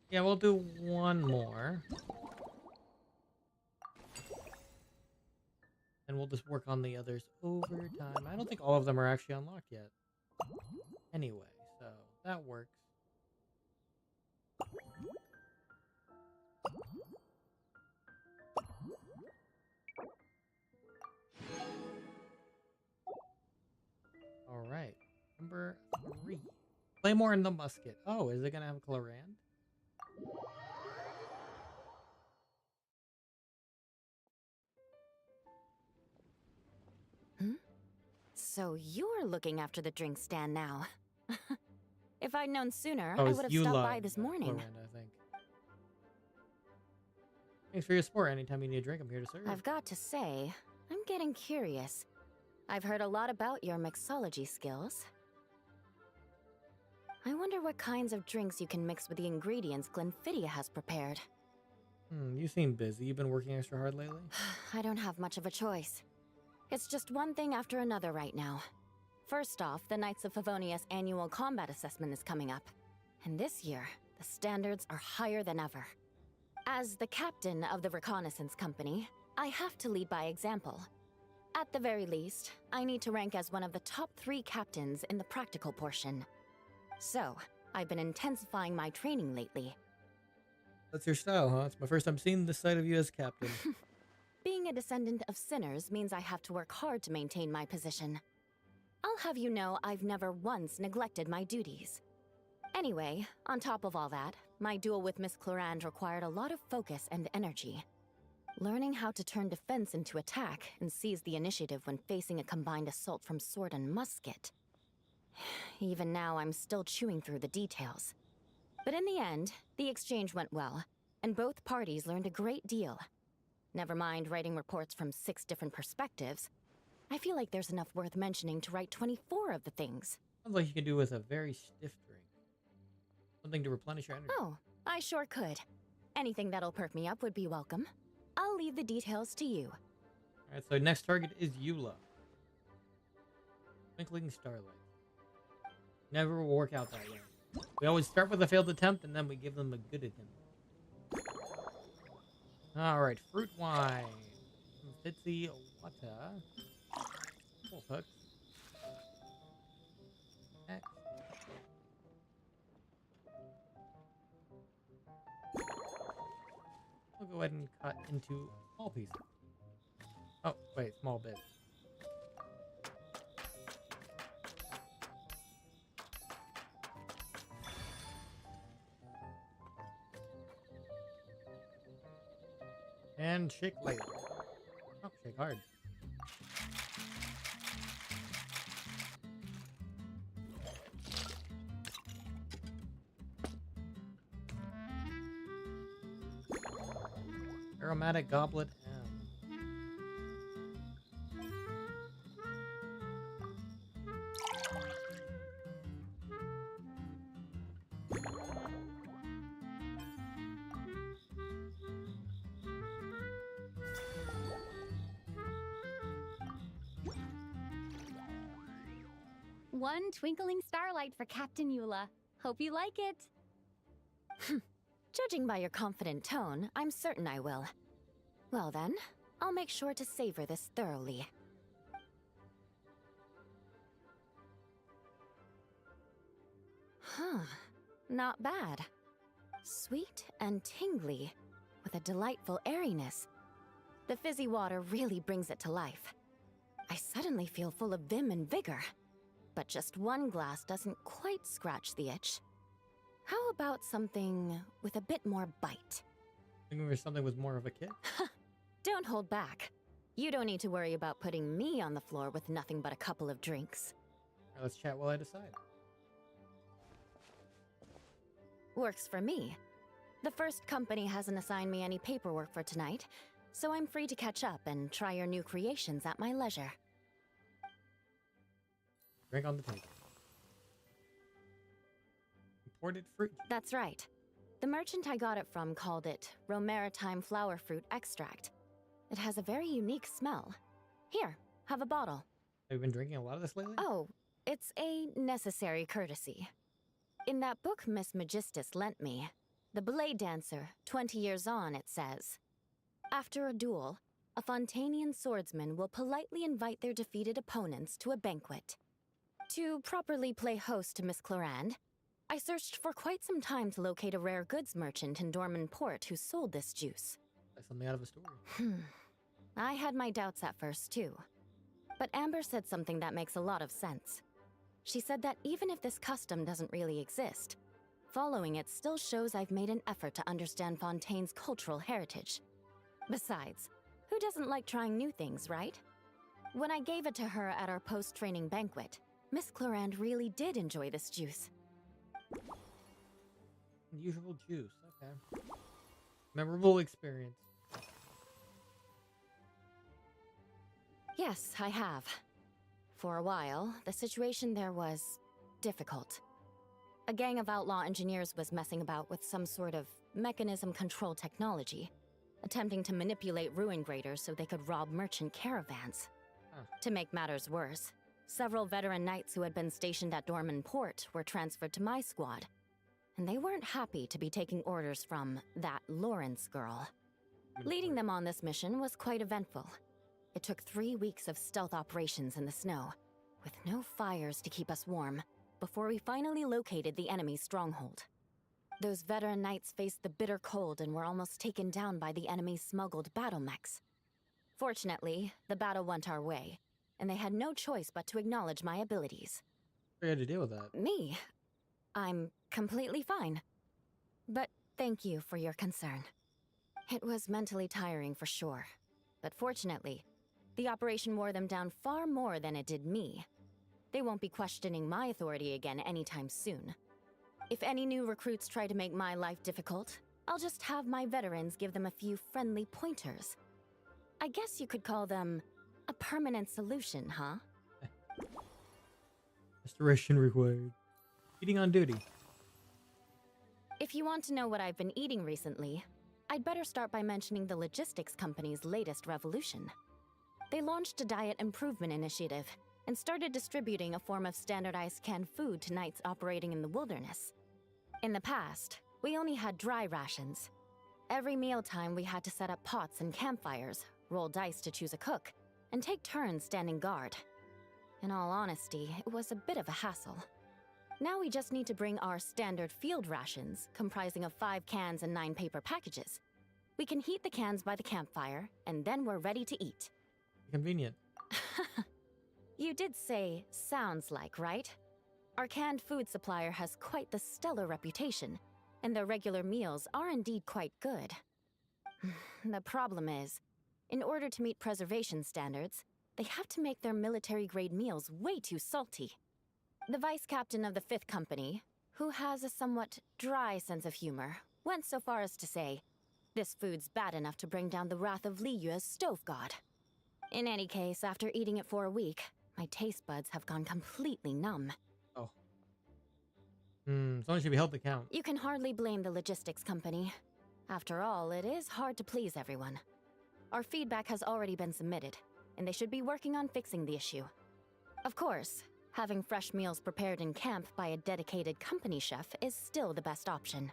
Yeah, we'll do one more. And we'll just work on the others over time. I don't think all of them are actually unlocked yet. Anyway, so that works. All right, number 3. Claymore and the musket. Oh, is it gonna have a Clorand? So you're looking after the drink stand now. If I'd known sooner, Oh, I it's would have Eula stopped by this morning. Clorand, I think. Thanks for your support. Anytime you need a drink, I'm here to serve. I've got to say, I'm getting curious. I've heard a lot about your mixology skills. I wonder what kinds of drinks you can mix with the ingredients Glenfiddich has prepared. You seem busy. You've been working extra hard lately? I don't have much of a choice. It's just one thing after another right now. First off, the Knights of Favonia's annual combat assessment is coming up. And this year, the standards are higher than ever. As the captain of the reconnaissance company, I have to lead by example. At the very least, I need to rank as one of the top 3 captains in the practical portion. So, I've been intensifying my training lately. That's your style, huh? It's my first time seeing this side of you as captain. Being a descendant of sinners means I have to work hard to maintain my position. I'll have you know I've never once neglected my duties. Anyway, on top of all that, my duel with Miss Clorand required a lot of focus and energy. Learning how to turn defense into attack and seize the initiative when facing a combined assault from sword and musket. Even now, I'm still chewing through the details. But in the end, the exchange went well, and both parties learned a great deal. Never mind writing reports from 6 different perspectives. I feel like there's enough worth mentioning to write 24 of the things. Sounds like you can do with a very stiff drink. Something to replenish your energy. Oh, I sure could. Anything that'll perk me up would be welcome. I'll leave the details to you. Alright, so next target is Eula. Twinkling Starlight. Never will work out that way. We always start with a failed attempt and then we give them a good attempt. Alright, fruit wine. Fitzy water. Full hook. Next. We'll go ahead and cut into small pieces. Oh, wait, small bit. And shake lightly. Oh, shake hard. Aromatic Goblet M. One twinkling starlight for Captain Eula. Hope you like it. Judging by your confident tone, I'm certain I will. Well then, I'll make sure to savor this thoroughly. Huh, not bad. Sweet and tingly, with a delightful airiness. The fizzy water really brings it to life. I suddenly feel full of vim and vigor. But just one glass doesn't quite scratch the itch. How about something with a bit more bite? Thinking for something with more of a kick? Don't hold back. You don't need to worry about putting me on the floor with nothing but a couple of drinks. Alright, let's chat while I decide. Works for me. The first company hasn't assigned me any paperwork for tonight, so I'm free to catch up and try your new creations at my leisure. Drink on the table. Imported fruit. That's right. The merchant I got it from called it Romaritime Flower Fruit Extract. It has a very unique smell. Here, have a bottle. Have you been drinking a lot of this lately? Oh, it's a necessary courtesy. In that book Miss Magistus lent me, The Blade Dancer, 20 Years On, it says, after a duel, a Fontanian swordsman will politely invite their defeated opponents to a banquet. To properly play host to Miss Clorand, I searched for quite some time to locate a rare goods merchant in Dorman Port who sold this juice. That's something out of a story. I had my doubts at first, too. But Amber said something that makes a lot of sense. She said that even if this custom doesn't really exist, following it still shows I've made an effort to understand Fontaine's cultural heritage. Besides, who doesn't like trying new things, right? When I gave it to her at our post-training banquet, Miss Clorand really did enjoy this juice. Unusual juice, okay. Memorable experience. Yes, I have. For a while, the situation there was difficult. A gang of outlaw engineers was messing about with some sort of mechanism control technology, attempting to manipulate ruin graders so they could rob merchant caravans. To make matters worse, several veteran knights who had been stationed at Dorman Port were transferred to my squad, and they weren't happy to be taking orders from that Lawrence girl. Leading them on this mission was quite eventful. It took 3 weeks of stealth operations in the snow, with no fires to keep us warm, before we finally located the enemy's stronghold. Those veteran knights faced the bitter cold and were almost taken down by the enemy's smuggled battle mechs. Fortunately, the battle went our way, and they had no choice but to acknowledge my abilities. We had to deal with that. Me? I'm completely fine. But thank you for your concern. It was mentally tiring for sure, but fortunately, the operation wore them down far more than it did me. They won't be questioning my authority again anytime soon. If any new recruits try to make my life difficult, I'll just have my veterans give them a few friendly pointers. I guess you could call them a permanent solution, huh? Restoration required. Eating on duty. If you want to know what I've been eating recently, I'd better start by mentioning the logistics company's latest revolution. They launched a diet improvement initiative and started distributing a form of standardized canned food to knights operating in the wilderness. In the past, we only had dry rations. Every mealtime we had to set up pots and campfires, roll dice to choose a cook, and take turns standing guard. In all honesty, it was a bit of a hassle. Now we just need to bring our standard field rations, comprising of 5 cans and 9 paper packages. We can heat the cans by the campfire, and then we're ready to eat. Convenient. You did say sounds like, right? Our canned food supplier has quite the stellar reputation, and their regular meals are indeed quite good. The problem is, in order to meet preservation standards, they have to make their military-grade meals way too salty. The vice captain of the 5th Company, who has a somewhat dry sense of humor, went so far as to say, "This food's bad enough to bring down the wrath of Li Yue's stove god." In any case, after eating it for a week, my taste buds have gone completely numb. Oh. Someone should be held to count. You can hardly blame the logistics company. After all, it is hard to please everyone. Our feedback has already been submitted, and they should be working on fixing the issue. Of course, having fresh meals prepared in camp by a dedicated company chef is still the best option.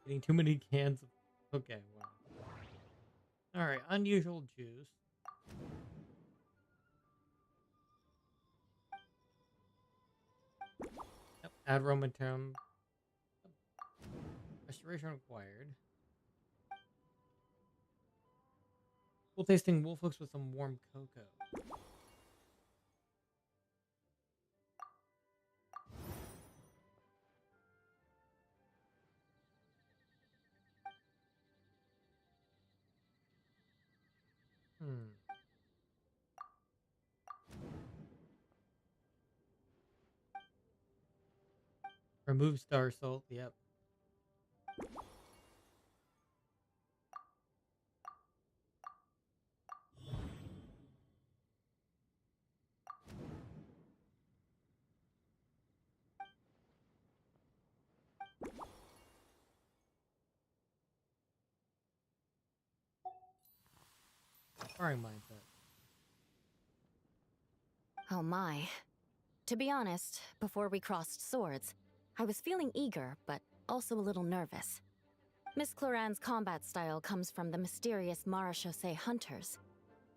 Getting too many cans of... Okay, wow. Alright, unusual juice. Yep, add Roman term. Restoration required. Cool tasting wolf hooks with some warm cocoa. Remove star salt, yep. Sparring mindset. Oh my. To be honest, before we crossed swords, I was feeling eager, but also a little nervous. Miss Cloran's combat style comes from the mysterious Marechaussee hunters.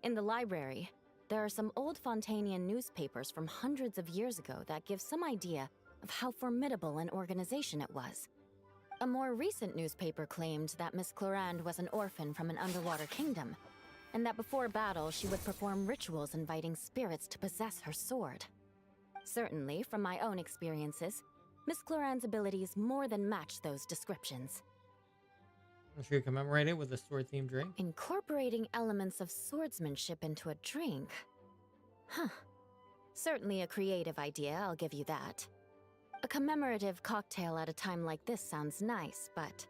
In the library, there are some old Fontanian newspapers from hundreds of years ago that give some idea of how formidable an organization it was. A more recent newspaper claimed that Miss Cloran was an orphan from an underwater kingdom, and that before battle she would perform rituals inviting spirits to possess her sword. Certainly, from my own experiences, Miss Cloran's abilities more than match those descriptions. I'm sure you commemorate it with a sword-themed drink. Incorporating elements of swordsmanship into a drink? Huh. Certainly a creative idea, I'll give you that. A commemorative cocktail at a time like this sounds nice, but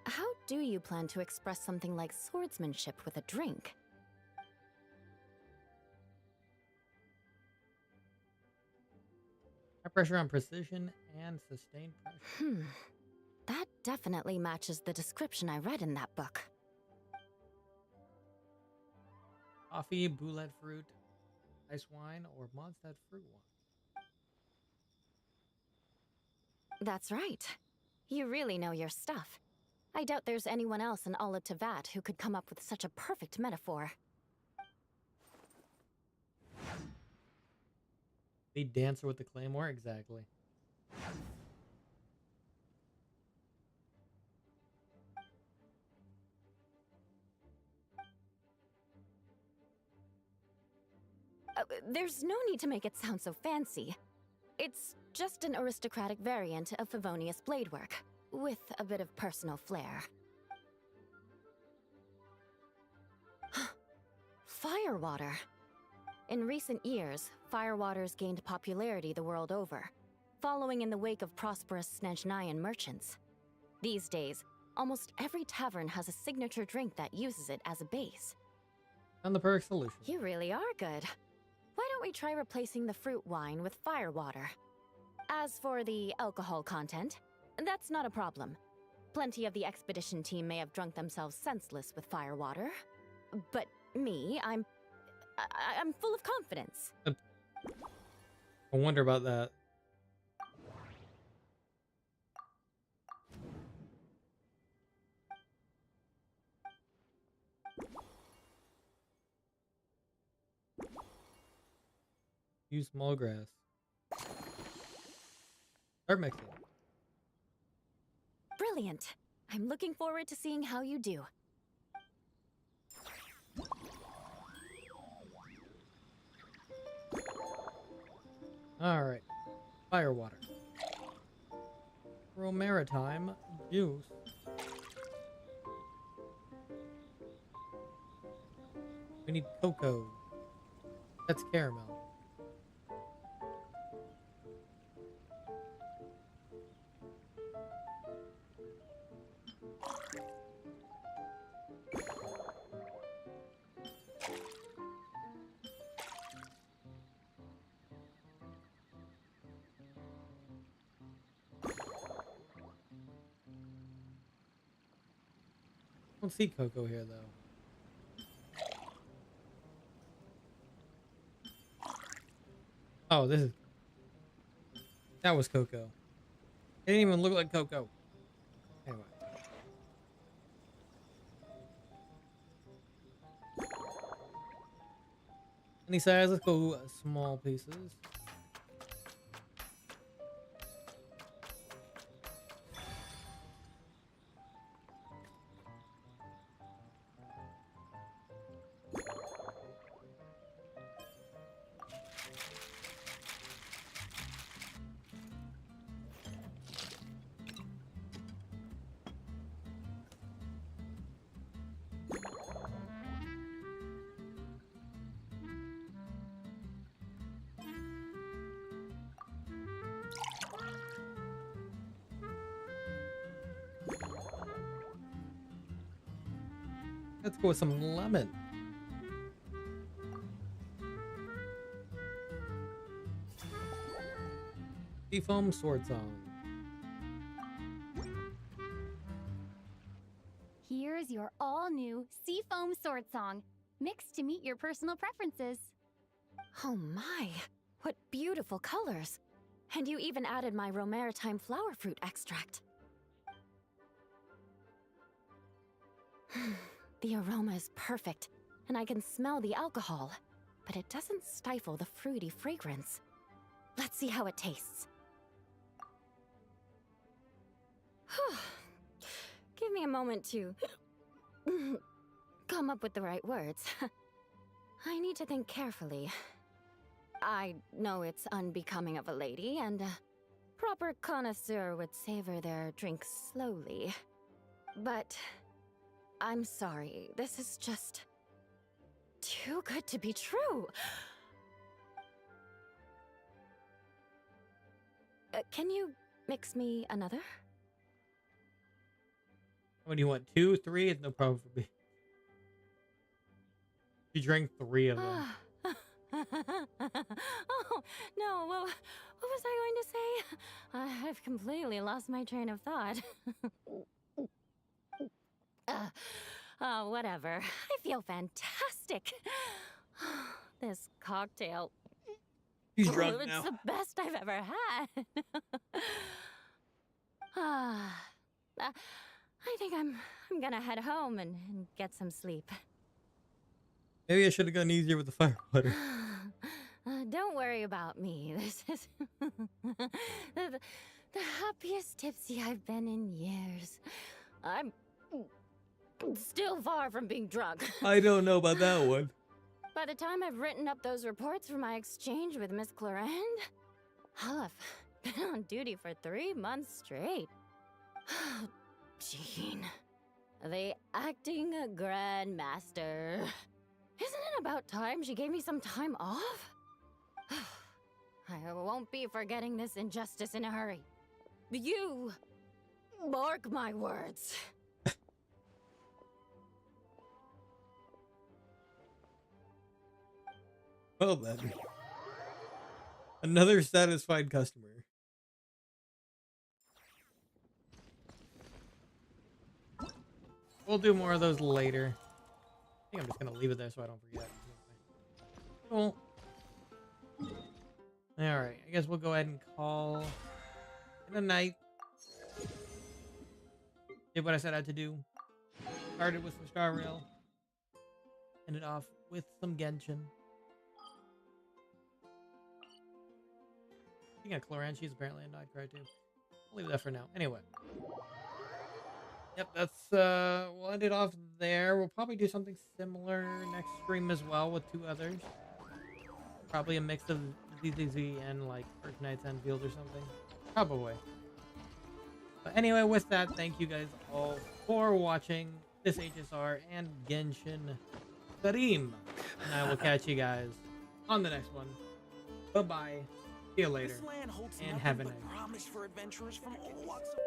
how do you plan to express something like swordsmanship with a drink? High pressure on precision and sustained pressure. That definitely matches the description I read in that book. Coffee, boulette fruit, ice wine, or Mondstadt fruit wine. That's right. You really know your stuff. I doubt there's anyone else in all of Teyvat who could come up with such a perfect metaphor. The dancer with the claymore? Exactly. There's no need to make it sound so fancy. It's just an aristocratic variant of Favonius bladework, with a bit of personal flair. Firewater. In recent years, firewaters gained popularity the world over, following in the wake of prosperous Snezhnayan merchants. These days, almost every tavern has a signature drink that uses it as a base. And the perfect solution. You really are good. Why don't we try replacing the fruit wine with firewater? As for the alcohol content, that's not a problem. Plenty of the expedition team may have drunk themselves senseless with firewater. But me, I'm full of confidence. I wonder about that. Use small grass. Start mixing. Brilliant. I'm looking forward to seeing how you do. Alright. Firewater. Maritime juice. We need cocoa. That's caramel. I don't see cocoa here though. Oh, that was cocoa. It didn't even look like cocoa. Anyway. Any size? Let's go small pieces. Let's go with some lemon. Seafoam Sword Song. Here's your all-new Seafoam Sword Song, mixed to meet your personal preferences. Oh my, what beautiful colors. And you even added my Maritime flower fruit extract. The aroma is perfect, and I can smell the alcohol, but it doesn't stifle the fruity fragrance. Let's see how it tastes. Give me a moment to come up with the right words. I need to think carefully. I know it's unbecoming of a lady, and a proper connoisseur would savor their drink slowly. But I'm sorry, this is just too good to be true. Can you mix me another? What do you want? 2, 3? It's no problem for me. You drank 3 of them. Oh, no, what was I going to say? I've completely lost my train of thought. Whatever. I feel fantastic. This cocktail. He's drunk it's now. the best I've ever had. I think I'm gonna head home and get some sleep. Maybe I should have gone easier with the fire water. Don't worry about me. This is the happiest tipsy I've been in years. I'm still far from being drunk. I don't know about that one. By the time I've written up those reports for my exchange with Miss Clarend, I'll have been on duty for 3 months straight. Jean, the acting grandmaster. Isn't it about time she gave me some time off? I won't be forgetting this injustice in a hurry. You mark my words. Well then. Another satisfied customer. We'll do more of those later. I think I'm just gonna leave it there so I don't forget. Cool. Alright, I guess we'll go ahead and call it a night. Did what I set out to do. Started with some Star Rail. Ended off with some Genshin. Speaking of Cloran, she's apparently a Nightcry too. I'll leave that for now. Anyway. Yep, that's we'll end it off there. We'll probably do something similar next stream as well with 2 others. Probably a mix of ZZZ and like First Knight's Enfield or something. Probably. But anyway, with that, thank you guys all for watching this HSR and Genshin stream. And I will catch you guys on the next one. Bye-bye. See you later. This land holds and nothing have a but night. promise for adventurers from all walks of